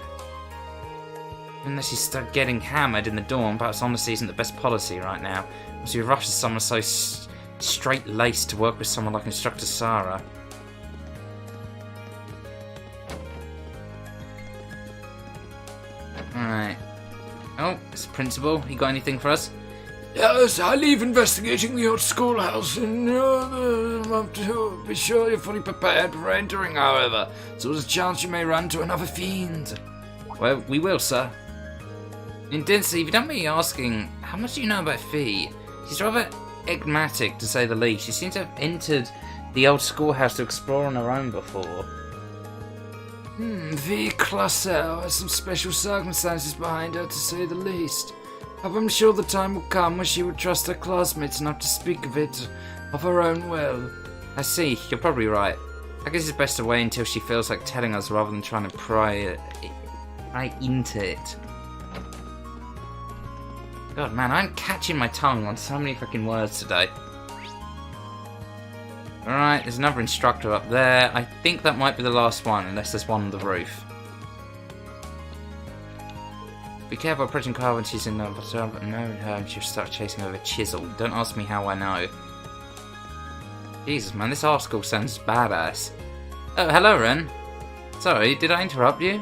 Unless she started getting hammered in the dorm, perhaps honesty isn't the best policy right now. Must be rushed to someone so straight-laced to work with someone like Instructor Sarah. Alright. Oh, it's the principal. You got anything for us? Yes, I leave investigating the old schoolhouse in to be sure you're fully prepared for entering, however. So there's a chance you may run to another fiend. Well, we will, sir. Intensely, if you don't mind me asking, how much do you know about Fee? She's rather enigmatic, to say the least. She seems to have entered the old schoolhouse to explore on her own before. Fee Classel has some special circumstances behind her, to say the least. I'm sure the time will come when she would trust her classmates enough to speak of it of her own will. I see, you're probably right. I guess it's best to wait until she feels like telling us rather than trying to pry into it. God, man, I'm catching my tongue on so many freaking words today. Alright, there's another instructor up there. I think that might be the last one, unless there's one on the roof. Be careful approaching Carl when she's in the hotel, but knowing her, she'll start chasing over chisel. Don't ask me how I know. Jesus, man, this art school sounds badass. Oh, hello, Ren. Sorry, did I interrupt you?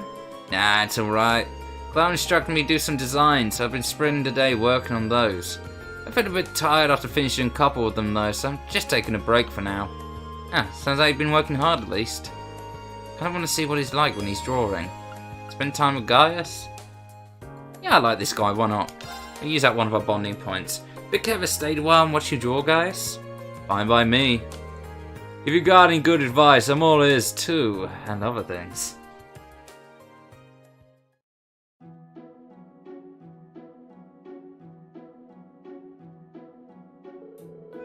Nah, it's alright. Clown instructed me to do some designs, so I've been spending the day working on those. I felt a bit tired after finishing a couple of them though, so I'm just taking a break for now. Ah, sounds like you've been working hard at least. I kind of want to see what he's like when he's drawing. Spend time with Gaius? Yeah, I like this guy, why not? We'll use that one of our bonding points. But Kev has stayed a while and watch you draw, Gaius? Fine by me. If you got any good advice, I'm all ears too, and other things.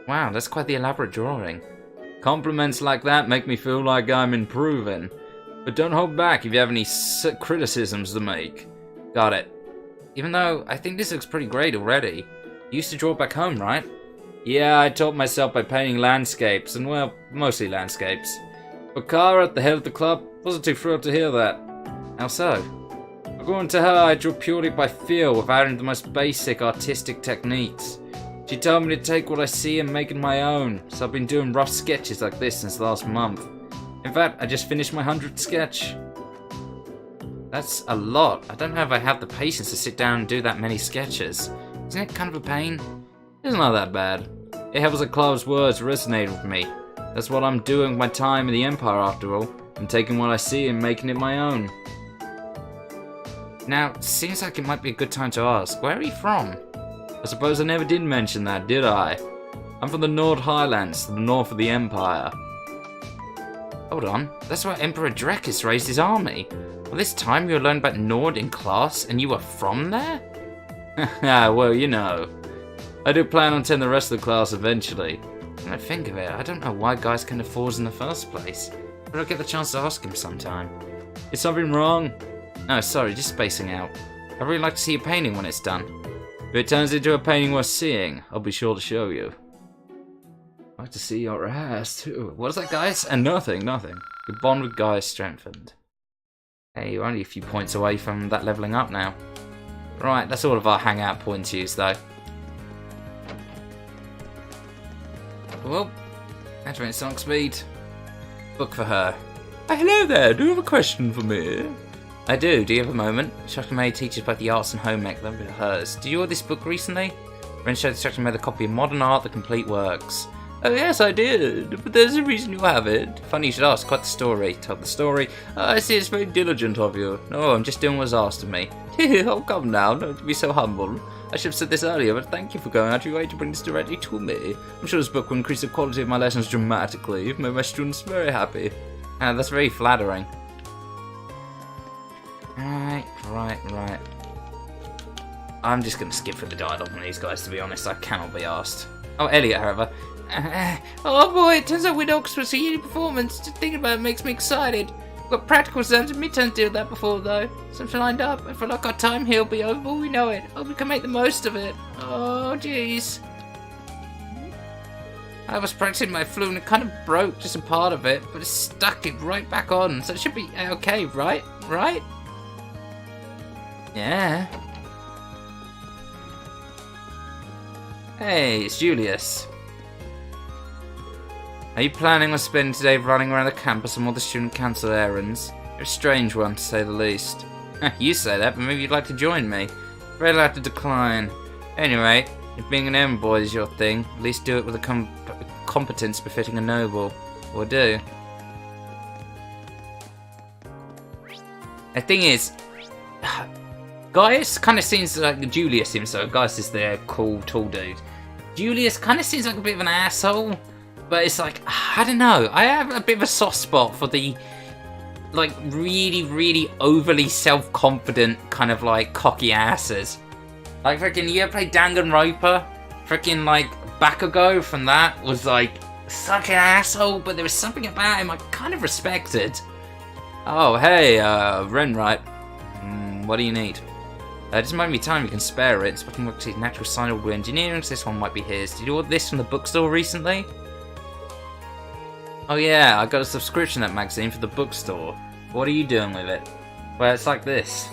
Wow, that's quite the elaborate drawing. Compliments like that make me feel like I'm improving. But don't hold back if you have any criticisms to make. Got it. Even though, I think this looks pretty great already. You used to draw back home, right? Yeah, I taught myself by painting landscapes, and well, mostly landscapes. But Kara, at the head of the club, wasn't too thrilled to hear that. How so? According to her, I drew purely by feel, without any of the most basic artistic techniques. She told me to take what I see and make it my own, so I've been doing rough sketches like this since last month. In fact, I just finished my 100th sketch. That's a lot. I don't know if I have the patience to sit down and do that many sketches. Isn't it kind of a pain? It's not that bad. It helps that Clara's words resonate with me. That's what I'm doing with my time in the Empire after all. I'm taking what I see and making it my own. Now, seems like it might be a good time to ask, where are you from? I suppose I never did mention that, did I? I'm from the Nord Highlands, to the north of the Empire. Hold on, that's where Emperor Drekis raised his army. All this time you learned about Nord in class, and you were from there? Well, you know. I do plan on telling the rest of the class eventually. When I think of it, I don't know why Gaius can afford us in the first place. But I'll get the chance to ask him sometime. Is something wrong? No, sorry, just spacing out. I'd really like to see your painting when it's done. If it turns into a painting worth seeing, I'll be sure to show you. I'd like to see your ass too. What is that, Gaius? And nothing. Your bond with Gaius strengthened. Hey, you're only a few points away from that leveling up now. Right, that's all of our hangout points used though. Well, that's when Sonic Speed. Book for her. Hello there, do you have a question for me? I do you have a moment? Instructor May teaches about the arts and home ec, then hers. Did you order this book recently? Ren showed Instructor May the copy of Modern Art, The Complete Works. Oh yes, I did, but there's a reason you have it. Funny you should ask, quite the story. Told the story. I see it's very diligent of you. No, I'm just doing what was asked of me. Oh, come now, don't be so humble. I should have said this earlier, but thank you for going out of your way to bring this directly to me. I'm sure this book will increase the quality of my lessons dramatically. You've made my students very happy. That's very flattering. Right. I'm just going to skip through the dialogue on these guys, to be honest. I cannot be asked. Oh, Elliot, however. Oh boy, it turns out Wind Orchestra's a yearly performance. Just thinking about it makes me excited. I've got practical exams and midterms to deal with that before, though. Something lined up. I feel like our time here will be over before we know it. Hope we can make the most of it. Oh, jeez. I was practicing my flute and it kind of broke just a part of it, but it stuck it right back on, so it should be okay, right? Right? Yeah. Hey, it's Julius. Are you planning on spending today running around the campus on all the student council errands? You're a strange one, to say the least. You say that, but maybe you'd like to join me. Afraid I'll have to decline. Anyway, if being an errand boy is your thing, at least do it with a competence befitting a noble. Or do. The thing is, Gaius kind of seems like Julius himself. Gaius is the cool, tall dude. Julius kind of seems like a bit of an asshole. But it's like, I don't know. I have a bit of a soft spot for the, like, really, really overly self-confident kind of, like, cocky asses. Like, freaking, you ever play Danganronpa? Freaking, like, Bakugo from that was, like, such an asshole, but there was something about him I kind of respected. Oh, hey, Renright. What do you need? Just might be time you can spare it. It's looking like his natural sign of engineering, so this one might be his. Did you order this from the bookstore recently? Oh yeah, I got a subscription to that magazine for the bookstore. What are you doing with it? Well, it's like this.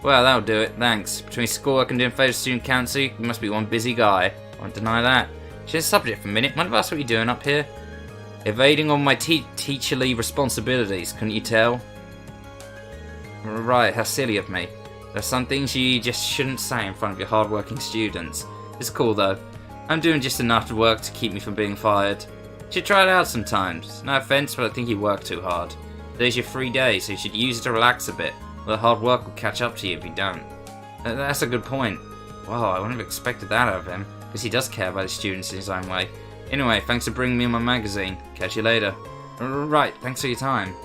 Well, that'll do it, thanks. Between schoolwork and doing favours to student council, you must be one busy guy. I won't deny that. Change the subject for a minute. Mind if I ask what you're doing up here? Evading all my teacherly responsibilities, couldn't you tell? Right, how silly of me. There are some things you just shouldn't say in front of your hard-working students. It's cool though. I'm doing just enough work to keep me from being fired. You should try it out sometimes. No offense, but I think you work too hard. Today's your free day, so you should use it to relax a bit. Well, the hard work will catch up to you if you don't. That's a good point. Wow, I wouldn't have expected that out of him, because he does care about his students in his own way. Anyway, thanks for bringing me my magazine. Catch you later. Right, thanks for your time.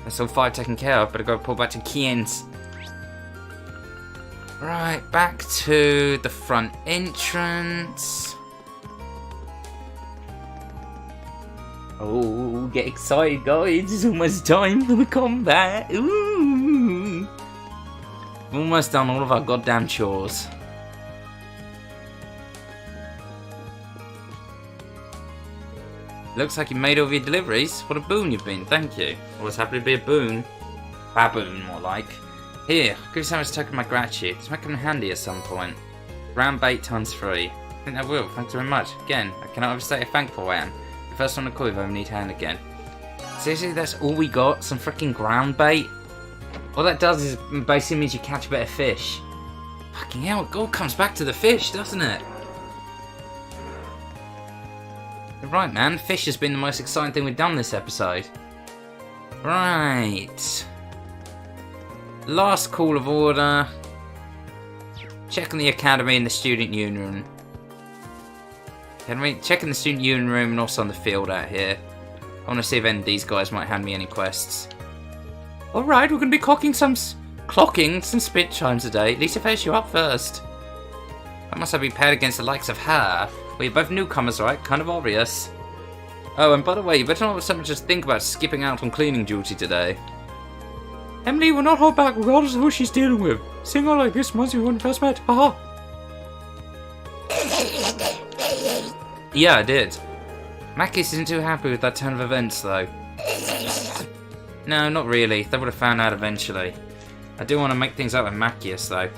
That's all 5 taken care of, better go pull back to Kien's. Right, back to the front entrance. Oh, get excited, guys. It's almost time for the combat. Ooh. We've almost done all of our goddamn chores. Looks like you made all of your deliveries. What a boon you've been, thank you. Always happy to be a boon. Baboon, more like. Here, give you something as a token of my gratitude. This might come in handy at some point. Round bait times 3. I think that will, thanks very much. Again, I cannot overstate how thankful I am. The first one to call if I ever need a hand again. Seriously, that's all we got? Some freaking ground bait? All that does is basically means you catch better fish. Fucking hell, it all comes back to the fish, doesn't it? You're right, man. Fish has been the most exciting thing we've done this episode. Right. Last call of order. Check on the academy and the student union. Check in the student union room and also on the field out here. I want to see if any of these guys might hand me any quests. Alright, we're going to be clocking some spit chimes today. Lisa, face you up first. I must have been paired against the likes of her. Well, you're both newcomers, right? Kind of obvious. Oh, and by the way, you better not so much just think about skipping out on cleaning duty today. Emily will not hold back regardless of who she's dealing with. Seeing her like this reminds me when we first met. Haha. Yeah, I did. Makis isn't too happy with that turn of events, though. No, not really. They would have found out eventually. I do want to make things up with Macius, though.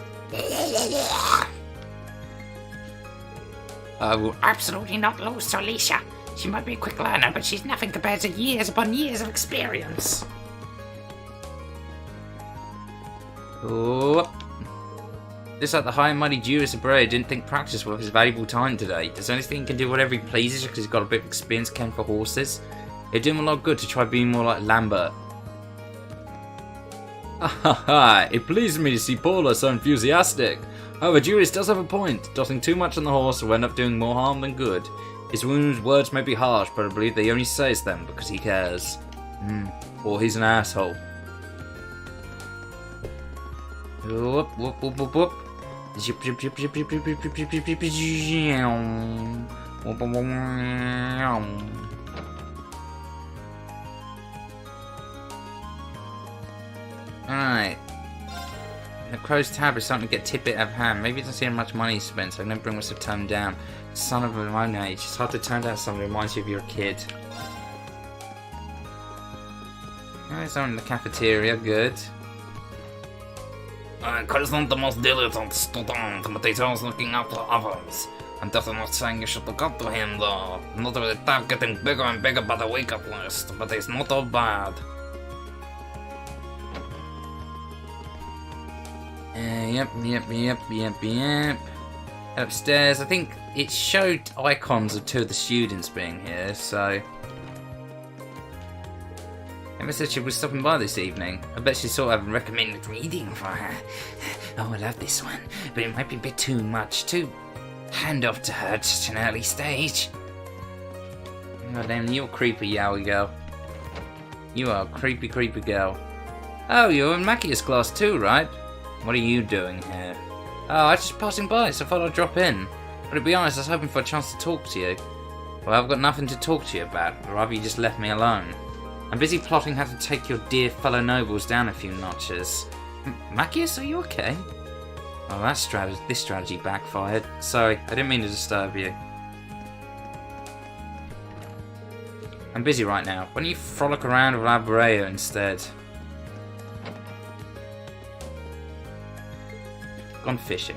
I will absolutely not lose to Alicia. She might be a quick learner, but she's nothing compared to years upon years of experience. Oh. Looks like the high and mighty Julius Abreu didn't think practice worth his valuable time today. Does anything he can do whatever he pleases because he's got a bit of experience caring for horses? It'd do him a lot of good to try being more like Lambert. Haha, it pleases me to see Paula so enthusiastic. However, Julius does have a point. Dotting too much on the horse will end up doing more harm than good. His words may be harsh, but I believe he only says them because he cares. Or he's an asshole. Whoop, whoop, whoop, whoop, whoop. Zip, zip, zip, zip, zip, zip, zip, zip, zip, zip, zip, zip. Alright. The crow's tab is starting to get tip bit out of hand. Maybe it doesn't seem much money spent, so I can never bring myself to tone down. Son of my own age. It's hard to tone down someone who reminds you of your kid. Oh, there's someone in the cafeteria. Good. Cole is not the most diligent student, but he's always looking out for others. I'm definitely not saying you should look up to him, though. Not with the tab getting bigger and bigger by the wake-up list, but he's not all bad. Yep. Upstairs, I think it showed icons of 2 of the students being here, so... Emma said she was stopping by this evening. I bet she sort of recommended reading for her. Oh, I love this one, but it might be a bit too much to hand off to her at such an early stage. Oh, damn, you're creepy, yowie girl. You are a creepy girl. Oh, you're in Macias class too, right? What are you doing here? Oh, I was just passing by, so I thought I'd drop in. But to be honest, I was hoping for a chance to talk to you. Well, I've got nothing to talk to you about, or rather you just left me alone. I'm busy plotting how to take your dear fellow nobles down a few notches. Macias, are you okay? Oh, this strategy backfired. Sorry, I didn't mean to disturb you. I'm busy right now. Why don't you frolic around with Albereo instead? Gone fishing.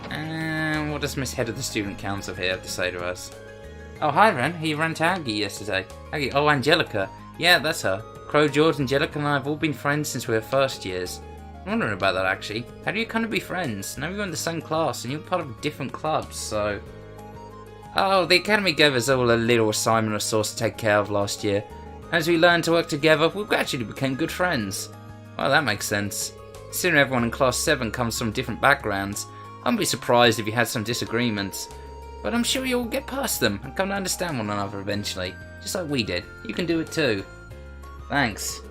And what does Miss Head of the Student Council here have to say to us? Oh, hi Ren. He ran to Aggie yesterday. Aggie? Oh, Angelica. Yeah, that's her. Crow, George, Angelica and I have all been friends since we were first years. I'm wondering about that actually. How do you kind of be friends? Now we're in the same class and you're part of different clubs, so... Oh, the Academy gave us all a little assignment or source to take care of last year. As we learned to work together, we gradually became good friends. Well, that makes sense. Considering everyone in Class 7 comes from different backgrounds, I'd be surprised if you had some disagreements. But I'm sure you'll get past them and come to understand one another eventually. Just like we did. You can do it too. Thanks.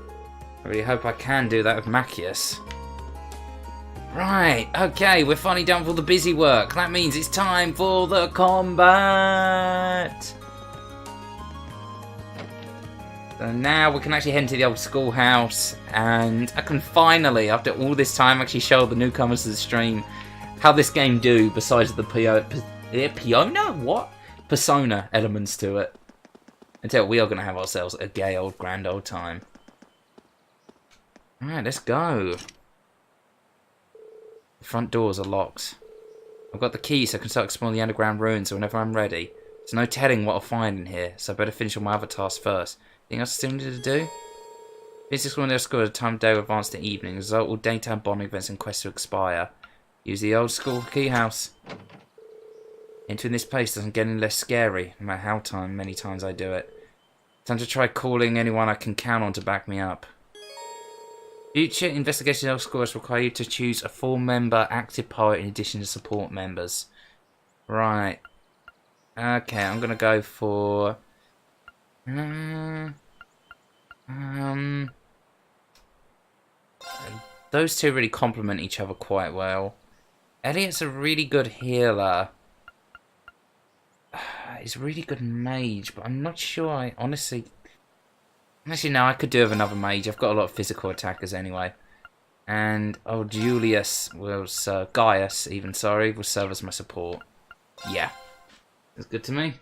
I really hope I can do that with Macias. Right, okay, we're finally done with all the busy work. That means it's time for the combat! So now we can actually head into the old schoolhouse, and I can finally, after all this time, actually show the newcomers to the stream how this game do besides the Persona elements to it. Until we are going to have ourselves a gay old grand old time. Alright, let's go. The front doors are locked. I've got the key so I can start exploring the underground ruins whenever I'm ready. There's no telling what I'll find in here, so I better finish all my other tasks first. Anything else I still need to do? Business school and school at a time of day will advance to evening. Result all daytime bonding events and quests to expire. Use the old school key house. Entering this place doesn't get any less scary, no matter how many times I do it. Time to try calling anyone I can count on to back me up. Future investigation of scores require you to choose a 4-member active part in addition to support members. Right. Okay, I'm gonna go for... those two really complement each other quite well. Elliot's a really good healer. He's a really good mage, but I'm not sure I honestly... Actually, no, I could do with another mage. I've got a lot of physical attackers anyway. And, oh, Julius will serve... Gaius, even, sorry, will serve as my support. Yeah. That's good to me.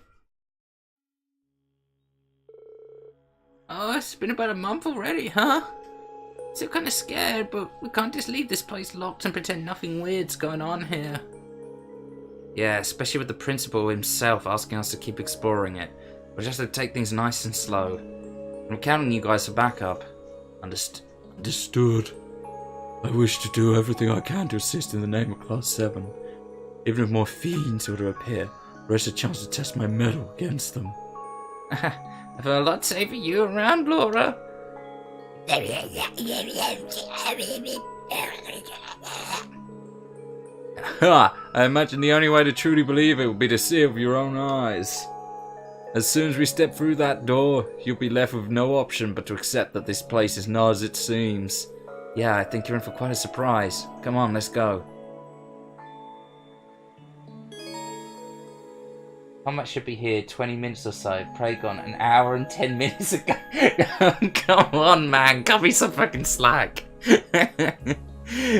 Oh, it's been about a month already, huh? Still kind of scared, but we can't just leave this place locked and pretend nothing weird's going on here. Yeah, especially with the principal himself asking us to keep exploring it. We'll just have to take things nice and slow. I'm counting on you guys for backup. Understood. I wish to do everything I can to assist in the name of Class 7. Even if more fiends were to appear, there's a chance to test my mettle against them. I feel a lot safer you around, Laura. Ha! I imagine the only way to truly believe it would be to see it with your own eyes. As soon as we step through that door, you'll be left with no option but to accept that this place is not as it seems. Yeah, I think you're in for quite a surprise. Come on, let's go. Combat should be here 20 minutes or so. Praygon, an hour and 10 minutes ago. Come on, man. Cut me some fucking slack.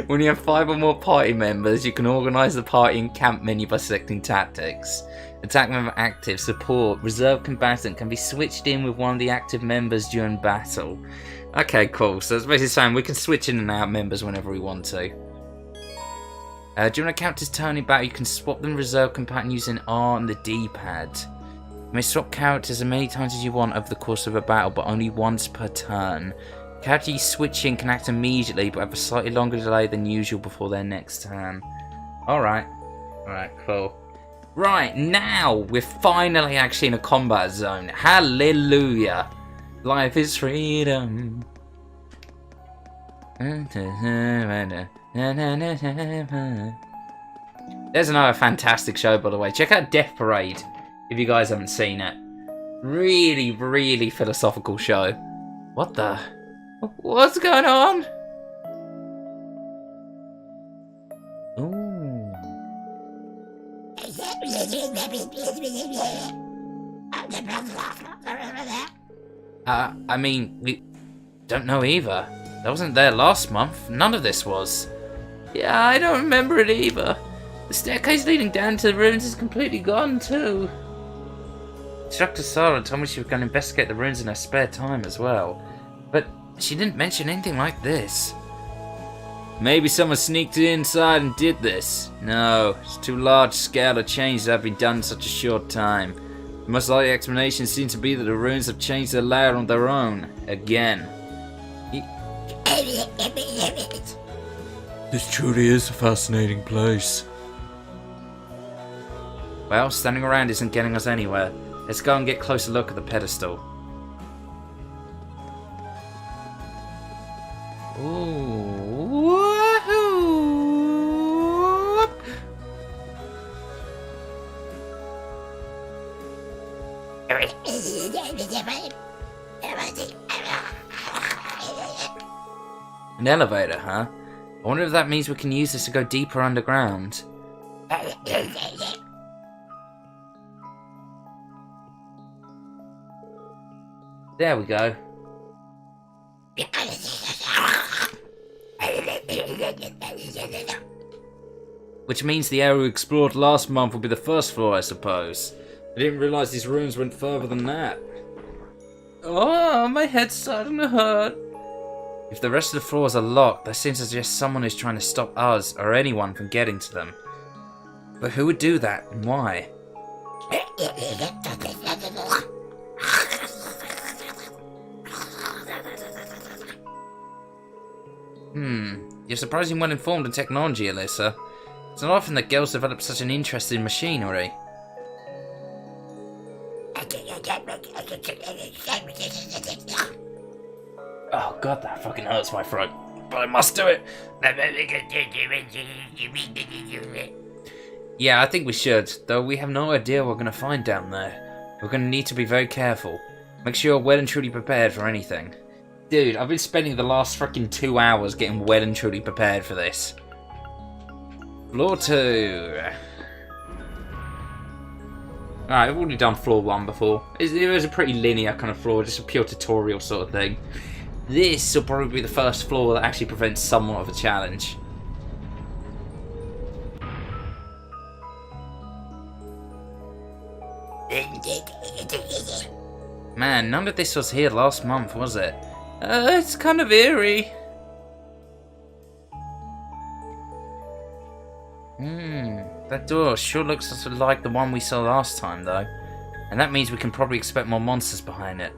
When you have 5 or more party members, you can organise the party and camp menu by selecting tactics. Attack member active, support, reserve combatant can be switched in with one of the active members during battle. Okay, cool. So it's basically saying we can switch in and out members whenever we want to. During a character's turn in battle, you can swap them reserve combatant using R and the D-pad. You may swap characters as many times as you want over the course of a battle, but only once per turn. Character you switch in can act immediately, but have a slightly longer delay than usual before their next turn. Alright. Alright, cool. Right, now we're finally actually in a combat zone. Hallelujah. Life is freedom. There's another fantastic show, by the way. Check out Death Parade if you guys haven't seen it. Really, really philosophical show. What the? What's going on? Ooh. I mean, we don't know either. That wasn't there last month. None of this was. Yeah, I don't remember it either. The staircase leading down to the ruins is completely gone too. Instructor Sarah told me she was going to investigate the ruins in her spare time as well. But she didn't mention anything like this. Maybe someone sneaked inside and did this. No, it's too large scale of change that have been done in such a short time. The most likely explanation seems to be that the ruins have changed their layout on their own. Again. This truly is a fascinating place. Well, standing around isn't getting us anywhere. Let's go and get a closer look at the pedestal. Ooh, woohoo! An elevator, huh? I wonder if that means we can use this to go deeper underground. There we go. Which means the area we explored last month will be the first floor, I suppose. I didn't realise these rooms went further than that. Oh, my head's starting to hurt. If the rest of the floors are locked, that seems to suggest someone is trying to stop us or anyone from getting to them. But who would do that and why? You're surprisingly well informed in technology, Alyssa. It's not often that girls develop such an interest in machinery. Oh god, that fucking hurts my throat. But I must do it! Yeah, I think we should, though we have no idea what we're going to find down there. We're going to need to be very careful. Make sure you're well and truly prepared for anything. Dude, I've been spending the last fucking 2 hours getting well and truly prepared for this. Floor 2. Alright, I've already done floor 1 before. It was a pretty linear kind of floor, just a pure tutorial sort of thing. This will probably be the first floor that actually presents somewhat of a challenge. Man, none of this was here last month, was it? It's kind of eerie. That door sure looks sort of like the one we saw last time, though. And that means we can probably expect more monsters behind it.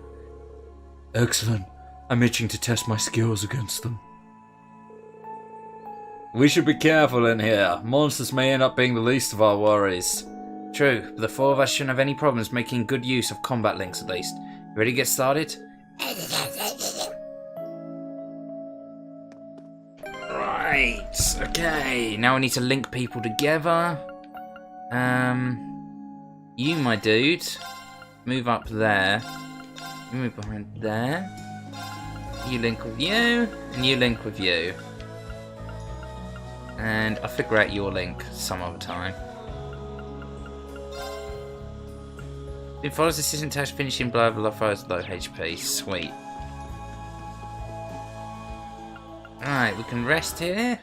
Excellent. I'm itching to test my skills against them. We should be careful in here. Monsters may end up being the least of our worries. True, but the 4 of us shouldn't have any problems making good use of combat links at least. Ready to get started? Right, okay, now we need to link people together. You, my dude, move up there. You move behind there. You link with you, and you link with you. And I'll figure out your link some other time. It follows the system test finishing blow of low fires, low HP. Sweet. Alright, we can rest here.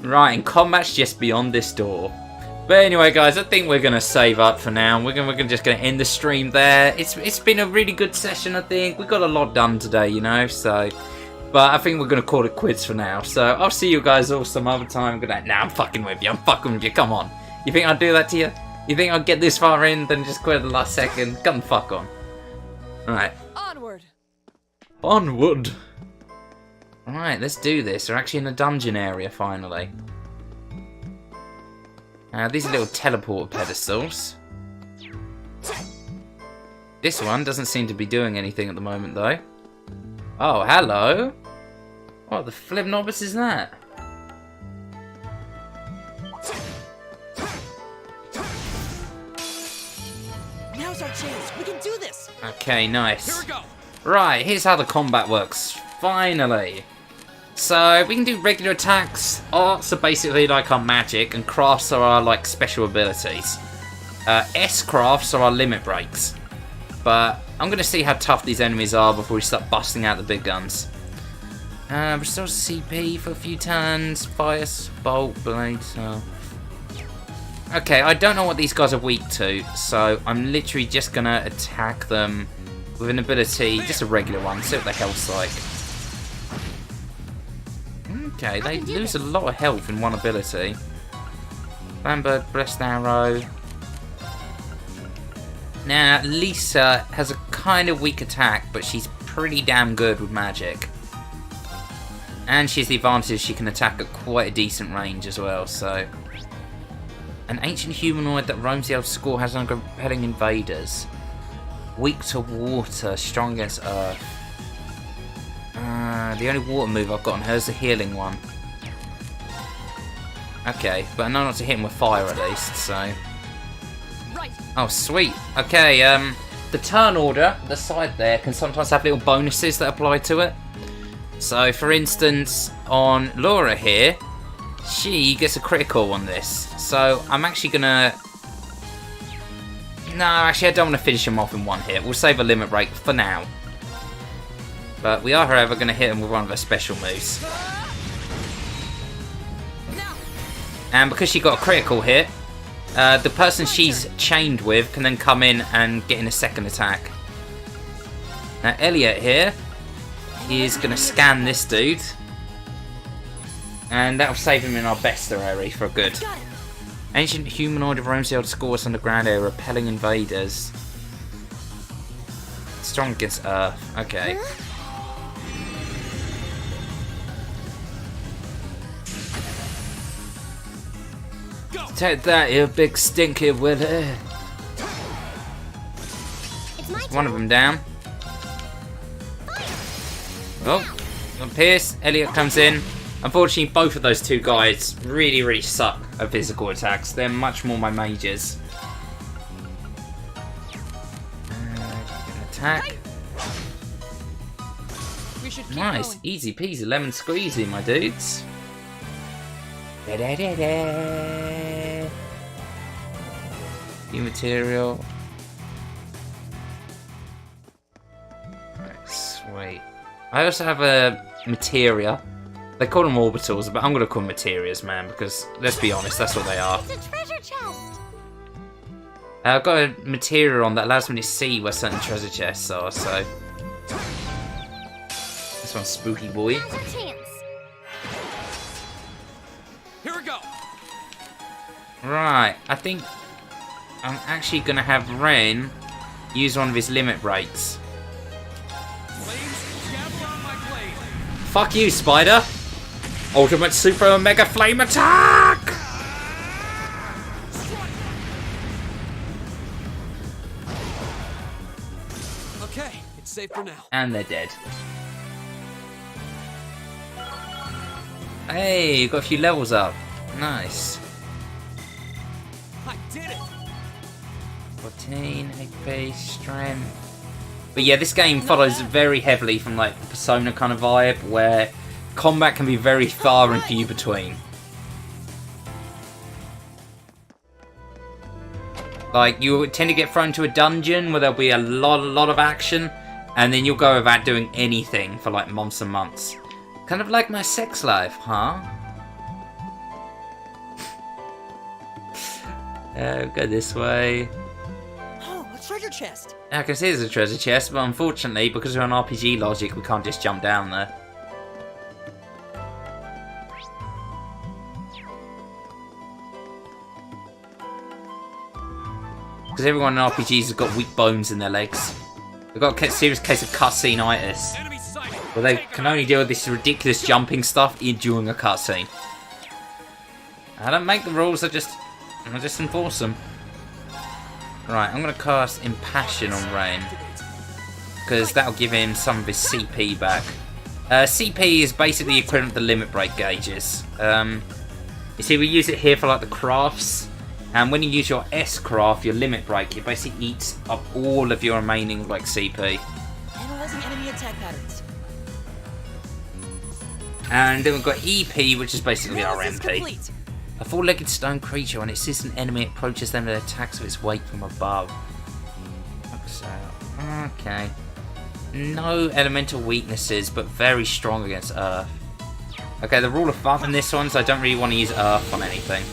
Right, and combat's just beyond this door. But anyway, guys, I think we're gonna save up for now. We're just gonna end the stream there. It's been a really good session, I think. We got a lot done today, you know. So, but I think we're gonna call it quits for now. So I'll see you guys all some other time. Good night. Nah, I'm fucking with you. I'm fucking with you. Come on. You think I'd do that to you? You think I'd get this far in, then just quit at the last second? Come the fuck on. All right. Onward. Onward. Alright, let's do this. We're actually in a dungeon area, finally. These are little teleport pedestals. This one doesn't seem to be doing anything at the moment, though. Oh, hello! What the flip novice is that? Now's our chance. We can do this. Okay, nice. Here we go. Right, here's how the combat works. Finally. So, we can do regular attacks. Arts are basically like our magic, and crafts are our like special abilities. S-crafts are our limit breaks. But I'm going to see how tough these enemies are before we start busting out the big guns. Restores CP for a few turns. Fire, bolt, blade. So. Okay, I don't know what these guys are weak to, so I'm literally just going to attack them with an ability, just a regular one, see what the health's like. Okay, they lose a lot of health in one ability. Lambert, Blessed Arrow. Now, Lisa has a kind of weak attack, but she's pretty damn good with magic. And she has the advantage she can attack at quite a decent range as well, so... An ancient humanoid that roams the elf school has no compelling invaders. Weak to water, strong against earth. The only water move I've got on her is the healing one. Okay, but I know not to hit him with fire at least, so... Oh, sweet. Okay, the turn order, the side there, can sometimes have little bonuses that apply to it. So, for instance, on Laura here, she gets a critical on this. So, I'm actually gonna... No, actually, I don't want to finish him off in one hit. We'll save a limit break for now. But we are, however, going to hit him with one of her special moves. And because she got a critical hit, the person she's chained with can then come in and get in a second attack. Now, Elliot here is going to scan this dude. And that'll save him in our bestiary for good. Ancient humanoid of roams the old scores underground area, repelling invaders. Strong against earth. Okay. Take that, you big stinky willy. One of them down. Oh, Pierce. Elliot comes in. Unfortunately, both of those two guys really, really suck at physical attacks. They're much more my mages. Attack. Nice, easy peasy, lemon squeezy, my dudes. Da -da -da -da. New material. Right, sweet. I also have a materia. They call them orbitals, but I'm going to call them materias, man, because let's be honest, that's what they are. It's a treasure chest. I've got a materia on that allows me to see where certain treasure chests are, so... This one's spooky boy. Here we go. Right, I think I'm actually going to have Ren use one of his limit breaks. Fuck you, Spider! Ultimate Super Mega Flame Attack! Okay, it's safe for now. And they're dead. Hey, you got a few levels up. Nice. I did it. 14 HP, strength. But yeah, this game follows very heavily from like the Persona kind of vibe, where combat can be very far and few between. Like, you tend to get thrown to a dungeon where there'll be a lot of action, and then you'll go without doing anything for like months and months. Kind of like my sex life, huh? Go this way. Oh, a treasure chest! I can see there's a treasure chest, but unfortunately, because we're on RPG logic, we can't just jump down there. Because everyone in RPGs has got weak bones in their legs. They've got a serious case of cutscene-itis. Well, they can only deal with this ridiculous jumping stuff during a cutscene. I don't make the rules, I just enforce them. Right, I'm going to cast Impassion on Rain. Because that'll give him some of his CP back. CP is basically the equivalent of the limit break gauges. You see, we use it here for like the crafts. And when you use your S craft, your limit break, it basically eats up all of your remaining like CP. Analyzing enemy attack patterns. And then we've got EP, which is basically our MP. Complete. A four-legged stone creature, when it sees an enemy, it approaches them with attacks of its weight from above. Okay. No elemental weaknesses, but very strong against Earth. Okay, the rule of thumb in this one is I don't really want to use Earth on anything.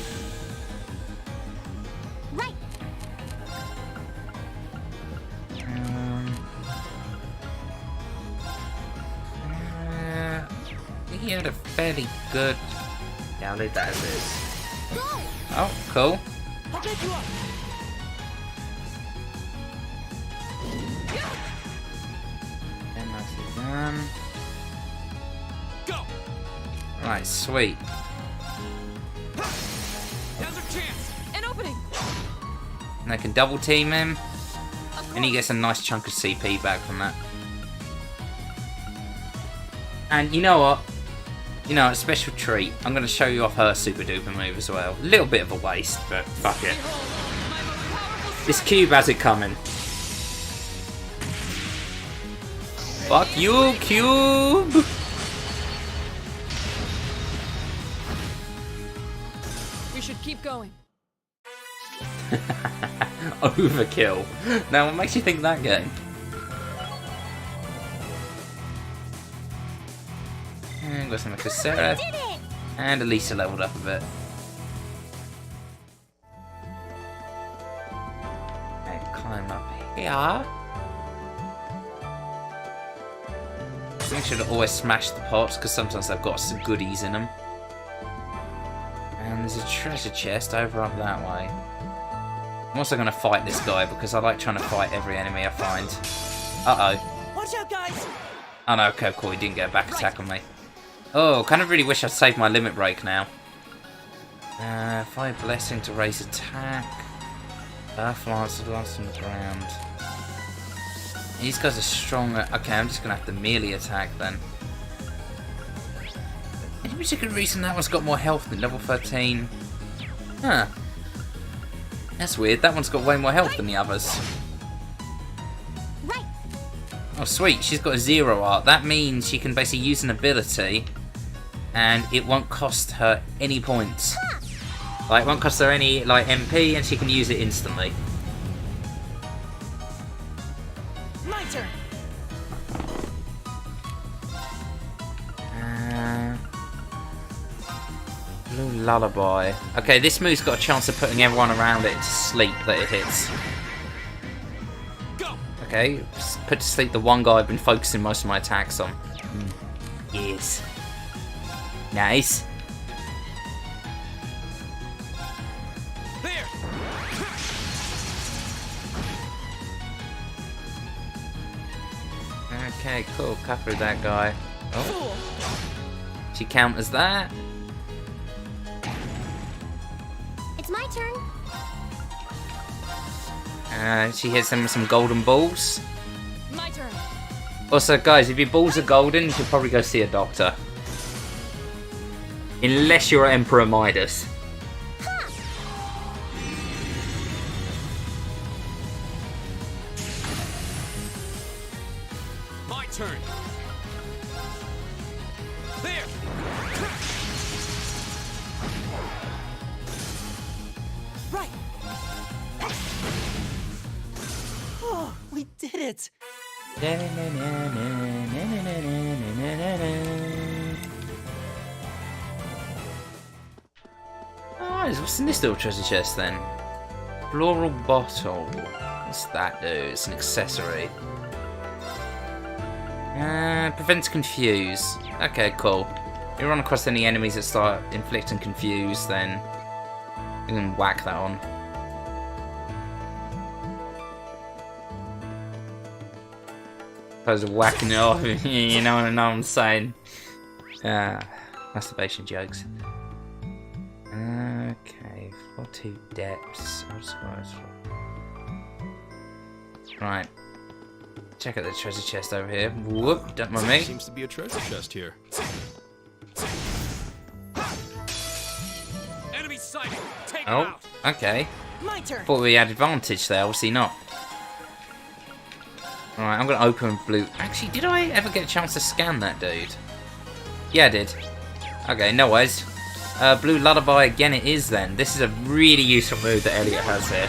Right. He had a fairly good... Yeah, I'll leave that as is. Oh, cool. I'll pick you up. And nicely done. Go. Right, sweet. Now's our chance. An opening. And I can double team him. And he gets a nice chunk of CP back from that. And you know what? You know, a special treat. I'm going to show you off her super duper move as well. A little bit of a waste, but fuck it. This cube has it coming. Fuck you, cube! We should keep going. Overkill. Now, what makes you think that game? And got some of Sarah. And Elisa leveled up a bit. And climb up here. I think I should always smash the pots because sometimes they've got some goodies in them. And there's a treasure chest over up that way. I'm also going to fight this guy because I like trying to fight every enemy I find. Uh-oh. Watch out, guys! Oh no, okay, cool, he didn't get a back attack on me. Oh, kind of really wish I'd saved my limit break now. Fire Blessing to raise attack. Earth Lance to last on the ground. These guys are stronger. Okay, I'm just going to have to melee attack then. Any particular reason that one's got more health than level 13? Huh. That's weird, that one's got way more health than the others. Oh sweet, she's got a 0 art. That means she can basically use an ability and it won't cost her any points. Like, it won't cost her any like MP and she can use it instantly. My turn. Blue Lullaby. Okay, this move's got a chance of putting everyone around it to sleep that it hits. Okay, put to sleep the one guy I've been focusing most of my attacks on. Yes. Nice. There. Okay, cool. Cut through that guy. Oh. She counters that. It's my turn. She hits them with some golden balls. My turn. Also, guys, if your balls are golden, you should probably go see a doctor. Unless you're Emperor Midas. My turn. There. Right. did it! Oh, what's in this little treasure chest then? Floral bottle. What's that do? It's an accessory. Prevents confuse. Okay, cool. If you run across any enemies that start inflicting confuse, then you can whack that on. Opposed to whacking it off, you know what I'm saying? Masturbation jokes. Okay, 42 depths. Right. Check out the treasure chest over here. Whoop, don't mind me. Seems to be a treasure chest here. Enemy sighted. Take Oh, okay. My turn. Thought we had advantage there, obviously not. Alright, I'm gonna open blue. Actually, did I ever get a chance to scan that dude? Yeah, I did. Okay, no worries. Blue Lullaby again it is then. This is a really useful move that Elliot has here.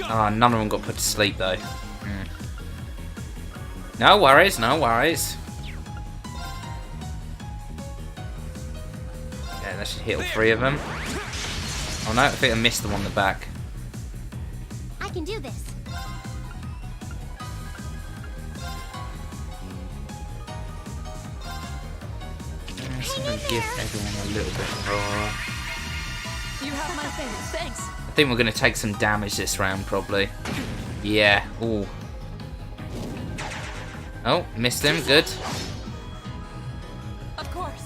Oh, none of them got put to sleep though. No worries, no worries. Yeah, that should hit all three of them. Oh no, I think I missed the one in the back. I can do this. I'm gonna give everyone a little bit more. You have my thing, thanks. I think we're gonna take some damage this round, probably. Yeah. Ooh. Oh, missed him. Good. Of course.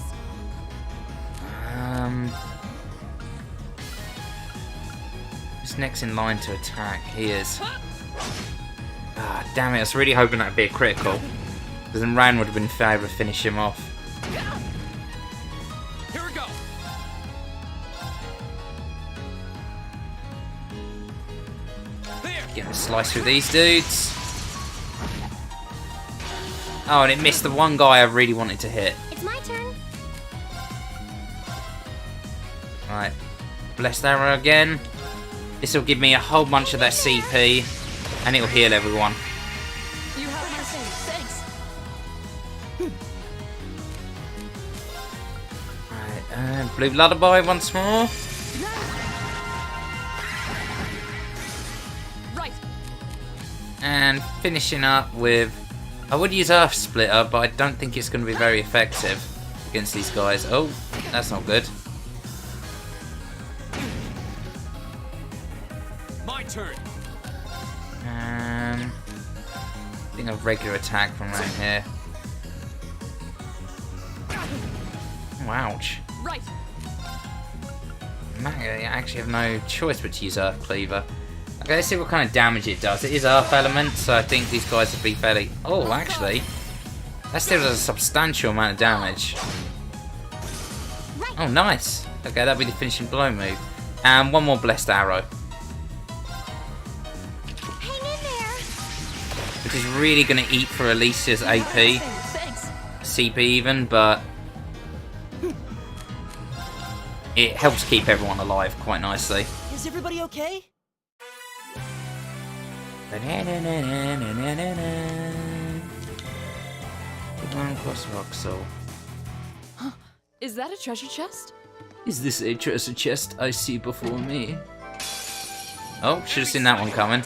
Who's next in line to attack? He is. Ah, damn it! I was really hoping that'd be a critical, because then Ran would have been in favour of finish him off. Here we go. Get him a slice through these dudes. Oh, and it missed the one guy I really wanted to hit. It's my turn. Right. Blessed arrow again. This will give me a whole bunch of that CP, and it'll heal everyone. You have my thing, thanks. Right, and Blue Lullaby once more. Right. And finishing up with... I would use Earth Splitter, but I don't think it's going to be very effective against these guys. Oh, that's not good. My turn. I think a regular attack from around here. Oh, ouch. Right. I actually have no choice but to use Earth Cleaver. Okay, let's see what kind of damage it does. It is Earth Element, so I think these guys would be fairly... Oh, actually, that still does a substantial amount of damage. Oh, nice. Okay, that'll be the finishing blow move. And one more Blessed Arrow. Hang in there. Which is really going to eat for Alicia's AP. Thanks. CP even, but... it helps keep everyone alive quite nicely. Is everybody okay? One across Roxel. Is that a treasure chest? Is this a treasure chest I see before me? Oh, should have seen that one coming.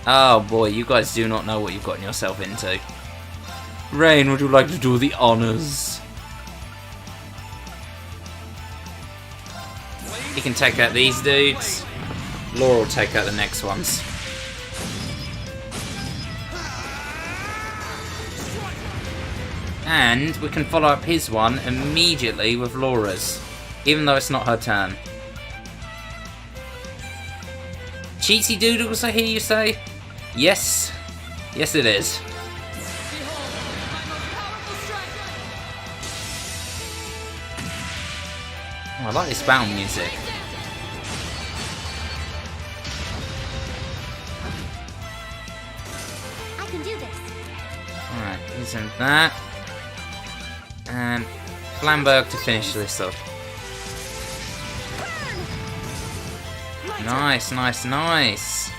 Oh boy, you guys do not know what you've gotten yourself into. Rain, would you like to do the honors? You can take out these dudes. Laura will take out the next ones. And we can follow up his one immediately with Laura's, even though it's not her turn. Cheatsy doodles, I hear you say? Yes. Yes, it is. Oh, I like this battle music. I can do this. Alright, using that. And Flamberg to finish this off. Nice, nice, nice.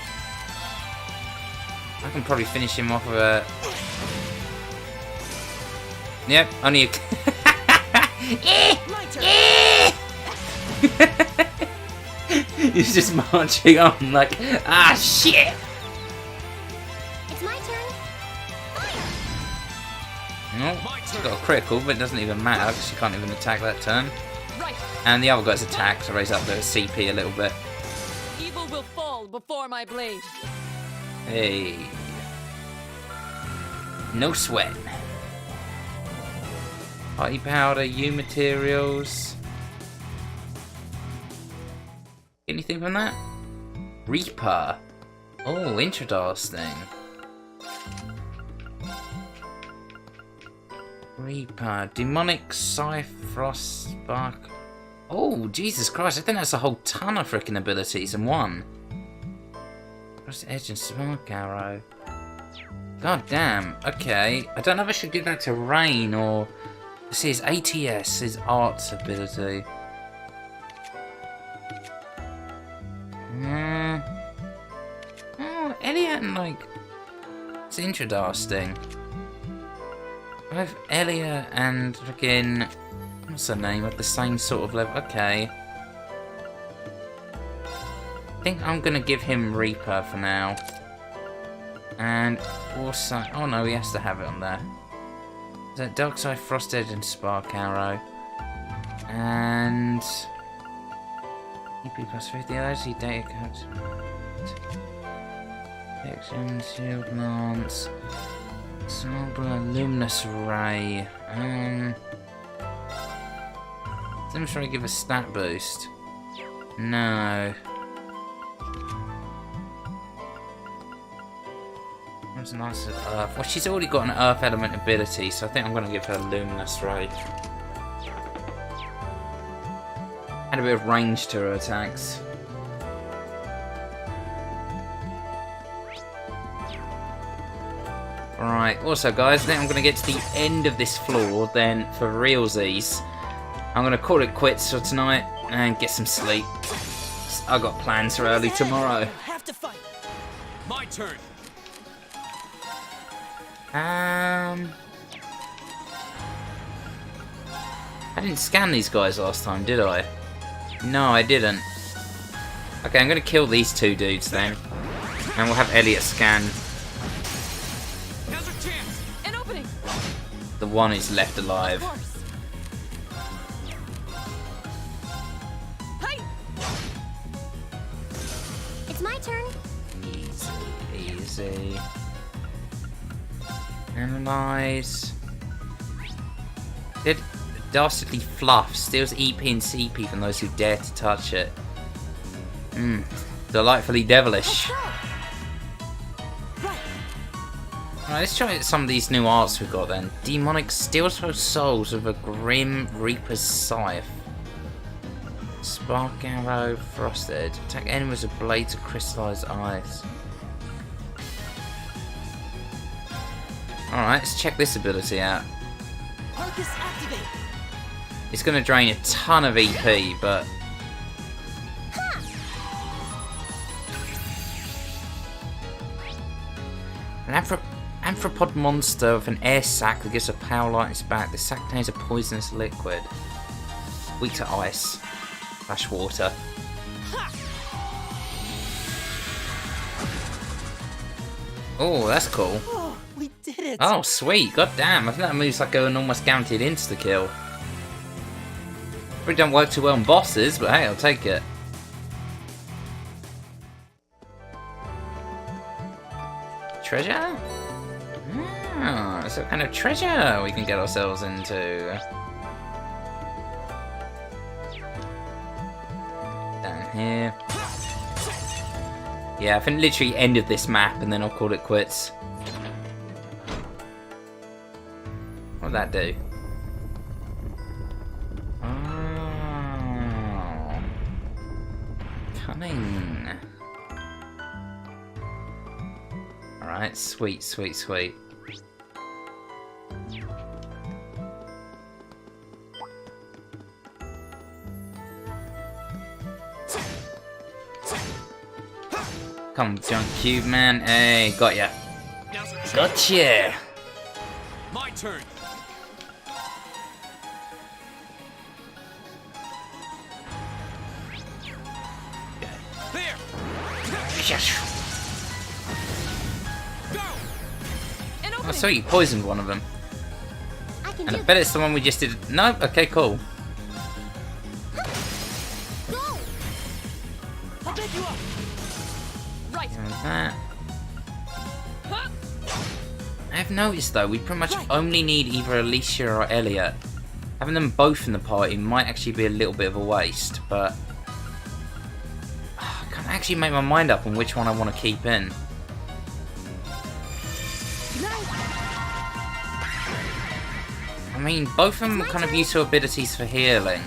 I can probably finish him off with a... Yep, only a... He's just marching on like, ah, shit! It's my turn. No, she's got a critical, but it doesn't even matter because she can't even attack that turn. And the other guy's attack, so raise up the CP a little bit. Evil will fall before my blade. Hey. No sweat. Party powder, U materials. Anything from that? Reaper. Oh, interesting. Reaper. Demonic Frost Spark. Oh, Jesus Christ. I think that's a whole ton of freaking abilities in one. Cross Edge and Spark Arrow. God damn. Okay. I don't know if I should give that to Rain or... This is ATS, his arts ability. Oh, Elliot and like... It's interesting. Both Elliot and freaking... What's her name? At the same sort of level. Okay. I think I'm gonna give him Reaper for now. And also... Oh no, he has to have it on there. Is that Darkside, Frost Edge, and Spark Arrow? And... EP plus 50 allergy data codes. Protection, Shield Lance. Snowball, Luminous Ray. Does Luminous Ray give a stat boost? No. That's a nice Earth. Well, she's already got an Earth element ability, so I think I'm going to give her Luminous Ray. Add a bit of range to her attacks. Alright, also guys, I think I'm going to get to the end of this floor, then for realsies, I'm going to call it quits for tonight and get some sleep. I've got plans for early tomorrow. Have to fight. My turn. I didn't scan these guys last time, did I? No, I didn't. Okay, I'm going to kill these two dudes then. And we'll have Elliot scan An opening. the one who's left alive. Hey. It's my turn. Easy, easy. Analyze. Did Dastardly Fluff steals EP and CP from those who dare to touch it. Delightfully devilish. Alright, let's try some of these new arts we've got then. Demonic steals for souls with a Grim Reaper's Scythe. Spark Arrow, Frosted. Attack enemies with blades of crystallized ice. Alright, let's check this ability out. Arcus activate. It's going to drain a ton of EP, but... An Amphropod monster with an air sac that gives a power light in its back. The sac contains a poisonous liquid. Weak to ice. / water. Oh, that's cool. Oh, we did it. Oh, sweet. God damn. I think that move's like an almost guaranteed insta-kill. Probably don't work too well on bosses, but hey, I'll take it. Treasure? Oh, so what kind of treasure we can get ourselves into? Down here. Yeah, I think literally end of this map and then I'll call it quits. What'd that do? Oh. Cunning. Alright, sweet, sweet, sweet. Come, junk cube, man. Hey, got ya. Gotcha. My turn. There. Oh, so you poisoned one of them. And I bet it's the one we just did. No? Okay, cool. I'll pick you up. Right. That. I've noticed though, we pretty much only need either Alicia or Elliot. Having them both in the party might actually be a little bit of a waste, but I can't actually make my mind up on which one I want to keep in. I mean, both of them are kind of useful abilities for healing.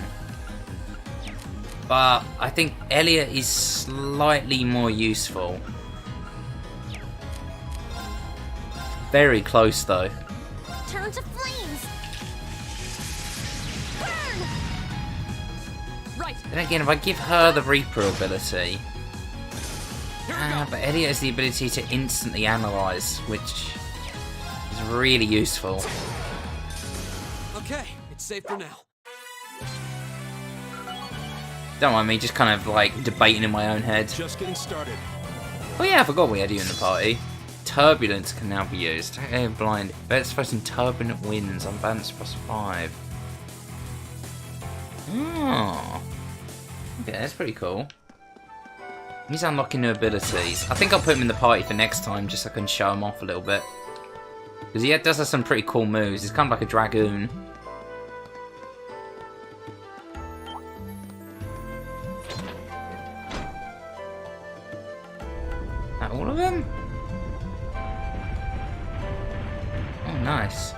But I think Elliot is slightly more useful. Very close though. Turn to flames. Burn. Right. Then again, if I give her the Reaper ability, but Elliot has the ability to instantly analyze, which is really useful. Okay, it's safe for now. Don't mind me, just kind of like debating in my own head. Just getting started. Oh yeah, I forgot we had you in the party. Turbulence can now be used. Hey, blind. Let's focus in turbulent winds on balance +5. Oh. Okay, that's pretty cool. He's unlocking new abilities. I think I'll put him in the party for next time, just so I can show him off a little bit. Because he does have some pretty cool moves. He's kind of like a dragoon. That all of them? Oh, nice.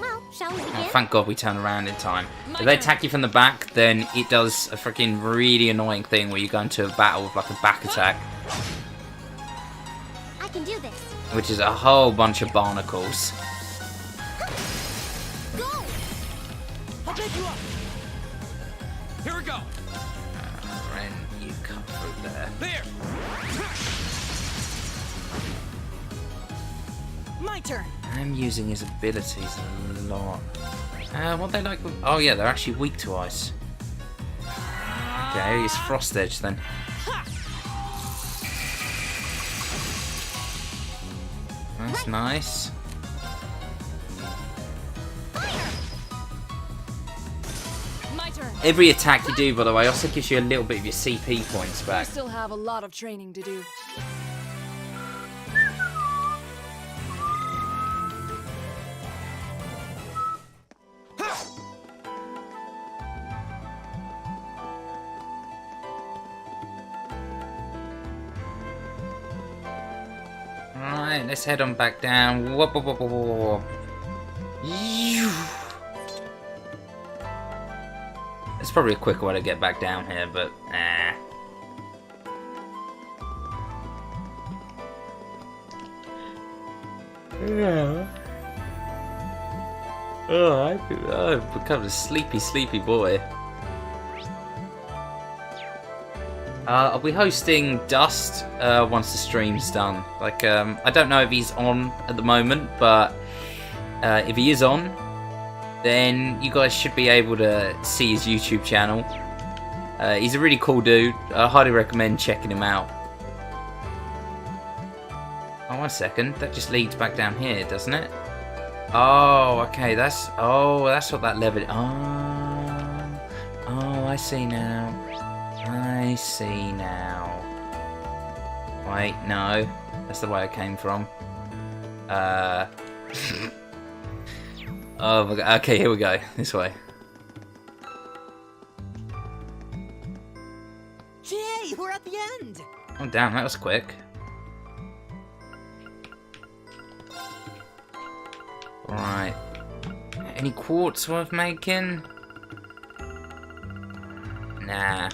Well, shall we begin? Oh, thank God we turn around in time. If they attack you from the back, then it does a freaking really annoying thing where you go into a battle with like a back attack. I can do this. Which is a whole bunch of barnacles. Go. I'll pick you up. Here we go. Ren, you come through there. There. My turn. I'm using his abilities a lot. What they like? Oh yeah, they're actually weak to ice. Okay, it's Frost Edge then. That's nice. My turn. Every attack you do, by the way, also gives you a little bit of your CP points I back. still have a lot of training to do. Right, let's head on back down. Whoop, whoop, whoop, whoop, whoop. It's probably a quicker way to get back down here, but yeah. Oh, I've become a sleepy, sleepy boy. I'll be hosting Dust once the stream's done. Like, I don't know if he's on at the moment, but if he is on, then you guys should be able to see his YouTube channel. He's a really cool dude. I highly recommend checking him out. Oh, 1 second. That just leads back down here, doesn't it? Oh, okay. That's what that lever. Oh, I see now. I see now. Wait, no. That's the way I came from. Oh my god. Okay, here we go. This way. Yay, we're at the end. Oh damn, that was quick. Right. Any quartz worth making? Nah.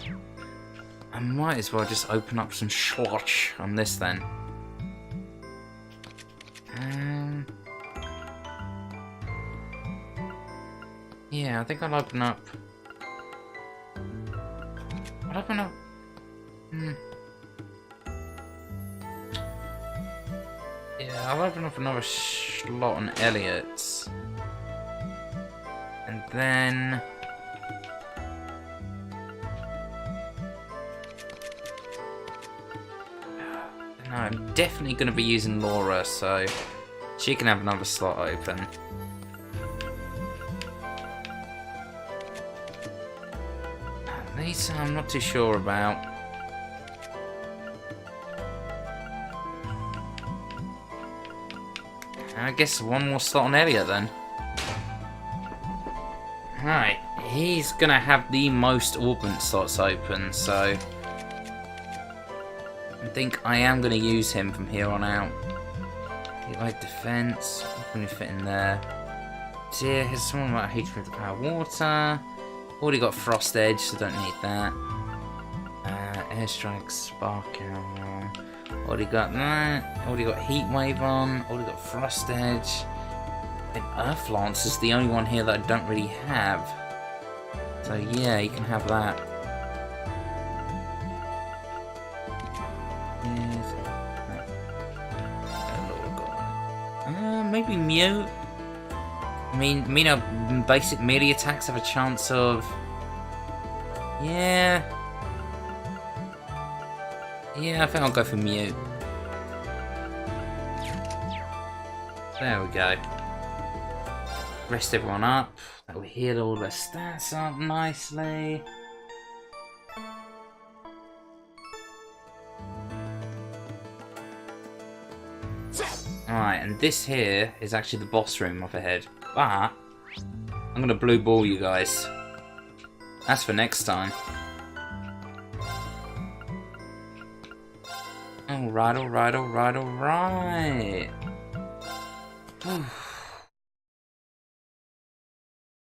I might as well just open up some schloss on this then. Yeah, I think I'll open up. Yeah, I'll open up another slot on Elliot's. And then... No, I'm definitely going to be using Laura, so she can have another slot open. These I'm not too sure about. I guess one more slot on Elliot then. Right, he's gonna have the most augment slots open, so I think I am gonna use him from here on out. Like defense, what can we fit in there? Dear, here's someone about hatred of the power water. Already got Frost Edge, so don't need that. Airstrike, Spark Arrow. Already got that. Already got Heat Wave on. Already got Frost Edge. And Earth Lance is the only one here that I don't really have. So yeah, you can have that. Maybe Mute. I mean, basic melee attacks have a chance of... Yeah, I think I'll go for Mute. There we go. Rest everyone up. That will heal all their stats up nicely. Alright, and this here is actually the boss room up ahead. But I'm gonna blue ball you guys. That's for next time. Alright.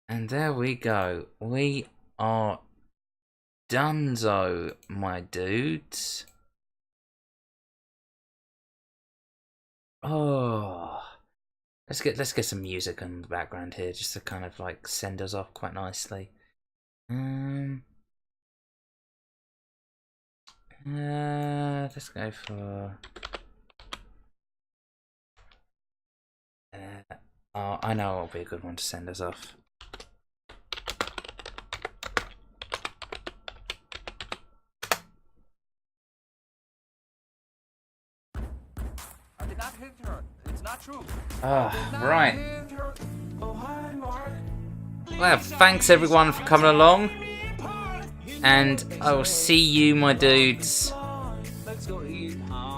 And there we go. We are donezo, my dudes. Oh, let's get some music in the background here, just to kind of like send us off quite nicely. Let's go for. Oh, I know it'll be a good one to send us off. Right. Well, thanks everyone for coming along. And I will see you, my dudes,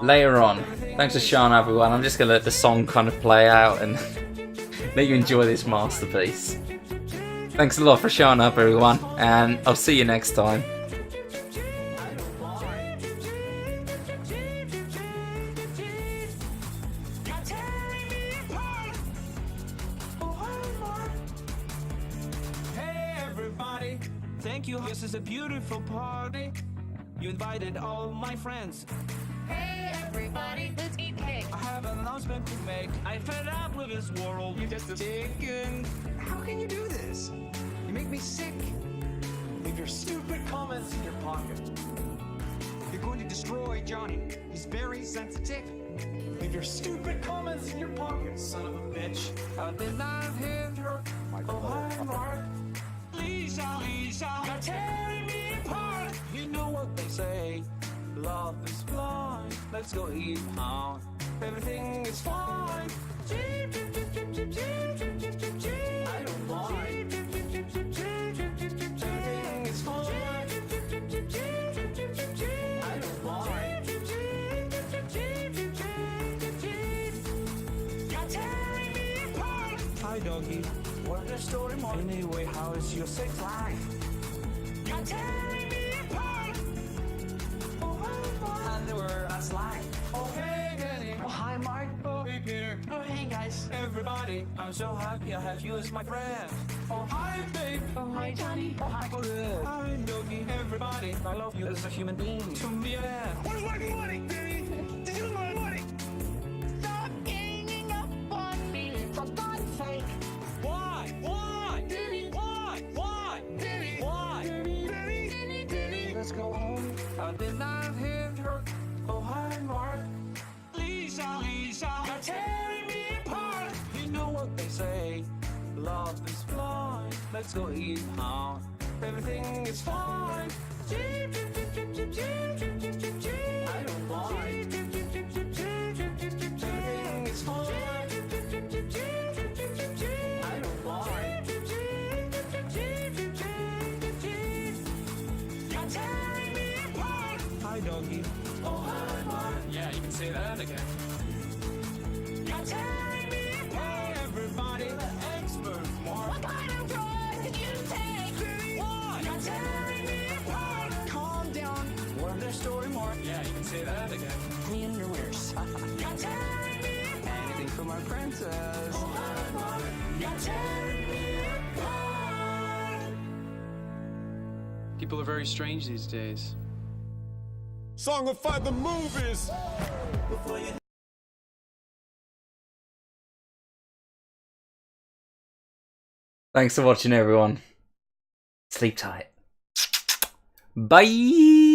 later on. Thanks for showing everyone. I'm just going to let the song kind of play out and let you enjoy this masterpiece. Thanks a lot for showing up, everyone. And I'll see you next time. Thank you, this is a beautiful party. You invited all my friends. Hey everybody, let's eat cake. I have an announcement to make. I'm fed up with this world. You're just a chicken. How can you do this? You make me sick. Leave your stupid comments in your pocket. You're going to destroy Johnny. He's very sensitive. Leave your stupid comments in your pocket, son of a bitch. I did not hit her. Oh, hi, Mark. Lisa, you're tearing me apart. You know what they say, love is blind. Let's go eat out. Everything is fine. I don't mind. Everything is fine. I don't mind. You're tearing me apart. Hi, doggy. What's the story more? Anyway, how is your sex life? You're tearing me apart. And they were us like, oh hey Danny, oh hi Mark, oh hey Peter, oh hey guys, everybody. I'm so happy I have you as my friend. Oh hi babe, oh hi Johnny, oh hi good, hi Doggy, everybody. I love you as a human being. To me, yeah. Where's my money, Danny? Did you lose my money? Stop ganging up on me, for God's sake. Why? Why? Danny, why? Why? Danny, why? Danny, let's go home. I did not hit her. Oh, hi, Mark. Lisa, you're tearing me apart. You know what they say, love is blind. Let's go eat out. Everything is fine. Jeep, jeep, jeep, jeep, jeep, jeep, jeep, jeep, jeep, jeep. I don't mind. Jeep, jeep, jeep, jeep, jeep, jeep, jeep, jeep, jeep. Everything is fine. Jeep, jeep, jeep, jeep, jeep, jeep, jeep, jeep, jeep. I don't mind. Jeep, jeep, jeep, jeep, jeep, jeep, jeep, jeep, jeep. You're tearing me apart. Hi, doggy. Oh, hi, Mark. Yeah, you can say that again. You're tearing me apart. Everybody, the expert, Mark. What kind of drug did you take? What? You're tearing me apart. Calm down. More of their story, Mark. Yeah, you can say that again. Me and underwears. You're tearing me apart. Anything for my princess. Oh, hi, Mark. You're tearing me apart. People are very strange these days. Songify the movies! Thanks for watching, everyone. Sleep tight. Bye!